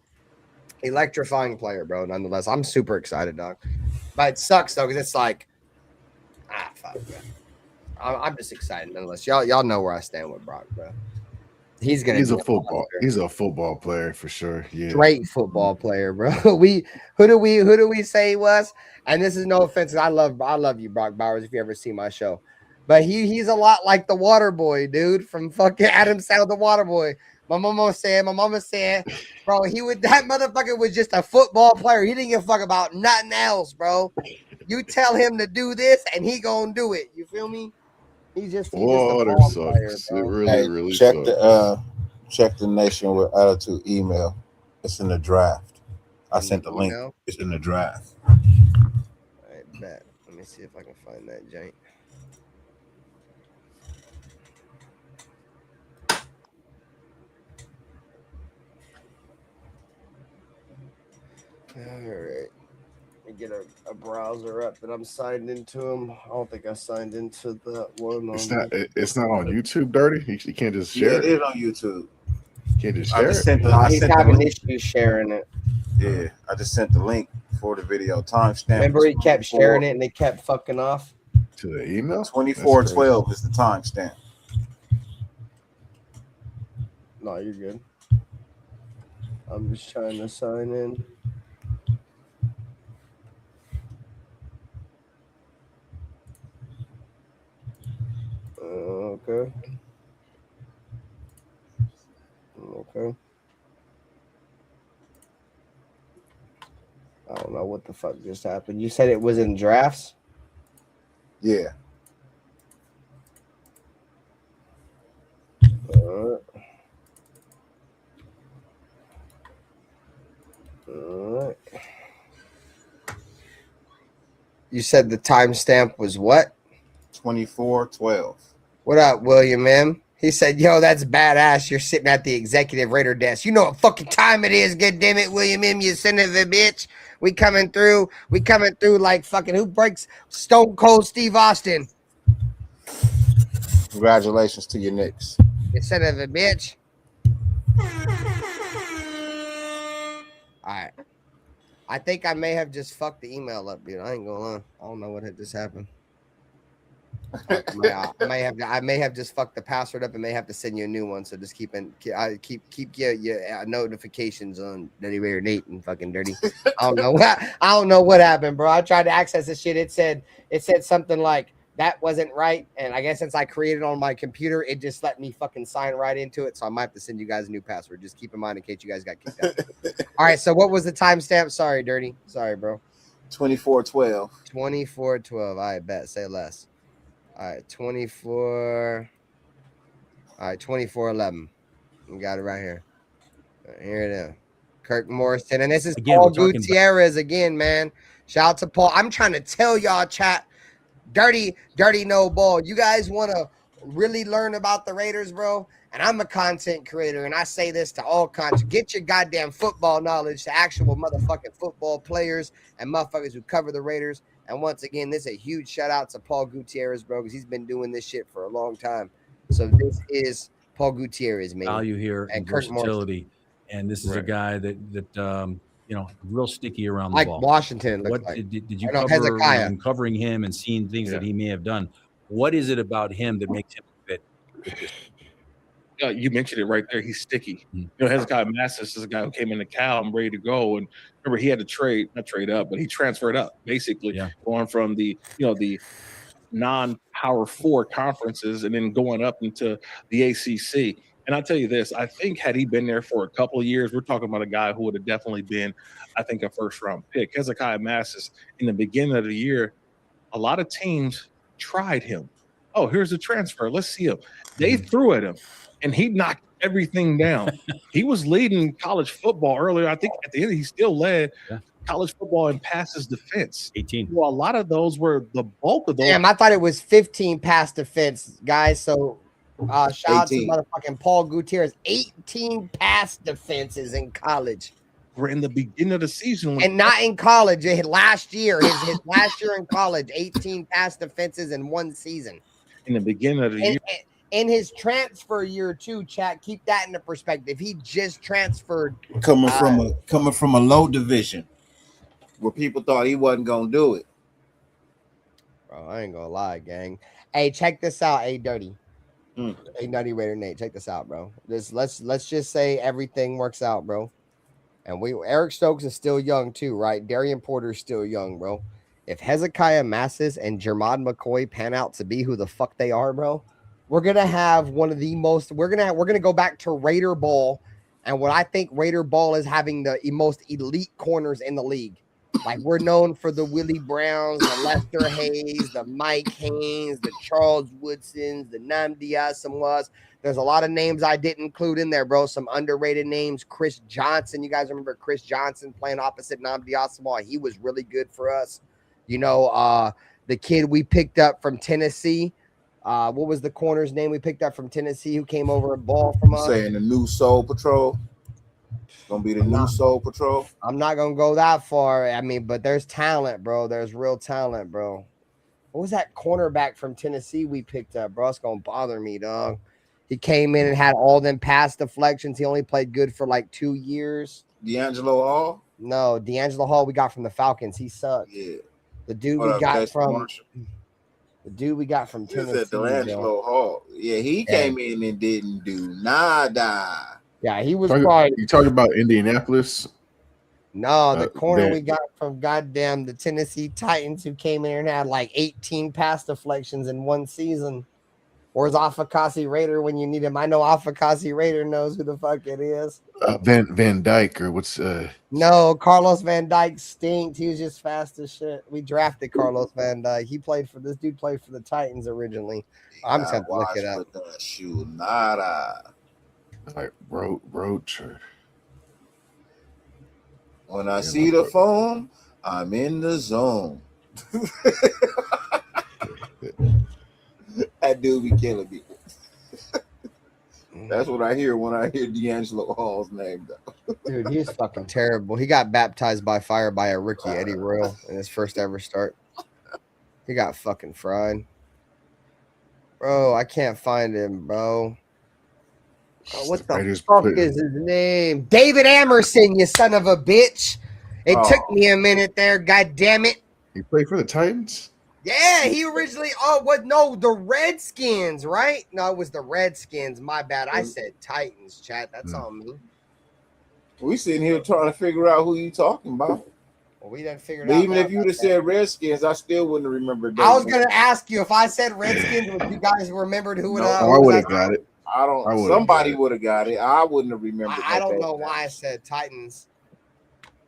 electrifying player, bro. Nonetheless, I'm super excited, dog. But it sucks though, because it's like, fuck, man. I'm just excited, nonetheless. Y'all know where I stand with Brock, bro. He's a football. He's a football player for sure. Yeah, great football player, bro. Who do we say he was? And this is no offense. I love you, Brock Bowers. If you ever see my show, but he's a lot like the Water Boy, dude, from fucking Adam Sandler, the Water Boy. My mama said, bro, that motherfucker was just a football player. He didn't give a fuck about nothing else, bro. You tell him to do this, and he gonna do it. You feel me? He's just a ball player, bro. It really check sucks. Check the Nation with Attitude email. It's in the draft. I sent the link. It's in the draft. All right, bet. Let me see if I can find that jank. All right. Let me get a browser up that I'm signed into him. I don't think I signed into that one. It's not on YouTube, Dirty. You can't just share it. It is on YouTube. You can't just share it. He's having issues sharing it. Yeah, I just sent the link for the video timestamp. Remember, he kept sharing it and they kept fucking off to the email. 2412 is the timestamp. No, you're good. I'm just trying to sign in. Okay. I don't know what the fuck just happened. You said it was in drafts? Yeah. All right. You said the timestamp was what? 2412. What up, William M? He said, yo, that's badass. You're sitting at the executive Raider desk. You know what fucking time it is, good damn it, William M, you son of a bitch. We coming through like fucking who breaks Stone Cold Steve Austin. Congratulations to your Knicks. You son of a bitch. All right. I think I may have just fucked the email up, dude. I ain't gonna lie. I don't know what had just happened. I may have just fucked the password up and may have to send you a new one. So just keep your notifications on Dirty Raider Nate and fucking Dirty. I don't know what happened, bro. I tried to access this shit. It said something like that wasn't right, and I guess since I created it on my computer, it just let me fucking sign right into it. So I might have to send you guys a new password. Just keep in mind in case you guys got kicked out. All right. So what was the timestamp? Sorry, Dirty. Sorry, bro. 2412. 2412. I bet. Say less. All right, 24. All right, 2411. You got it right here. Right, here it is. Kirk Morrison. And this is again, Paul Gutierrez again, man. Shout out to Paul. I'm trying to tell y'all, chat. Dirty no ball. You guys want to really learn about the Raiders, bro? And I'm a content creator, and I say this to all content. Get your goddamn football knowledge to actual motherfucking football players and motherfuckers who cover the Raiders. And once again, this is a huge shout out to Paul Gutierrez, bro, because he's been doing this shit for a long time. So this is Paul Gutierrez, man. Value here and versatility. And this is a guy that real sticky around the ball. Like Washington. What did you cover in covering him and seeing things that he may have done? What is it about him that makes him fit with this? You mentioned it right there. He's sticky. You know, Hezekiah Mathis is a guy who came into Cal and ready to go. And remember, he had to not trade up, but he transferred up, basically, going from the non-power 4 conferences and then going up into the ACC. And I'll tell you this, I think had he been there for a couple of years, we're talking about a guy who would have definitely been, I think, a first-round pick. Hezekiah Mathis, in the beginning of the year, a lot of teams tried him. Oh, here's a transfer. Let's see him. They threw at him. And he knocked everything down. He was leading college football earlier. I think at the end, he still led college football in passes defense. 18. Well, a lot of those were the bulk of those. Damn, I thought it was 15 pass defense, guys. So shout out to motherfucking Paul Gutierrez. 18 pass defenses in college. We're in the beginning of the season. And not in college. Last year, his last year in college, 18 pass defenses in one season. In the beginning of the year. in his transfer year too, chat. Keep that into perspective. He just transferred coming from a low division where people thought he wasn't gonna do it. Bro, I ain't gonna lie, gang. Hey, check this out, Dirty. Hey, Nutty Raider Nate, check this out, bro. Let's just say everything works out, bro. And Eric Stokes is still young too, right? Darian Porter's still young, bro. If Hezekiah Massis and Jermod McCoy pan out to be who the fuck they are, bro, we're gonna have one of the most. We're gonna go back to Raider ball, and what I think Raider ball is having the most elite corners in the league. Like we're known for the Willie Browns, the Lester Hayes, the Mike Haynes, the Charles Woodsons, the Nnamdi Asomugha. There's a lot of names I didn't include in there, bro. Some underrated names. Chris Johnson. You guys remember Chris Johnson playing opposite Nnamdi Asomugha? He was really good for us. You know, the kid we picked up from Tennessee. What was the corner's name we picked up from Tennessee who came over a ball from us? Saying the new Soul Patrol. Gonna be the new Soul Patrol. I'm not gonna go that far. I mean, but there's talent, bro. There's real talent, bro. What was that cornerback from Tennessee we picked up, bro? It's gonna bother me, dog. He came in and had all them pass deflections. He only played good for like 2 years. D'Angelo Hall? No, D'Angelo Hall we got from the Falcons. He sucked. Yeah. The dude we got from Tennessee. D'Angelo Hall. Yeah, he came in and didn't do nada. Yeah, he was You talking about Indianapolis? No, the corner we got from goddamn the Tennessee Titans who came in here and had like 18 pass deflections in one season. Where's Afakasi Raider when you need him? I know Afakasi Raider knows who the fuck it is. Van Dyke or what's No, Carlos Van Dyke stinked. He was just fast as shit. We drafted Carlos Van Dyke. This dude played for the Titans originally. I'm just gonna look it up. Nada. Like roach. When I see the phone, I'm in the zone. That dude be killing me. That's what I hear when I hear D'Angelo Hall's name, though. Dude, he's fucking terrible. He got baptized by fire by a rookie, Eddie Royal, in his first ever start. He got fucking fried. Bro, I can't find him, bro. Oh, what the fuck is his name? David Amerson, you son of a bitch. It took me a minute there, god damn it. He played for the Titans? Yeah, he originally the Redskins, right? No, it was the Redskins. My bad. I said Titans, chat. That's on me. We sitting here trying to figure out who you talking about. Well, we didn't figure it out. Even now, if you'd have said Redskins, I still wouldn't remember. I was gonna ask you if I said Redskins, would you guys remembered who it was? I would have got it. Somebody would have got it. I wouldn't have remembered. I don't know why I said Titans.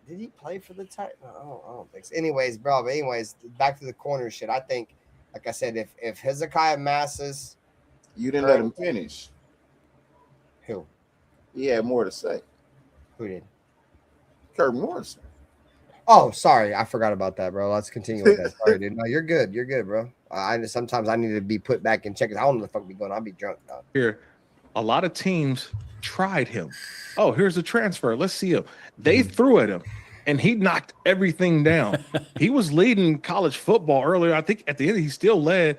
Did he play for the Titans? I don't think so. Anyways, bro. But anyways, back to the corner shit. I think, like I said, if Hezekiah Massis, you didn't let him finish. Who? He had more to say. Who did? Kirk Morrison. Oh, sorry, I forgot about that, bro. Let's continue with that. Sorry, dude. No, you're good. You're good, bro. Sometimes I need to be put back in check. I don't know the fuck be going on. I'll be drunk now. Here, a lot of teams tried him. Oh, here's a transfer. Let's see him. They threw at him, and he knocked everything down. He was leading college football earlier. I think at the end, he still led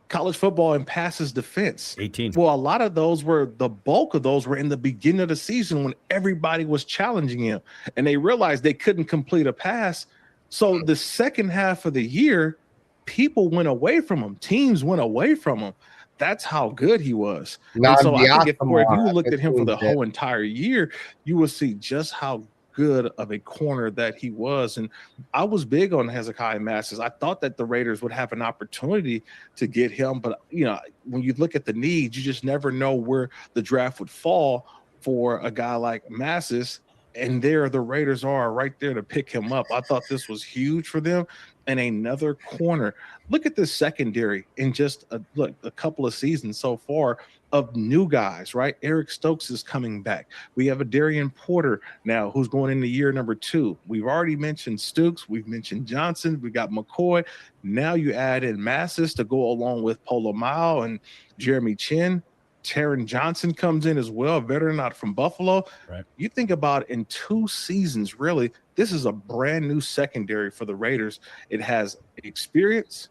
college football in passes defense. 18. Well, a lot of those the bulk of those were in the beginning of the season when everybody was challenging him, and they realized they couldn't complete a pass. So the second half of the year, people went away from him. Teams went away from him. That's how good he was. And so I think if you looked at him for the whole entire year, you will see just how good of a corner that he was. And I was big on Hezekiah Massis. I thought that the Raiders would have an opportunity to get him. But, when you look at the needs, you just never know where the draft would fall for a guy like Massis. And there the Raiders are right there to pick him up. I thought this was huge for them. And another corner. Look at this secondary in just a couple of seasons so far of new guys, right? Eric Stokes is coming back. We have a Darian Porter now who's going into year number 2. We've already mentioned Stokes. We've mentioned Johnson. We got McCoy. Now you add in Massis to go along with Polo Mile and Jeremy Chin. Taron Johnson comes in as well, a veteran out from Buffalo. Right. You think about in 2 seasons, really, this is a brand new secondary for the Raiders. It has experience,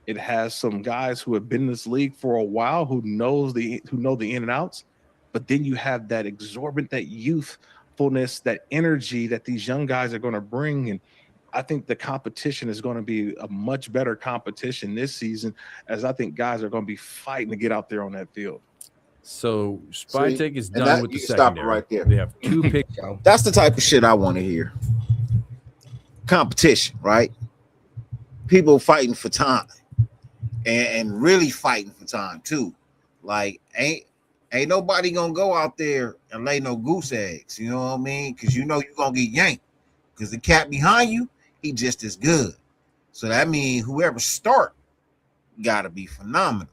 It has some guys who have been in this league for a while who know the in and outs. But then you have that exorbitant, that youthfulness, that energy that these young guys are going to bring. And I think the competition is going to be a much better competition this season, as I think guys are going to be fighting to get out there on that field. So Spy Take is and done with the secondary. Right there. They have 2 picks. That's the type of shit I want to hear. Competition, right? People fighting for time, and really fighting for time too. Like ain't nobody gonna go out there and lay no goose eggs. You know what I mean? Because you know you're gonna get yanked. Because the cat behind you, he just as good. So that means whoever start gotta be phenomenal.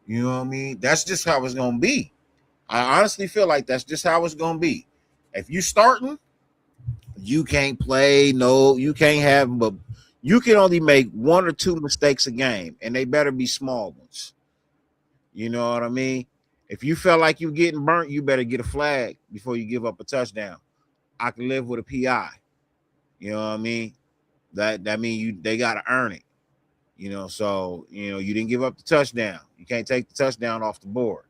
You know what I mean? That's just how it's gonna be. I honestly feel like that's just how it's gonna be. If you starting, you can't play. No, you can't have. But you can only make 1 or 2 mistakes a game, and they better be small ones. You know what I mean? If you feel like you're getting burnt, you better get a flag before you give up a touchdown. I can live with a PI. You know what I mean? That means they gotta earn it. You know, so you didn't give up the touchdown. You can't take the touchdown off the board.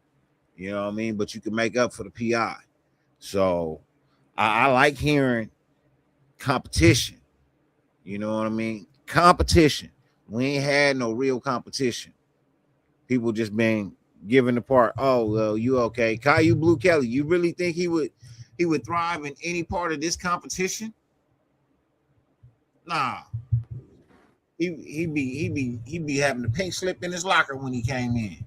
You know what I mean? But you can make up for the PI. So I like hearing competition. You know what I mean? Competition. We ain't had no real competition. People just been given the part. Oh, well, you okay? Caillou Blue Kelly, you really think he would thrive in any part of this competition? Nah. He be having the pink slip in his locker when he came in.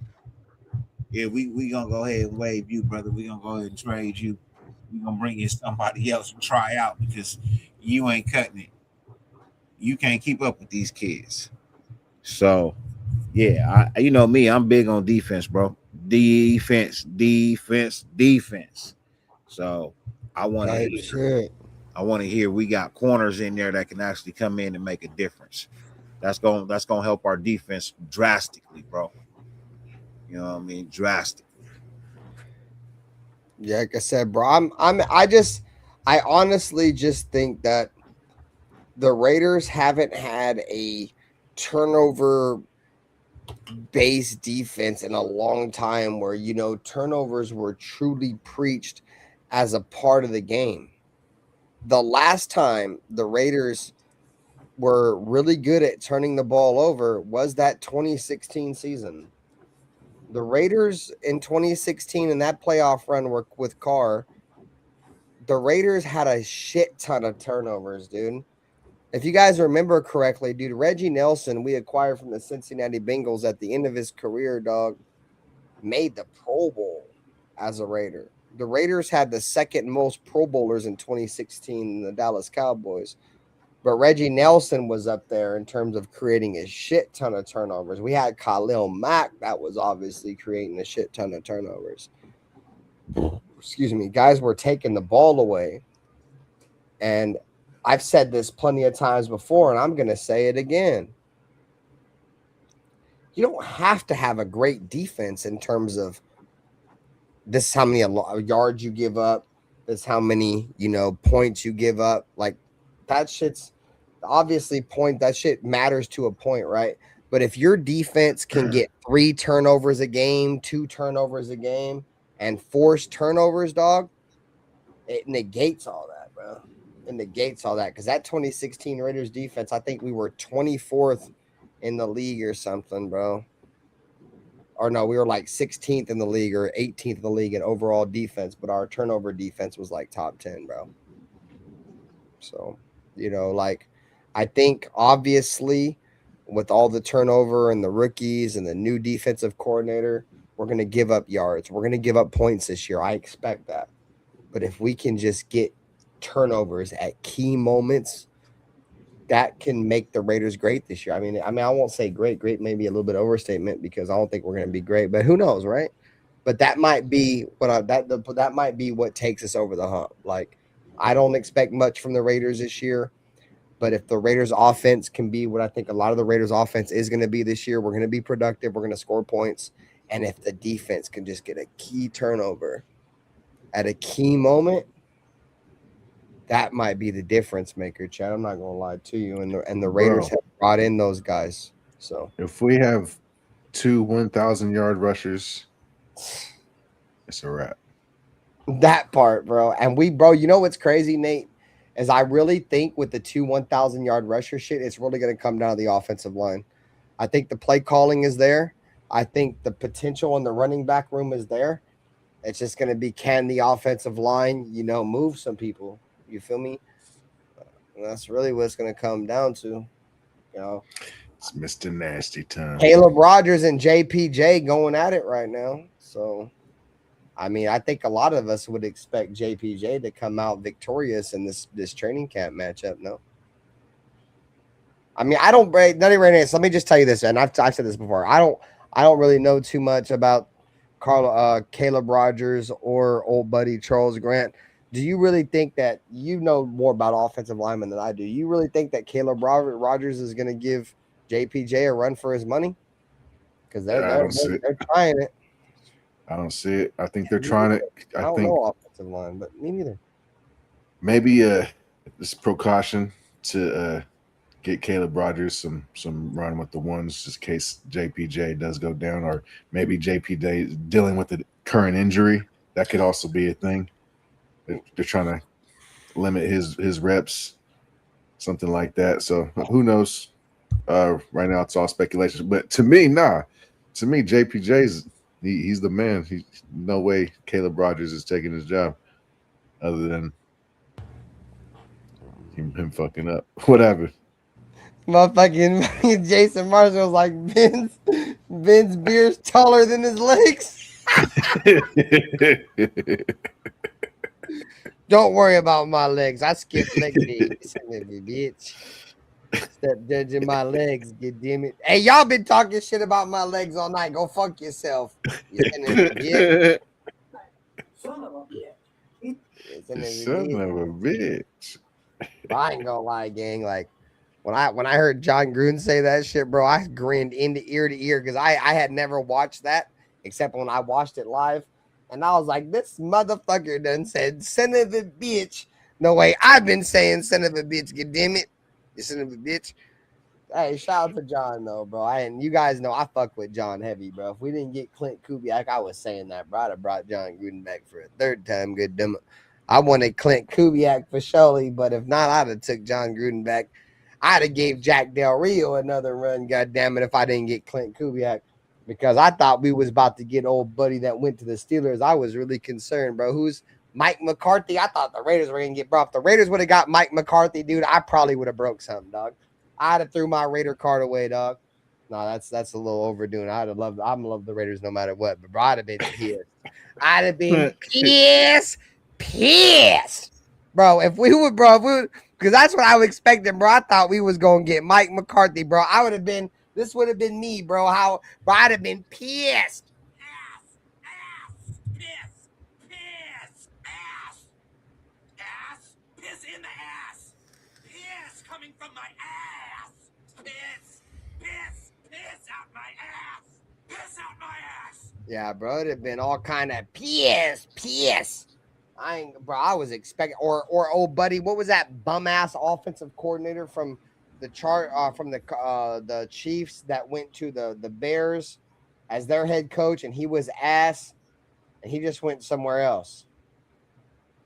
Yeah, we gonna go ahead and waive you, brother. We gonna go ahead and trade you. We gonna bring in somebody else and try out because you ain't cutting it. You can't keep up with these kids. So yeah, you know me, I'm big on defense, bro. Defense. So I want to hear we got corners in there that can actually come in and make a difference. That's gonna help our defense drastically, bro. You know what I mean? Drastically. Yeah, like I said, bro, I honestly just think that the Raiders haven't had a turnover based defense in a long time where, turnovers were truly preached as a part of the game. The last time the Raiders were really good at turning the ball over was that 2016 season. The Raiders in 2016 in that playoff run with Carr, the Raiders had a shit ton of turnovers, dude. If you guys remember correctly, dude, Reggie Nelson, we acquired from the Cincinnati Bengals at the end of his career, dog, made the Pro Bowl as a Raider. The Raiders had the second most Pro Bowlers in 2016 than the Dallas Cowboys. But Reggie Nelson was up there in terms of creating a shit ton of turnovers. We had Khalil Mack that was obviously creating a shit ton of turnovers. Excuse me. Guys were taking the ball away. And I've said this plenty of times before, and I'm going to say it again. You don't have to have a great defense in terms of this is how many yards you give up. This is how many, points you give up. Like, that shit's obviously that shit matters to a point, right? But if your defense can get 3 turnovers a game, 2 turnovers a game, and force turnovers, dog, it negates all that, bro. It negates all that because that 2016 Raiders defense, I think we were 24th in the league or something, bro. Or no, we were like 16th in the league or 18th in the league in overall defense, but our turnover defense was like top 10, bro. So, I think obviously with all the turnover and the rookies and the new defensive coordinator, we're going to give up yards. We're going to give up points this year. I expect that. But if we can just get turnovers at key moments, that can make the Raiders great this year. I mean, I won't say great. Great may be a little bit overstatement because I don't think we're going to be great, but who knows, right? But that might be that might be what takes us over the hump. Like, I don't expect much from the Raiders this year, but if the Raiders offense can be what I think a lot of the Raiders offense is going to be this year, we're going to be productive. We're going to score points. And if the defense can just get a key turnover at a key moment, that might be the difference maker, Chad. I'm not going to lie to you. And the Raiders have brought in those guys. So if we have 2 1,000-yard rushers, it's a wrap. that part, bro. And bro, you know what's crazy, Nate? Is I really think with the 2 1,000-yard rusher shit, it's really going to come down to the offensive line. I think the play calling is there. I think the potential in the running back room is there. It's just going to be, can the offensive line, move some people? You feel me? And that's really what it's going to come down to. It's Mr. Nasty time. Caleb Rogers and JPJ going at it right now. So, I mean, I think a lot of us would expect JPJ to come out victorious in this training camp matchup. No. I mean, I don't break none of right. So let me just tell you this, and I've said this before. I don't really know too much about Caleb Rogers or old buddy Charles Grant. Do you really think that you know more about offensive linemen than I do? You really think that Caleb Rogers is going to give JPJ a run for his money? Because they're trying it. I don't see it. I think they're trying it. I don't know offensive line, but me neither. Maybe this precaution to get Caleb Rogers some run with the ones just in case JPJ does go down, or maybe JPJ is dealing with the current injury. That could also be a thing. They're trying to limit his reps, something like that. So who knows? Right now it's all speculation. But to me, JPJ's he's the man. No way Caleb Rogers is taking his job, other than him fucking up. Whatever. Motherfucking Jason Marshall's like Ben's beard's taller than his legs. Don't worry about my legs. I skip leg day. Bitch. Step judging my legs, get damn it. Hey, y'all been talking shit about my legs all night. Go fuck yourself. Son of a bitch. I ain't gonna lie, gang. Like when I heard John Gruden say that shit, bro, I grinned into ear to ear because I had never watched that except when I watched it live. And I was like, this motherfucker done said son of a bitch. No way, I've been saying son of a bitch, get damn it. You son of a bitch. Hey, shout out to John though, bro. And you guys know I fuck with John heavy, bro. If we didn't get Clint Kubiak, I was saying that, bro. I'd have brought John Gruden back for a third time. Good damn it. I wanted Clint Kubiak for surely, but if not, I'd have took John Gruden back. I'd have gave Jack Del Rio another run, god damn it, if I didn't get Clint Kubiak. Because I thought we was about to get old buddy that went to the Steelers. I was really concerned, bro. Who's Mike McCarthy? I thought the Raiders were going to get brought. If the Raiders would have got Mike McCarthy, dude, I probably would have broke something, dog. I'd have threw my Raider card away, dog. No, that's a little overdoing. I'd have loved. I'm love the Raiders no matter what. But bro, I'd have been pissed. I'd have been pissed, bro. If we would, because that's what I was expecting, bro. I thought we was gonna get Mike McCarthy, bro. I would have been. This would have been me, bro. Bro, I'd have been pissed. Piss in the ass. Piss coming from my ass. Piss out my ass. Piss out my ass. Yeah, bro, it'd have been all kind of piss. I was expecting, or old buddy, what was that bum ass offensive coordinator from the the Chiefs that went to the Bears as their head coach, and he was ass, and he just went somewhere else.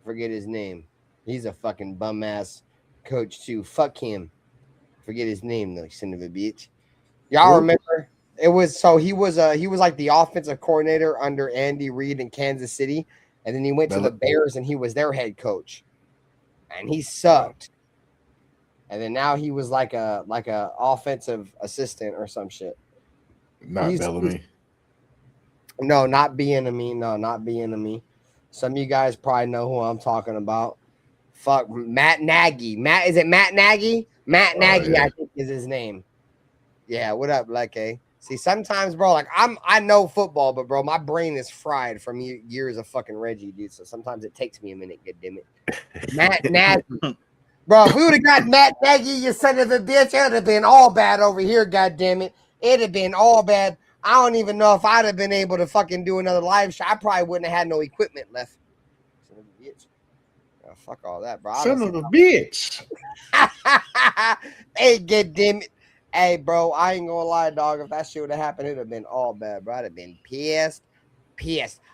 Forget his name. He's a fucking bum ass coach too. Fuck him. Forget his name though, son of a bitch. Y'all remember? It was he was like the offensive coordinator under Andy Reid in Kansas City, and then he went to the Bears and he was their head coach, and he sucked. And then now he was like a offensive assistant or some shit. Bellamy. No, not Bieniemy. No, not Bieniemy. Some of you guys probably know who I'm talking about. Fuck, Matt Nagy. Is it Matt Nagy? Matt Nagy, yeah. I think is his name. Yeah, what up, Leke? See, sometimes, bro, like I know football, but bro, my brain is fried from years of fucking Reggie, dude. So sometimes it takes me a minute. God damn it, Matt Nagy. Bro, if we would have got Matt Nagy, you son of a bitch, it would have been all bad over here, goddammit. It'd have been all bad. I don't even know if I'd have been able to fucking do another live show. I probably wouldn't have had no equipment left. Son of a bitch. Oh, fuck all that, bro. Son of a bitch. Hey, goddammit. Hey, bro, I ain't gonna lie, dog. If that shit would have happened, it'd have been all bad, bro. I'd have been pissed.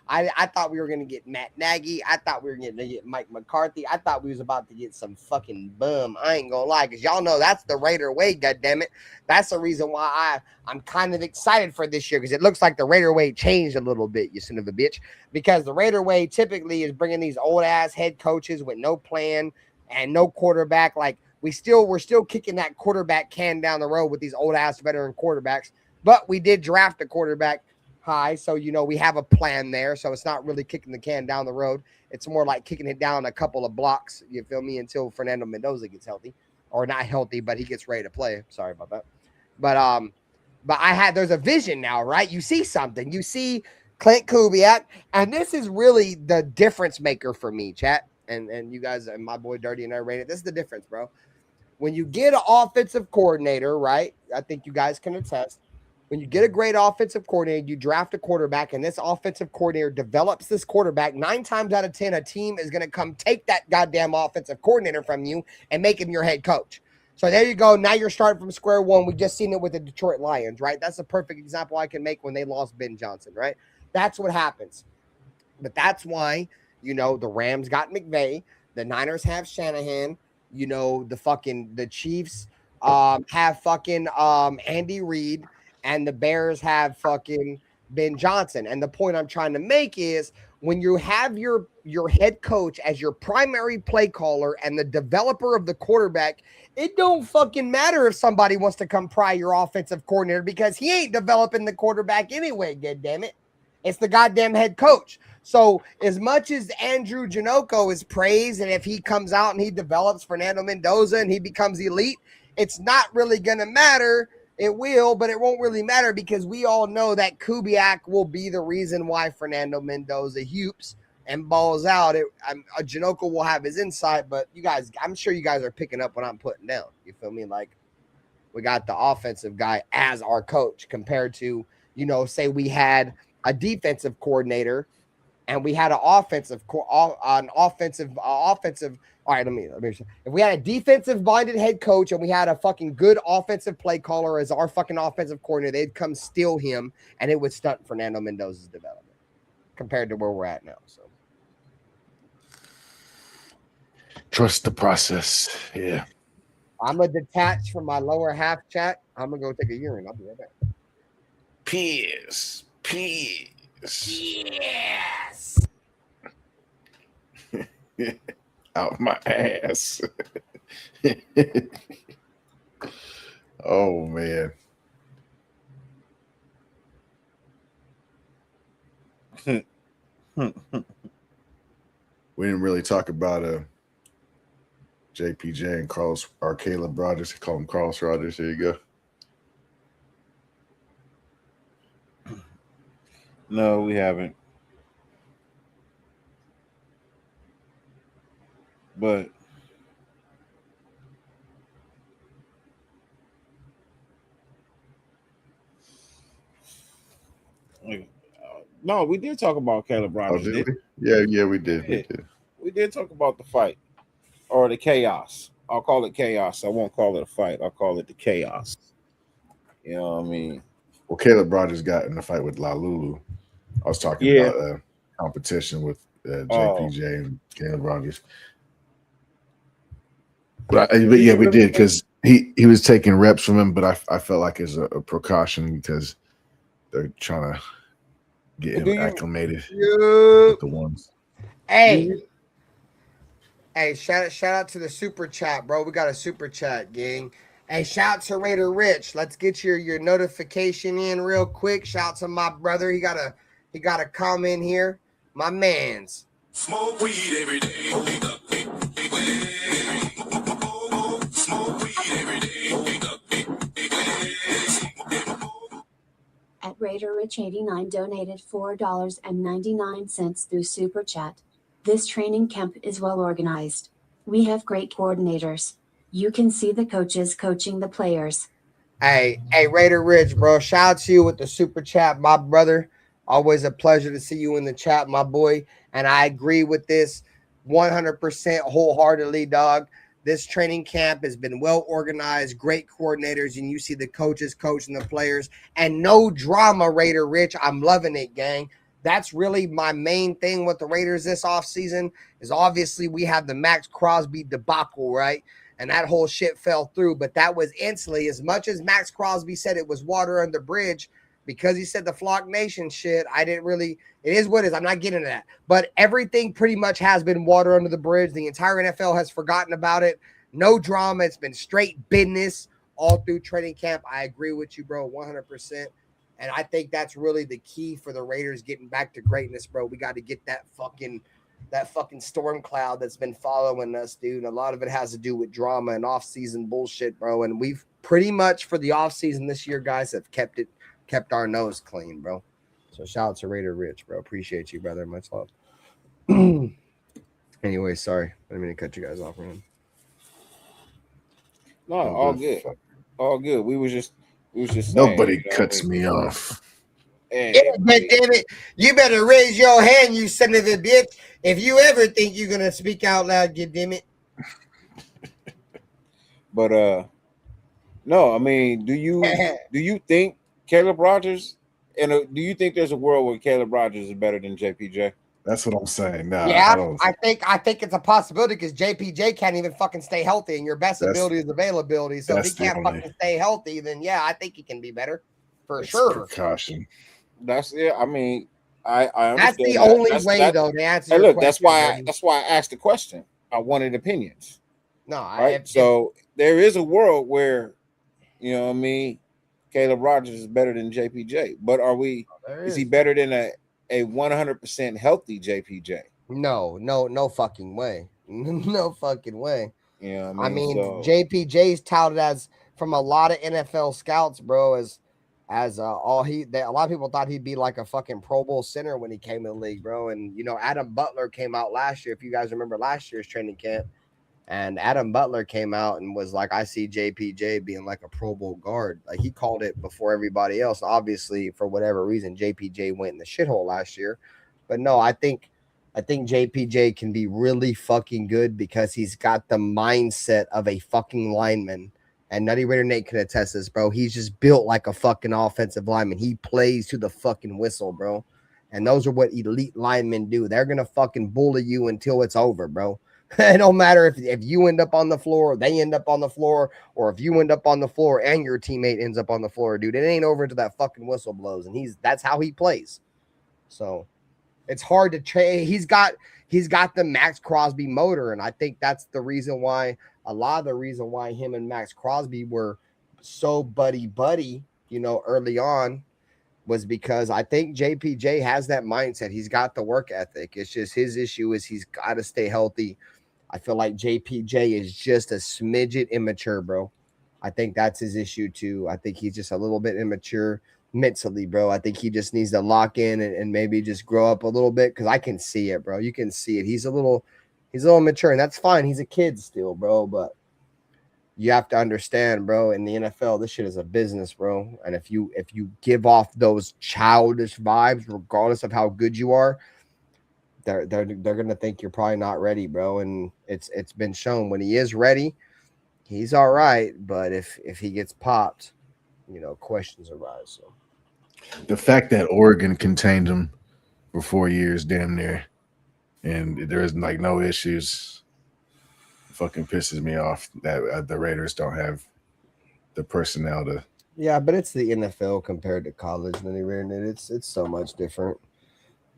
I thought we were gonna get Matt Nagy. I thought we were gonna get Mike McCarthy. I thought we was about to get some fucking bum. I ain't gonna lie, because y'all know that's the Raider way, goddammit. That's the reason why I'm kind of excited for this year, because it looks like the Raider way changed a little bit, you son of a bitch. Because the Raider way typically is bringing these old ass head coaches with no plan and no quarterback. Like we're still kicking that quarterback can down the road with these old ass veteran quarterbacks. But we did draft a quarterback high, so we have a plan there. So it's not really kicking the can down the road. It's more like kicking it down a couple of blocks, you feel me, until Fernando Mendoza gets healthy. Or not healthy, but he gets ready to play. Sorry about that. But there's a vision now, right? You see something. You see Clint Kubiak, and this is really the difference maker for me, chat. And you guys and my boy Dirty and I rated. This is the difference, bro. When you get an offensive coordinator, right? I think you guys can attest. When you get a great offensive coordinator, you draft a quarterback, and this offensive coordinator develops this quarterback. 9 times out of 10, a team is going to come take that goddamn offensive coordinator from you and make him your head coach. So there you go. Now you're starting from square one. We just seen it with the Detroit Lions, right? That's a perfect example I can make when they lost Ben Johnson, right? That's what happens. But that's why, the Rams got McVay. The Niners have Shanahan. The Chiefs have fucking Andy Reid. And the Bears have fucking Ben Johnson. And the point I'm trying to make is when you have your head coach as your primary play caller and the developer of the quarterback, it don't fucking matter if somebody wants to come pry your offensive coordinator, because he ain't developing the quarterback anyway, goddammit. It's the goddamn head coach. So as much as Andrew Janocko is praised, and if he comes out and he develops Fernando Mendoza and he becomes elite, it's not really going to matter. It will, but it won't really matter, because we all know that Kubiak will be the reason why Fernando Mendoza hoops and balls out. Janocko will have his insight, but you guys, I'm sure you guys are picking up what I'm putting down. You feel me? Like, we got the offensive guy as our coach compared to, say we had a defensive coordinator and we had an offensive. All right, let me. If we had a defensive-minded head coach and we had a fucking good offensive play caller as our fucking offensive coordinator, they'd come steal him, and it would stunt Fernando Mendoza's development compared to where we're at now. So, trust the process. Yeah. I'm gonna detach from my lower half, chat. I'm gonna go take a urine. I'll be right back. Peace. Yes. Out my ass. Oh man. We didn't really talk about JPJ and Caleb Rogers. They call him Carlos Rogers. There you go. No, we haven't. But no, we did talk about Caleb Rogers. Did we? Yeah, we did. We did talk about the fight or the chaos. I'll call it chaos. I won't call it a fight. I'll call it the chaos. You know what I mean? Well, Caleb Rogers got in a fight with La Lulu. I was talking about competition with JPJ and Caleb Rogers. But yeah, we did, because he was taking reps from him, but I felt like it's a precaution because they're trying to get him acclimated with the ones. Hey, shout out to the super chat, bro. We got a super chat, gang. Hey, shout out to Raider Rich. Let's get your notification in real quick. Shout out to my brother. He got a comment here. My man's. Smoke weed every day. Smoke weed every day. At Raider Rich 89 donated $4.99 through Super Chat. This training camp is well organized. We have great coordinators. You can see the coaches coaching the players. Hey, Raider Rich, bro. Shout out to you with the super chat, my brother. Always a pleasure to see you in the chat, my boy. And I agree with this 100% wholeheartedly, dog. This training camp has been well organized, great coordinators, and you see the coaches coaching the players, and no drama, Raider Rich. I'm loving it, gang. That's really my main thing with the Raiders this offseason is obviously we have the Maxx Crosby debacle, right? And that whole shit fell through, but that was instantly, as much as Maxx Crosby said it was water under the bridge, because he said the Flock Nation shit, I didn't really, it is what it is. I'm not getting into that. But everything pretty much has been water under the bridge. The entire NFL has forgotten about it. No drama. It's been straight business all through training camp. I agree with you, bro, 100%. And I think that's really the key for the Raiders getting back to greatness, bro. We got to get that fucking storm cloud that's been following us, dude. A lot of it has to do with drama and off-season bullshit, bro. And we've pretty much for the off-season this year, guys, have kept our nose clean, bro. So shout out to Raider Rich, bro. Appreciate you, brother. Much love. Anyway, sorry. I didn't mean to cut you guys off, man. No, all good. All good. We was just saying, nobody cuts me off. Hey, but damn it, you better raise your hand, you son of a bitch. If you ever think you're gonna speak out loud, you damn it. But no, I mean, do you think Caleb Rogers, and do you think there's a world where Caleb Rogers is better than JPJ? That's what I'm saying. Nah, yeah, I think it's a possibility because JPJ can't even fucking stay healthy, and your best ability is availability. So if he can't fucking stay healthy, then yeah, I think he can be better for sure. Precaution. That's it. I mean, I understand. That's the only way though to answer. Hey, your look, question, that's why I asked the question. I wanted opinions. No, right. So there is a world where, you know what I mean, Caleb Rogers is better than JPJ, but is he better than a 100% healthy JPJ? No fucking way. No fucking way. Yeah, I mean JPJ's touted as from a lot of NFL scouts, bro, as a lot of people thought he'd be like a fucking Pro Bowl center when he came in the league, bro. And you know, Adam Butler came out last year. If you guys remember last year's training camp, and Adam Butler came out and was like, I see JPJ being like a Pro Bowl guard. Like he called it before everybody else. Obviously, for whatever reason, JPJ went in the shithole last year. But no, I think JPJ can be really fucking good because he's got the mindset of a fucking lineman. And Nutty Raider Nate can attest this, bro. He's just built like a fucking offensive lineman. He plays to the fucking whistle, bro. And those are what elite linemen do. They're going to fucking bully you until it's over, bro. It don't matter if you end up on the floor, they end up on the floor, or if you end up on the floor and your teammate ends up on the floor, dude. It ain't over until that fucking whistle blows. And that's how he plays. So it's hard to trade. He's got the Maxx Crosby motor. And I think that's the reason why him and Maxx Crosby were so buddy, you know, early on was because I think JPJ has that mindset. He's got the work ethic. It's just his issue is he's got to stay healthy. I feel like JPJ is just a smidget immature, bro. I think that's his issue too. I think he's just a little bit immature mentally, bro. I think he just needs to lock in and maybe just grow up a little bit because I can see it, bro. You can see it. He's a little mature, and that's fine. He's a kid still, bro. But you have to understand, bro, in the NFL, this shit is a business, bro. And if you give off those childish vibes, regardless of how good you are, they're gonna think you're probably not ready, bro. And it's been shown when he is ready, he's all right. But if he gets popped, you know, questions arise. So the fact that Oregon contained him for 4 years, damn near, and there's like no issues, fucking pisses me off that the Raiders don't have the personnel to. Yeah, but it's the NFL compared to college, Nutty Rare Nate. It's so much different.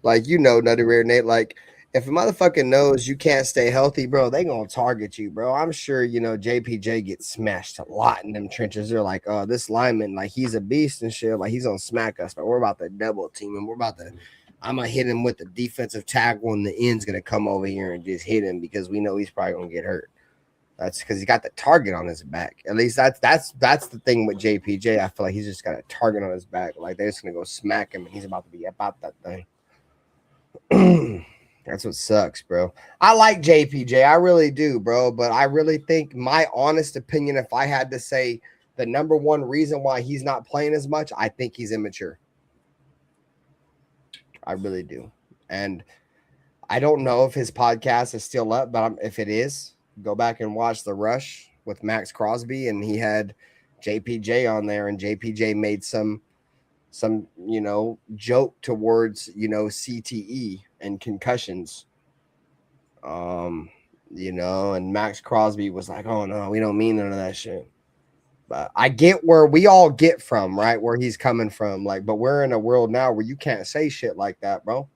Like, you know, Nutty Rare Nate, like, if a motherfucker knows you can't stay healthy, bro, they gonna target you, bro. I'm sure, you know, JPJ gets smashed a lot in them trenches. They're like, oh, this lineman, like, he's a beast and shit. Like, he's gonna smack us, but we're about to double team him. I'm gonna hit him with the defensive tackle, and the end's gonna come over here and just hit him because we know he's probably gonna get hurt. That's because he got the target on his back. At least that's the thing with JPJ. I feel like he's just got a target on his back. Like they're just gonna go smack him, and he's about to be about that thing. That's what sucks, bro. I like JPJ, I really do, bro. But I really think, my honest opinion, if I had to say the number one reason why he's not playing as much, I think he's immature. I really do. And I don't know if his podcast is still up, but if it is, Go back and watch The Rush with Maxx Crosby, and he had JPJ on there, and JPJ made some joke towards CTE and concussions. And Maxx Crosby was like, "Oh no, we don't mean none of that shit." But I get where we all get from, right? Where he's coming from. Like, but we're in a world now where you can't say shit like that, bro.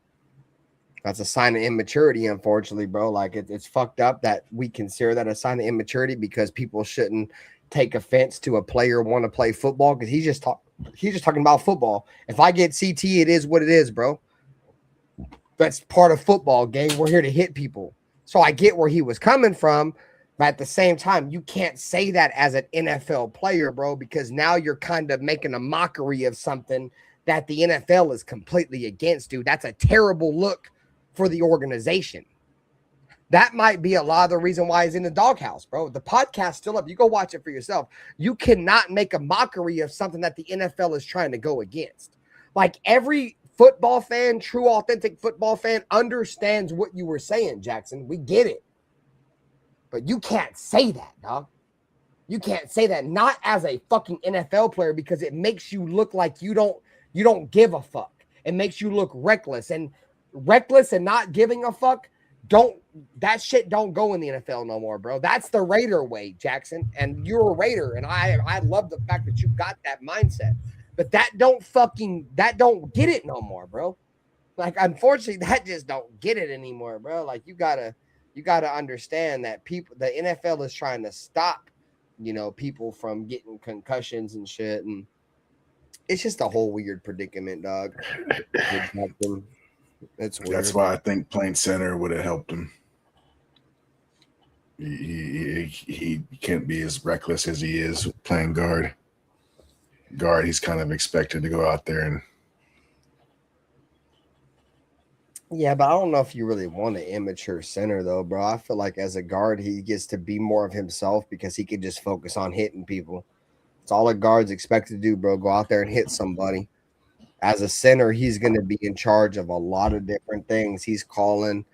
That's a sign of immaturity, unfortunately, bro. Like, it's fucked up that we consider that a sign of immaturity because people shouldn't take offense to a player want to play football because he's just talking about football. If I get CT, it is what it is, bro. That's part of football game. We're here to hit people. So I get where he was coming from. But at the same time, you can't say that as an NFL player, bro, because now you're kind of making a mockery of something that the NFL is completely against, dude. That's a terrible look for the organization. That might be a lot of the reason why he's in the doghouse, bro. The podcast's still up. You go watch it for yourself. You cannot make a mockery of something that the NFL is trying to go against. Like, every football fan, true, authentic football fan, understands what you were saying, Jackson. We get it. But you can't say that, dog. You can't say that, not as a fucking NFL player, because it makes you look like you don't give a fuck. It makes you look reckless, and not giving a fuck, that shit don't go in the NFL no more, bro. That's the Raider way, Jackson. And you're a Raider, and I love the fact that you got that mindset. But that don't get it no more, bro. Like, unfortunately, that just don't get it anymore, bro. Like, you gotta understand that the NFL is trying to stop, people from getting concussions and shit. And it's just a whole weird predicament, dog. It's weird. That's why I think playing center would have helped him. He can't be as reckless as he is playing guard. He's kind of expected to go out there and. Yeah, but I don't know if you really want an immature center, though, bro. I feel like as a guard, he gets to be more of himself because he can just focus on hitting people. It's all a guard's expected to do, bro. Go out there and hit somebody. As a center, he's going to be in charge of a lot of different things. He's calling,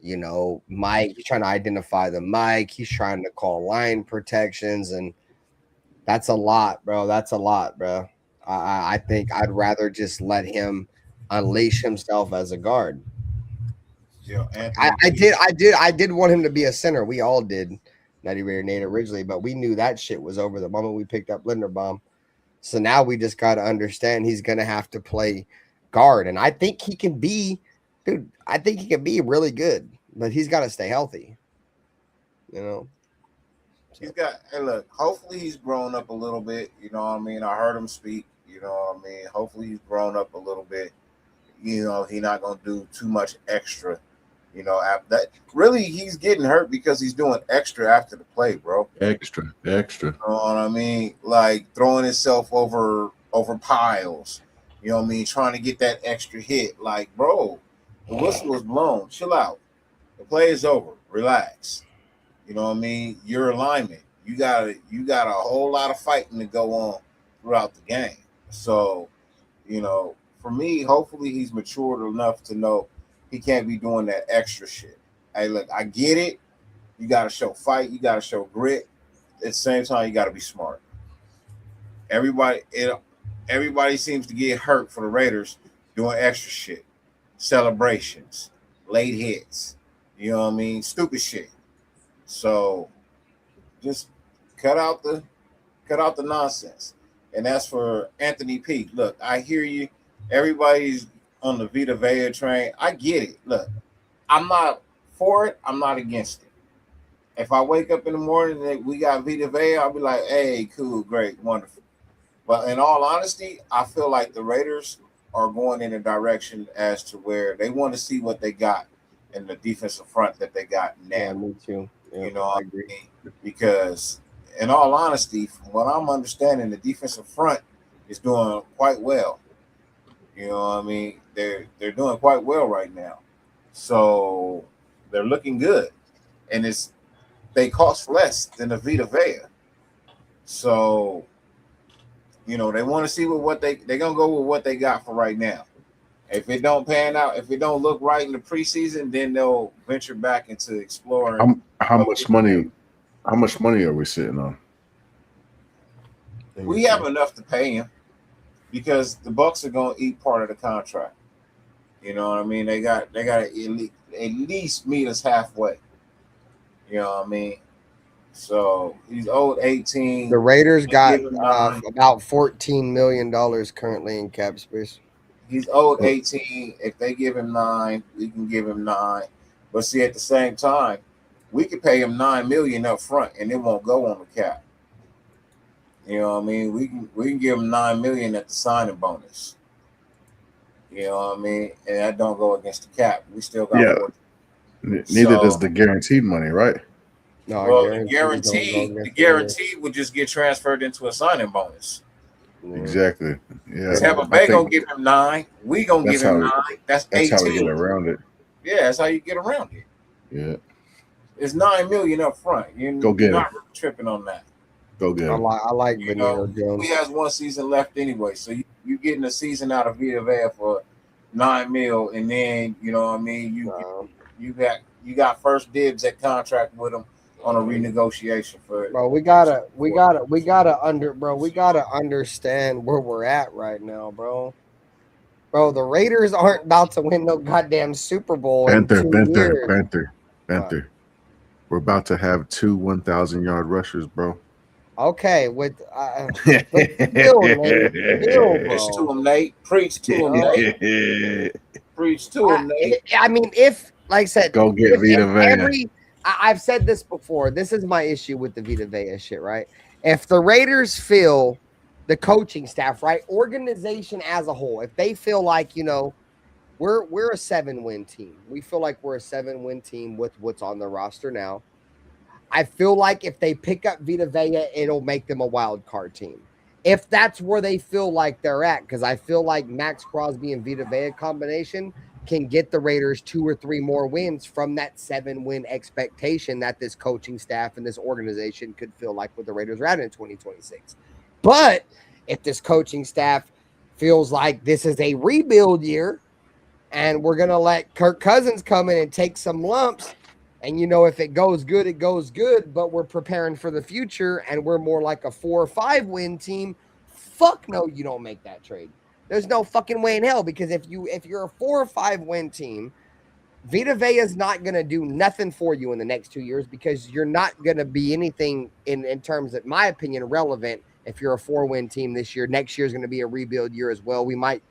mic. He's trying to identify the mic. He's trying to call line protections, and that's a lot, bro. I think I'd rather just let him unleash himself as a guard. Yeah, I did want him to be a center. We all did, Nutty Raider Nate originally, but we knew that shit was over the moment we picked up Linderbaum. So now we just got to understand he's going to have to play guard. And I think he can be, dude, really good, but he's got to stay healthy. He's got, and look, hopefully he's grown up a little bit. You know what I mean? I heard him speak. You know what I mean? Hopefully he's grown up a little bit. He's not going to do too much extra. That really he's getting hurt because he's doing extra after the play, bro. Extra. You know what I mean? Like throwing himself over piles. You know what I mean? Trying to get that extra hit. Like, bro, the whistle was blown. Chill out. The play is over. Relax. You know what I mean? Your alignment. You got a whole lot of fighting to go on throughout the game. So, for me, hopefully he's matured enough to know he can't be doing that extra shit. Hey, look, I get it. You got to show fight. You got to show grit. At the same time, you got to be smart. Everybody seems to get hurt for the Raiders doing extra shit, celebrations, late hits. You know what I mean? Stupid shit. So just cut out the nonsense. And that's for Anthony P. Look, I hear you. Everybody's on the Vita Vea train. I get it. Look, I'm not for it. I'm not against it. If I wake up in the morning and we got Vita Vea, I'll be like, hey, cool, great, wonderful. But in all honesty, I feel like the Raiders are going in a direction as to where they want to see what they got in the defensive front that they got now. Yeah, me too. Yeah, I agree. Because in all honesty, from what I'm understanding, the defensive front is doing quite well. You know what I mean? They're doing quite well right now. So they're looking good. And they cost less than the Vita Vea. So, they want to see they're going to go with what they got for right now. If it don't pan out, if it don't look right in the preseason, then they'll venture back into exploring. How much money? How much money are we sitting on? We have enough to pay him because the Bucks are going to eat part of the contract. You know what I mean? They got to at least meet us halfway. You know what I mean? So he's owed 18. The Raiders got about $14 million currently in cap space. He's owed 18. If they give him 9, we can give him 9. But see, at the same time, we could pay him $9 million up front, and it won't go on the cap. You know what I mean? We can give him $9 million at the signing bonus. You know what I mean? And that don't go against the cap. We still got 14. Neither does the guaranteed money, right? No, well, the guaranteed would just get transferred into a signing bonus. Exactly. Yeah. Tampa Bay gonna give him 9. We gonna give him 9. That's 18. That's how we get around it. Yeah, that's how you get around it. Yeah. It's $9 million up front. You're not really tripping on that. Go get him. I like Benito Jones. He has 1 season left anyway, so you getting a season out of Vita Vea for $9 million, and then you know what I mean. You got first dibs at contract with him on a renegotiation for it. Bro, we gotta understand where we're at right now, bro. Bro, the Raiders aren't about to win no goddamn Super Bowl. Panther. We're about to have 2 1,000-yard rushers, bro. Okay, with Preach to him, Nate. Preach to him, Nate. Preach to him, Nate. I mean, if like I said, go get Vita Vea. I've said this before. This is my issue with the Vita Vea shit, right? If the Raiders feel the coaching staff, right, organization as a whole, if they feel like, you know, we're a 7-win team. We feel like we're a 7-win team with what's on the roster now. I feel like if they pick up Vita Vea, it'll make them a wild card team. If that's where they feel like they're at, because I feel like Maxx Crosby and Vita Vea combination can get the Raiders 2 or 3 more wins from that 7-win expectation that this coaching staff and this organization could feel like what the Raiders are at in 2026. But if this coaching staff feels like this is a rebuild year and we're going to let Kirk Cousins come in and take some lumps, and, you know, if it goes good, it goes good, but we're preparing for the future and we're more like a 4 or 5-win team, fuck no, you don't make that trade. There's no fucking way in hell, because if you're a 4 or 5-win team, Vita Vea is not going to do nothing for you in the next 2 years, because you're not going to be anything in terms of, my opinion, relevant if you're a 4-win team this year. Next year is going to be a rebuild year as well. We might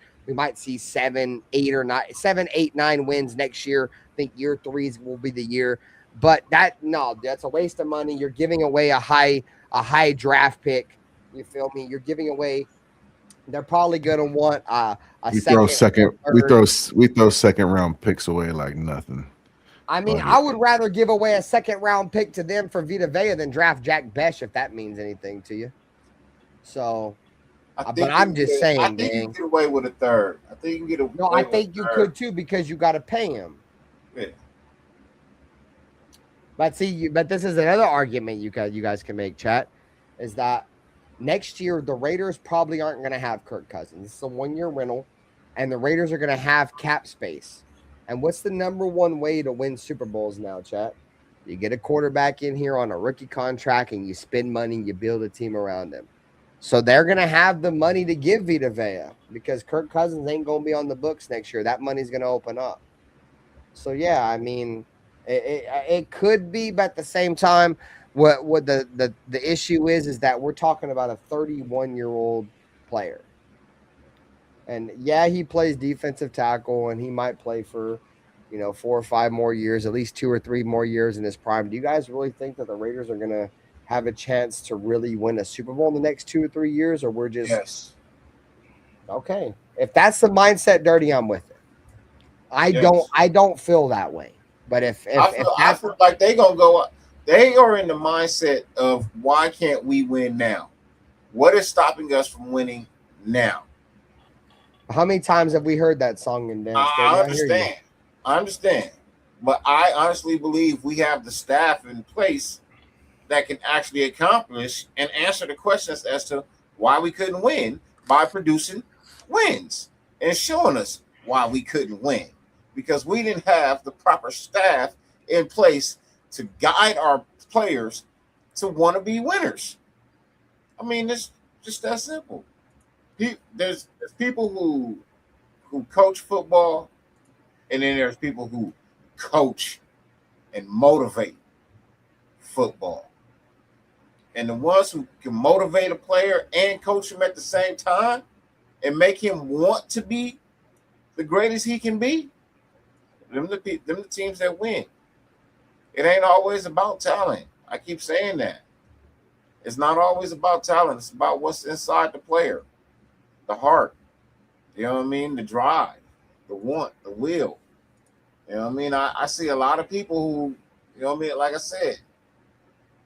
see 7, 8, 9 wins next year. I think year 3 will be the year. But that's a waste of money. You're giving away a high draft pick. You feel me? You're giving away. They're probably gonna want we throw second round picks away like nothing. I mean, I would rather give away a 2nd round pick to them for Vita Vea than draft Jack Besh, if that means anything to you. So, but I'm just saying, I think you can get away with a 3rd. I think you can get away. No, I think you could too, because you got to pay him. Yeah. But this is another argument you guys can make, chat, is that next year the Raiders probably aren't going to have Kirk Cousins. It's a 1-year rental, and the Raiders are going to have cap space. And what's the number one way to win Super Bowls now, chat? You get a quarterback in here on a rookie contract, and you spend money, and you build a team around him. So they're going to have the money to give Vita Vea, because Kirk Cousins ain't going to be on the books next year. That money's going to open up. So, yeah, I mean, it could be, but at the same time, what the issue is that we're talking about a 31-year-old player. And, yeah, he plays defensive tackle, and he might play for, 4 or 5 more years, at least 2 or 3 more years in his prime. Do you guys really think that the Raiders are going to have a chance to really win a Super Bowl in the next 2 or 3 years, or we're just yes? Okay, if that's the mindset, Dirty, I'm with it. I don't feel that way, but if I feel like they gonna go up, they are in the mindset of, why can't we win now? What is stopping us from winning now? How many times have we heard that song and dance? I understand, but I honestly believe we have the staff in place that can actually accomplish and answer the questions as to why we couldn't win by producing wins and showing us why we couldn't win, because we didn't have the proper staff in place to guide our players to want to be winners. I mean, it's just that simple. There's people who coach football, and then there's people who coach and motivate football. And the ones who can motivate a player and coach him at the same time and make him want to be the greatest he can be, them the teams that win. It ain't always about talent. I keep saying that. It's not always about talent. It's about what's inside the player, the heart. You know what I mean? The drive, the want, the will. You know what I mean? I see a lot of people who, you know what I mean? Like I said,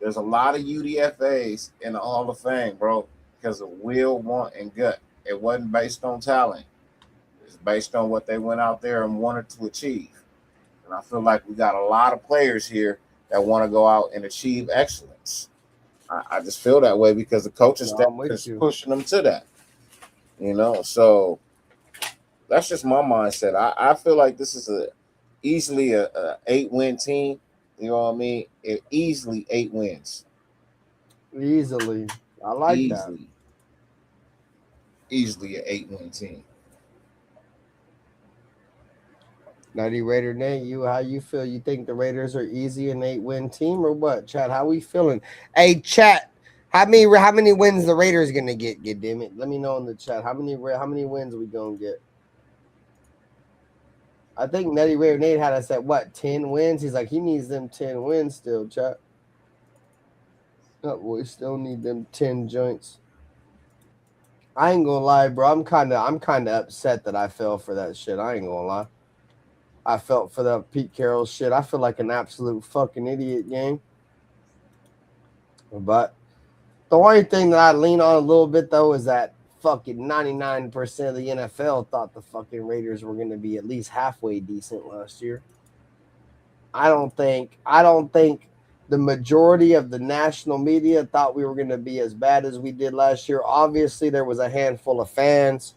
there's a lot of UDFAs in the Hall of Fame, bro, because of will, want, and gut. It wasn't based on talent. It's based on what they went out there and wanted to achieve. And I feel like we got a lot of players here that want to go out and achieve excellence. I just feel that way because the coaching staff is pushing them to that. You know, so that's just my mindset. I feel like this is easily a 8-win team. You know what I mean? Easily 8 wins. Easily. I like that. Easily an 8-win team. Nutty Raider Nate, how you feel? You think the Raiders are easy an 8-win team or what? Chat, how we feeling? Hey, chat, how many wins the Raiders gonna get? Get damn it. Let me know in the chat. How many wins we gonna get? I think Nutty Raider Nate had us at what, 10 wins? He's like, he needs them 10 wins still, chat. Oh, we still need them 10 joints. I ain't gonna lie, bro. I'm kinda upset that I fell for that shit. I ain't gonna lie. I felt for that Pete Carroll shit. I feel like an absolute fucking idiot, gang. But the only thing that I lean on a little bit, though, is that fucking 99% of the NFL thought the fucking Raiders were going to be at least halfway decent last year. I don't think the majority of the national media thought we were going to be as bad as we did last year. Obviously, there was a handful of fans.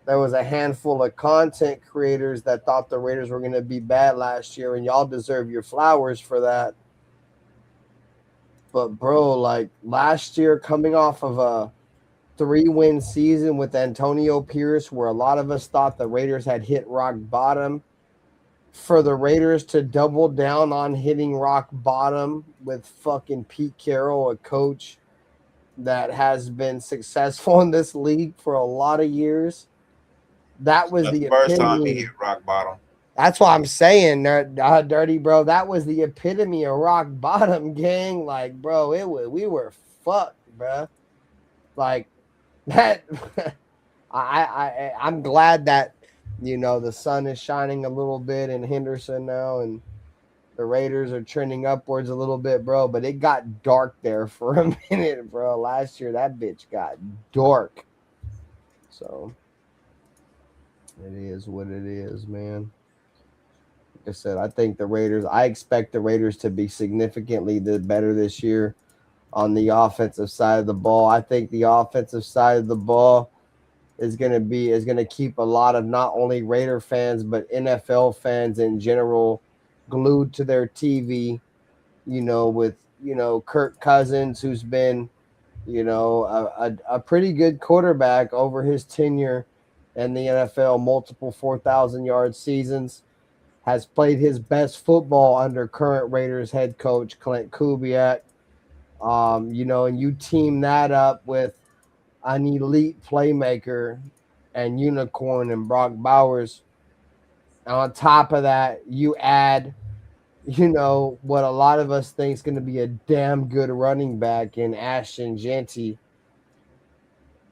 There was a handful of content creators that thought the Raiders were going to be bad last year, and y'all deserve your flowers for that. But, bro, like last year, coming off of a 3-win season with Antonio Pierce, where a lot of us thought the Raiders had hit rock bottom, for the Raiders to double down on hitting rock bottom with fucking Pete Carroll, a coach that has been successful in this league for a lot of years. That was the first time epitome. he hit rock bottom. That's what I'm saying, Dirty Bro. That was the epitome of rock bottom, gang. Like, bro, we were fucked, bro. Like that. I'm glad that, you know, the sun is shining a little bit in Henderson now, and the Raiders are trending upwards a little bit, bro. But it got dark there for a minute, bro. Last year, that bitch got dark. So it is what it is, man. Like I said, I expect the Raiders to be significantly better this year on the offensive side of the ball. I think the offensive side of the ball is going to keep a lot of not only Raider fans, but NFL fans in general glued to their TV, you know, with, you know, Kirk Cousins, who's been, you know, a pretty good quarterback over his tenure in the NFL, multiple 4,000-yard seasons, has played his best football under current Raiders head coach Clint Kubiak. You know, and you team that up with an elite playmaker and unicorn and Brock Bowers. And on top of that, you add, you know, what a lot of us think is going to be a damn good running back in Ashton Jeanty.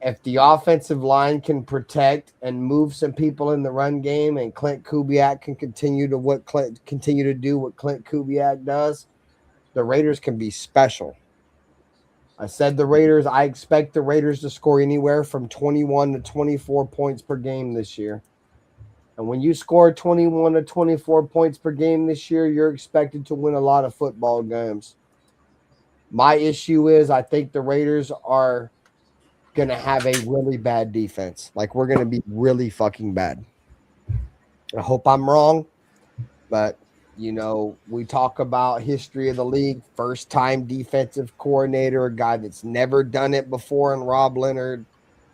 If the offensive line can protect and move some people in the run game, and Clint Kubiak can continue to do what Clint Kubiak does, the Raiders can be special. I said I expect the Raiders to score anywhere from 21 to 24 points per game this year. And when you score 21 to 24 points per game this year, you're expected to win a lot of football games. My issue is I think the Raiders are going to have a really bad defense. Like, we're going to be really fucking bad. I hope I'm wrong, but you know, we talk about history of the league, first time defensive coordinator, a guy that's never done it before, and Rob Leonard,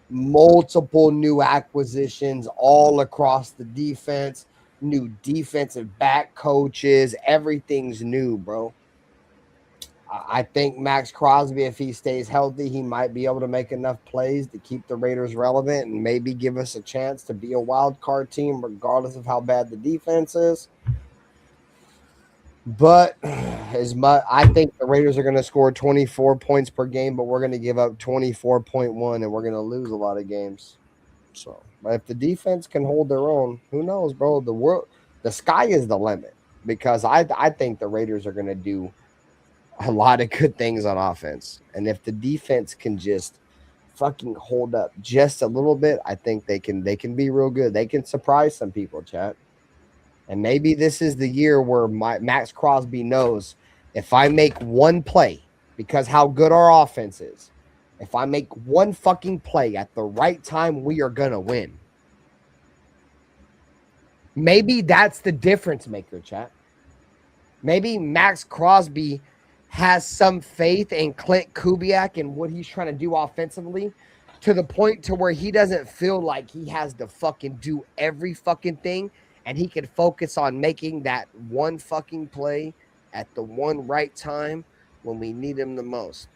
multiple new acquisitions all across the defense, new defensive back coaches, everything's new, bro. I think Maxx Crosby, if he stays healthy, he might be able to make enough plays to keep the Raiders relevant and maybe give us a chance to be a wild card team, regardless of how bad the defense is. But I think the Raiders are going to score 24 points per game, but we're going to give up 24.1, and we're going to lose a lot of games. So, but if the defense can hold their own, who knows, bro? The sky is the limit, because I think the Raiders are going to do a lot of good things on offense, and if the defense can just fucking hold up just a little bit, I think they can be real good. They can surprise some people, chat. And maybe this is the year where Maxx Crosby knows, if I make one play, because how good our offense is, if I make one fucking play at the right time, we are going to win. Maybe that's the difference maker, chat. Maybe Maxx Crosby has some faith in Clint Kubiak and what he's trying to do offensively, to the point to where he doesn't feel like he has to fucking do every fucking thing, and he can focus on making that one fucking play at the one right time when we need him the most.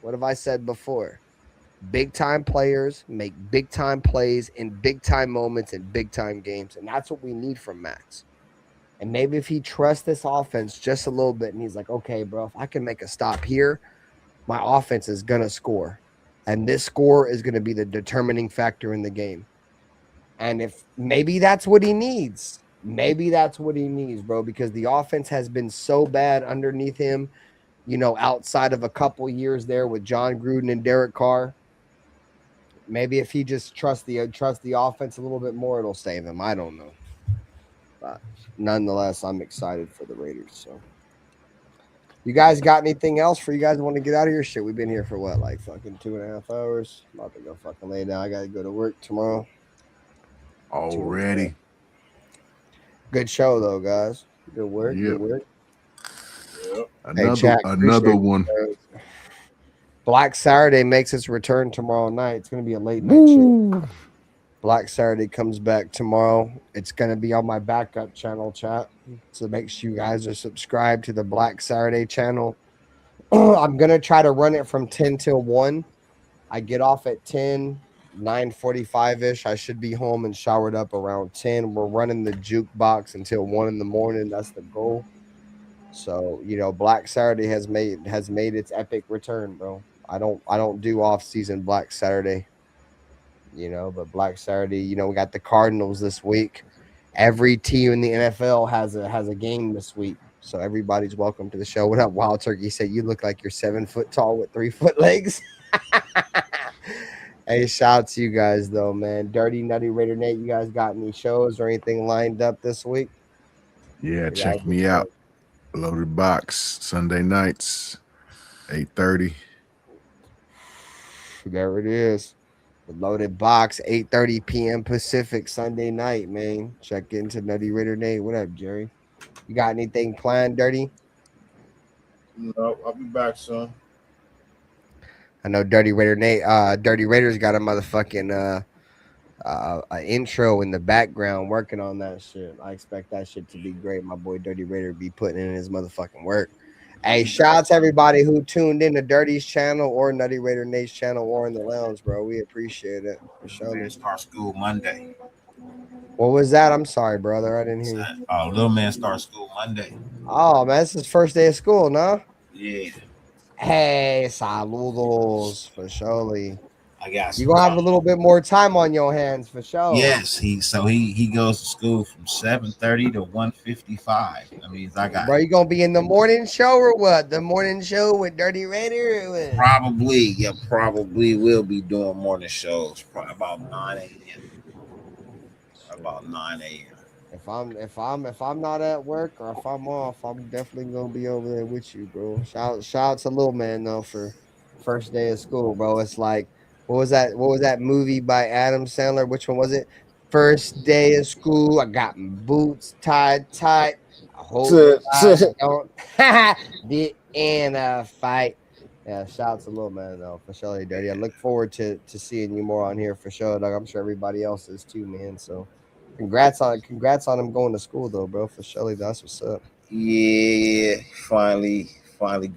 What have I said before? Big time players make big time plays in big time moments in big time games, and that's what we need from Max. And maybe if he trusts this offense just a little bit and he's like, okay, bro, if I can make a stop here, my offense is going to score. And this score is going to be the determining factor in the game. And if maybe that's what he needs. Maybe that's what he needs, bro, because the offense has been so bad underneath him, you know, outside of a couple years there with John Gruden and Derek Carr. Maybe if he just trusts the offense a little bit more, it'll save him. I don't know. But nonetheless, I'm excited for the Raiders. So, you guys got anything else for you guys want to get out of here? Shit, we've been here for what, like fucking 2.5 hours? I'm about to go fucking lay down. I got to go to work tomorrow. Already. Good show, though, guys. Good work. Yep. Good work. Yep. Hey, Jack, Another one. Black Saturday makes its return tomorrow night. It's going to be a late night show. Black Saturday comes back tomorrow. It's going to be on my backup channel, chat. So make sure you guys are subscribed to the Black Saturday channel. I'm going to try to run it from 10 till 1. I get off at 10, 9:45-ish. I should be home and showered up around 10. We're running the jukebox until 1 in the morning. That's the goal. So, you know, Black Saturday has made its epic return, bro. I don't do off-season Black Saturday. You know, but Black Saturday, you know, we got the Cardinals this week. Every team in the NFL has a game this week, so everybody's welcome to the show. What up, Wild Turkey? Said you look like you're 7 foot tall with 3 foot legs. Hey, shout out to you guys though, man. Dirty Nutty Raider Nate, you guys got any shows or anything lined up this week? Yeah, check me out. Loaded Box Sunday nights, 8:30. There it is. The Loaded Box, 8:30 p.m. Pacific, Sunday night, man. Check into Nutty Raider Nate. What up, Jerry? You got anything planned, Dirty? No, I'll be back soon. I know Dirty Raider Nate. Dirty Raider's got a motherfucking intro in the background working on that shit. I expect that shit to be great. My boy Dirty Raider be putting in his motherfucking work. Hey, shout out to everybody who tuned in to Dirty's channel or Nutty Raider Nate's channel or in the lounge, bro. We appreciate it. For sure. Start school Monday. What was that? I'm sorry, brother. I didn't hear you. Little man starts school Monday. Oh, man, this is first day of school, no? Yeah. Hey, saludos, for surely. I got you gonna have a little bit more time on your hands for sure. Yes, he goes to school from 7:30 to 1:55. That means I got. Bro, you gonna be in the morning show or what? The morning show with Dirty Raider? Or what? Probably will be doing morning shows probably about 9 a.m. About 9 a.m. If I'm not at work or if I'm off, I'm definitely gonna be over there with you, bro. Shout out to Lil Man though for first day of school, bro. It's like what was that movie by Adam Sandler? Which one was it? First day of school, I got my boots tied tight. I hope I don't get in a fight. Yeah, shouts to Lil Man though, for sure, Dirty. I look forward to seeing you more on here for sure, dog. I'm sure everybody else is too, man. So congrats on him going to school though, bro. For sure, that's what's up. Yeah, finally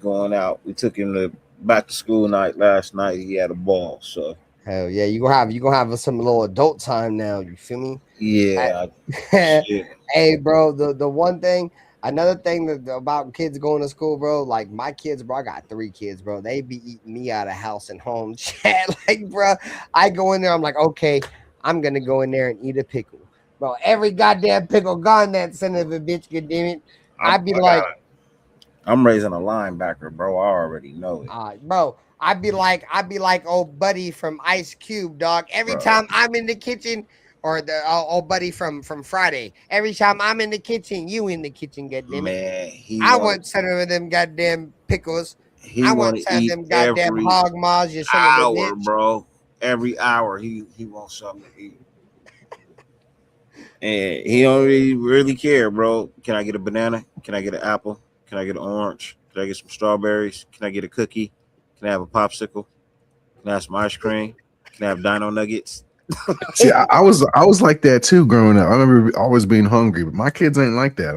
going out. We took him to back to school night last night. He had a ball, so hell yeah, you gonna have some little adult time now. You feel me? Yeah. Hey, bro, the one thing, another thing that about kids going to school, bro, like my kids, bro, I got 3 kids, bro. They be eating me out of house and home. Chat, like, bro, I go in there, I'm like, okay, I'm gonna go in there and eat a pickle, bro. Every goddamn pickle gone, that son of a bitch, god damn it. I'd be like, I'm raising a linebacker, bro. I already know it. Bro, I'd be like old buddy from Ice Cube, dog. Every time I'm in the kitchen, or the old buddy from Friday. Every time I'm in the kitchen, you in the kitchen, goddamn it. Man, I want some of them goddamn pickles. I want some of them goddamn hog maws. You son of a bitch, bro. Every hour he wants something to eat. And he don't really care, bro. Can I get a banana? Can I get an apple? Can I get an orange? Can I get some strawberries? Can I get a cookie? Can I have a popsicle? Can I have some ice cream? Can I have dino nuggets? See, I was like that too growing up. I remember always being hungry, but my kids ain't like that.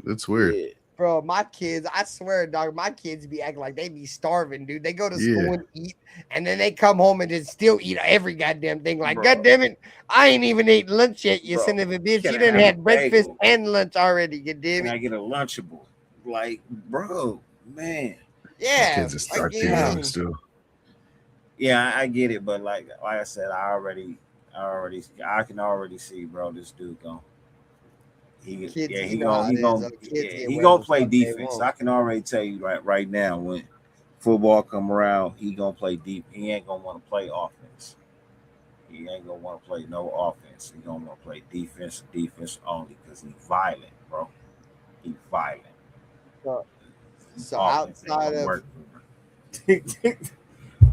It's weird. Yeah. Bro, my kids, I swear, dog, my kids be acting like they be starving, dude. They go to school and eat, and then they come home and just still eat every goddamn thing. Like, goddamn it, I ain't even ate lunch yet, you son of a bitch. You done had breakfast and lunch already, goddamn it. Can I get a Lunchable? Like, bro, man. Yeah. Kids just start doing still. Yeah, I get it, but like I said, I can already see, bro, this dude gonna play defense. I can already tell you right now, when football come around, he gonna play deep. He ain't gonna want to play offense. He ain't gonna want to play no offense. He gonna want to play defense only, because he's violent, bro. He's violent. So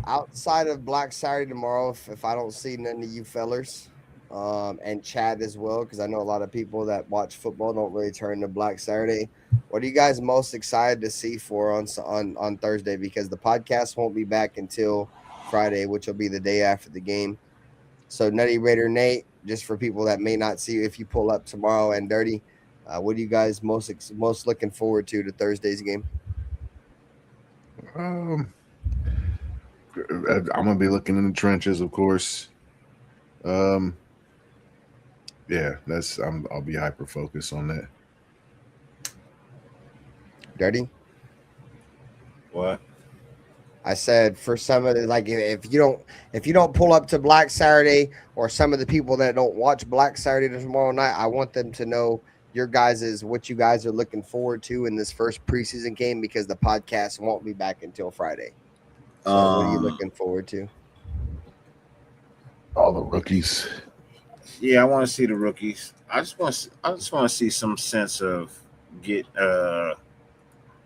outside of Black Saturday tomorrow, if I don't see none of you fellers, and Chad as well, because I know a lot of people that watch football don't really turn to Black Saturday. What are you guys most excited to see for on Thursday? Because the podcast won't be back until Friday, which will be the day after the game. So Nutty Raider Nate, just for people that may not see you, if you pull up tomorrow, and Dirty, what are you guys most looking forward to Thursday's game? I'm gonna be looking in the trenches, of course. Yeah, I'll be hyper focused on that. Dirty? What? I said for some of the, like, if you don't pull up to Black Saturday, or some of the people that don't watch Black Saturday tomorrow night, I want them to know what you guys are looking forward to in this first preseason game, because the podcast won't be back until Friday. So what are you looking forward to? All the rookies. Yeah, I want to see the rookies. I just want to see some sense of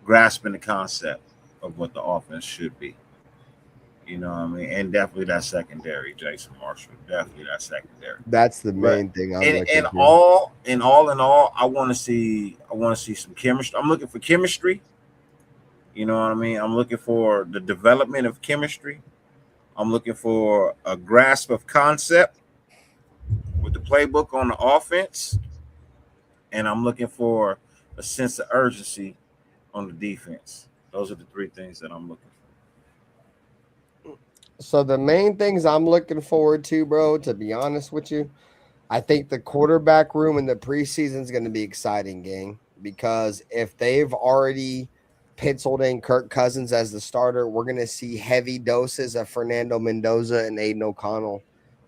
grasping the concept of what the offense should be. You know what I mean? And definitely that secondary, Jason Marshall. Definitely that secondary. That's the main thing. In all, I want to see some chemistry. I'm looking for chemistry. You know what I mean? I'm looking for the development of chemistry. I'm looking for a grasp of concept with the playbook on the offense. And I'm looking for a sense of urgency on the defense. Those are the 3 things that I'm looking for. So the main things I'm looking forward to, bro, to be honest with you, I think the quarterback room in the preseason is going to be exciting, gang, because if they've already penciled in Kirk Cousins as the starter, we're going to see heavy doses of Fernando Mendoza and Aiden O'Connell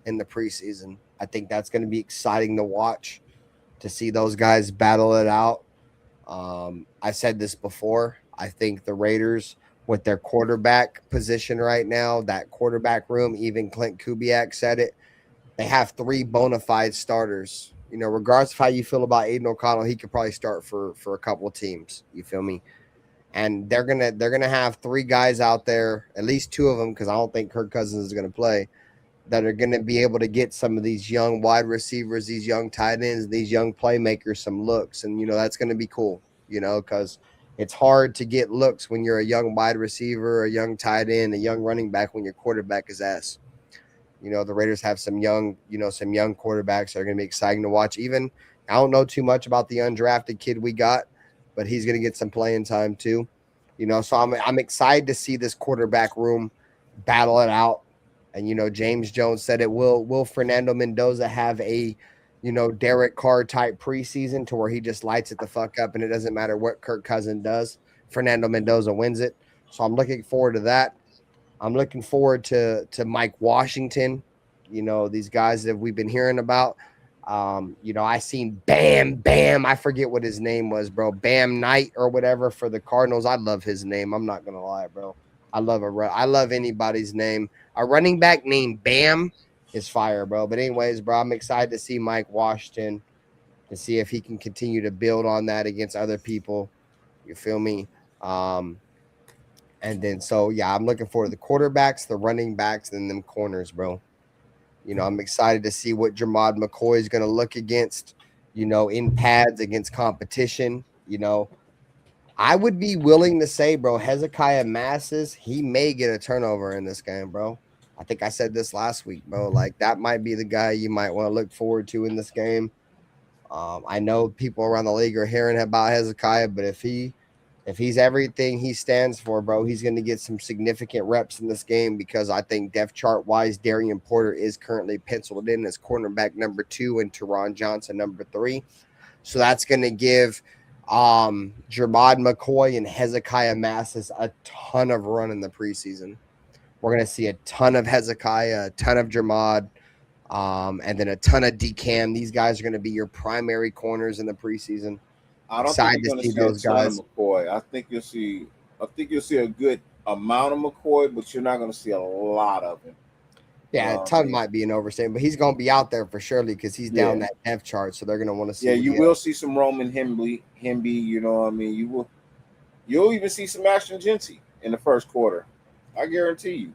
in the preseason. I think that's going to be exciting to watch, to see those guys battle it out. I said this before. I think the Raiders, with their quarterback position right now, that quarterback room, even Clint Kubiak said it, they have 3 bona fide starters. You know, regardless of how you feel about Aiden O'Connell, he could probably start for a couple of teams. You feel me? And they're gonna have 3 guys out there, at least 2 of them, because I don't think Kirk Cousins is gonna play. that are going to be able to get some of these young wide receivers, these young tight ends, these young playmakers some looks. And, that's going to be cool, because it's hard to get looks when you're a young wide receiver, a young tight end, a young running back when your quarterback is ass. The Raiders have some young quarterbacks that are going to be exciting to watch. Even I don't know too much about the undrafted kid we got, but he's going to get some playing time too. So I'm excited to see this quarterback room battle it out. And, James Jones said it will Fernando Mendoza have a, Derek Carr type preseason to where he just lights it the fuck up and it doesn't matter what Kirk Cousins does. Fernando Mendoza wins it. So I'm looking forward to that. I'm looking forward to Mike Washington, these guys that we've been hearing about. I seen Bam. I forget what his name was, bro. Bam Knight or whatever for the Cardinals. I love his name. I'm not going to lie, bro. I love anybody's name. A running back named Bam is fire, bro. But anyways, bro, I'm excited to see Mike Washington to see if he can continue to build on that against other people. You feel me? And then, I'm looking forward to the quarterbacks, the running backs, and them corners, bro. I'm excited to see what Jermod McCoy is going to look against, in pads against competition. I would be willing to say, bro, Hezekiah Masses, he may get a turnover in this game, bro. I think I said this last week, bro. Like, that might be the guy you might want to look forward to in this game. I know people around the league are hearing about Hezekiah, but if he's everything he stands for, bro, he's going to get some significant reps in this game because I think depth chart wise, Darian Porter is currently penciled in as cornerback number 2 and Teron Johnson number 3. So that's going to give Jermod McCoy and Hezekiah Masses a ton of run in the preseason. We're going to see a ton of Hezekiah, a ton of Jermod, and then a ton of DCAM. These guys are going to be your primary corners in the preseason. I don't think you're going to see those guys. McCoy. I think you'll see a good amount of McCoy, but you're not going to see a lot of him. Yeah, a ton might be an overstatement, but he's going to be out there for surely because he's down that depth chart, so they're going to want to see. Yeah, you will see some Roman Hemby. You know what I mean? You'll even see some Ashton Genty in the first quarter. I guarantee you.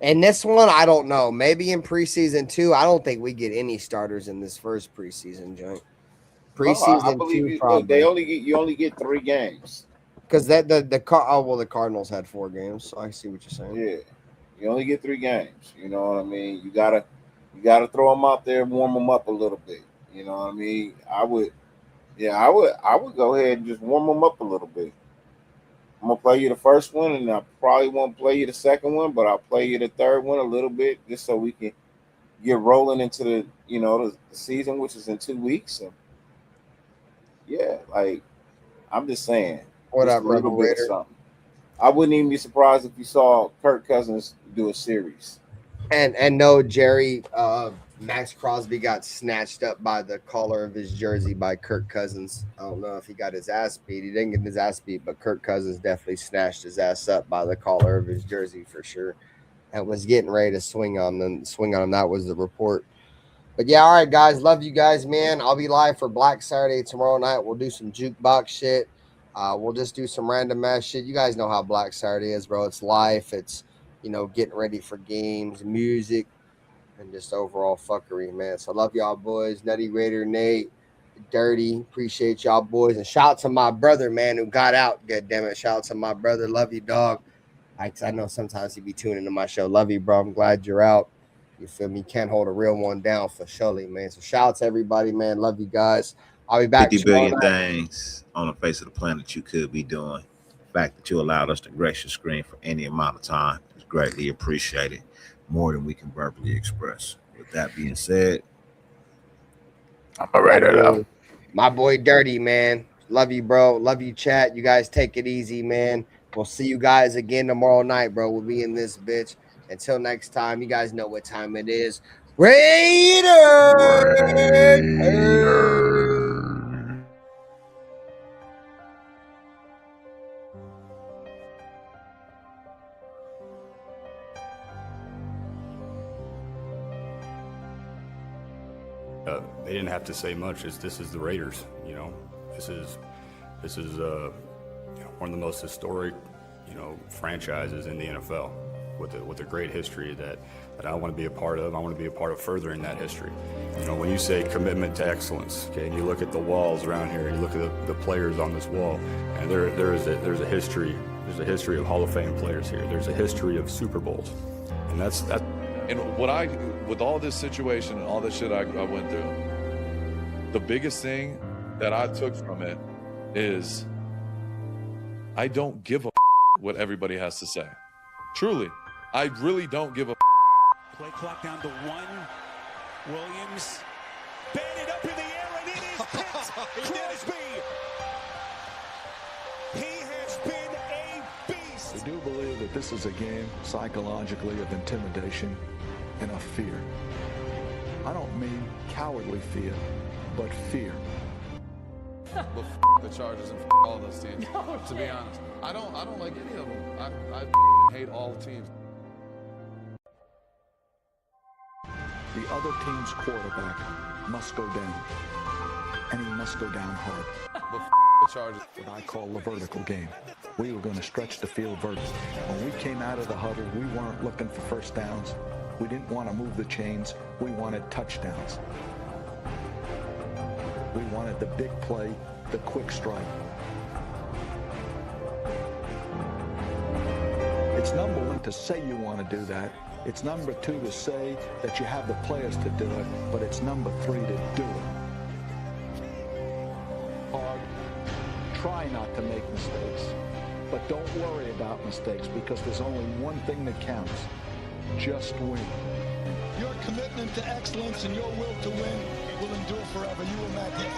And this one, I don't know. Maybe in preseason 2, I don't think we get any starters in this first preseason joint. Preseason I believe 2, probably. You only get 3 games. Because the Cardinals had 4 games, so I see what you're saying. Yeah, you only get 3 games. You know what I mean? You gotta throw them out there, warm them up a little bit. You know what I mean? I would go ahead and just warm them up a little bit. I'm gonna play you the first one, and I probably won't play you the second one, but I'll play you the third one a little bit just so we can get rolling into the season, which is in 2 weeks. And yeah, like I'm just saying, what up, Rebel Raider? I wouldn't even be surprised if you saw Kirk Cousins do a series. And no, Jerry, Maxx Crosby got snatched up by the collar of his jersey by Kirk Cousins. I don't know if he got his ass beat. He didn't get his ass beat, but Kirk Cousins definitely snatched his ass up by the collar of his jersey for sure. And was getting ready to swing on him. That was the report. But yeah, all right, guys. Love you guys, man. I'll be live for Black Saturday tomorrow night. We'll do some jukebox shit. We'll just do some random ass shit. You guys know how Black Saturday is, bro. It's life. It's, getting ready for games, music, and just overall fuckery, man. So love y'all boys. Nutty Raider, Nate, Dirty. Appreciate y'all boys. And shout out to my brother, man, who got out. God damn it. Shout out to my brother. Love you, dog. I know sometimes he be tuning into my show. Love you, bro. I'm glad you're out. You feel me? Can't hold a real one down for surely, man. So shout out to everybody, man. Love you guys. I'll be back. 50 billion things on the face of the planet you could be doing. The fact that you allowed us to grace your screen for any amount of time is greatly appreciated, more than we can verbally express. With that being said, I'm a Raider. My boy Dirty, man. Love you, bro. Love you, chat. You guys take it easy, man. We'll see you guys again tomorrow night, bro. We'll be in this bitch. Until next time, you guys know what time it is. Raider! They didn't have to say much. This is the Raiders. This is one of the most historic franchises in the NFL with a great history that I want to be a part of. I want to be a part of furthering that history. You know, when you say commitment to excellence, okay, and you look at the walls around here, and you look at the players on this wall, and there's a history. There's a history of Hall of Fame players here. There's a history of Super Bowls, and that's. And with all this situation and all this shit I went through, the biggest thing that I took from it is I don't give a what everybody has to say. Truly, I really don't give a. Play clock down to 1. Williams batted up in the air and it is picked. Crosby. He has been a beast. We do believe that this is a game psychologically of intimidation and of fear. I don't mean cowardly fear, but fear. But the Chargers and all those teams. To be honest, I don't like any of them. I hate all teams. The other team's quarterback must go down, and he must go down hard. But the Chargers. What I call the vertical game. We were going to stretch the field vertically. When we came out of the huddle, we weren't looking for first downs. We didn't want to move the chains. We wanted touchdowns. We wanted the big play, the quick strike. It's number one to say you want to do that. It's number two to say that you have the players to do it, but it's number three to do it. Hard. Try not to make mistakes, but don't worry about mistakes because there's only one thing that counts. Just win. Your commitment to excellence and your will to win will endure forever. You will not get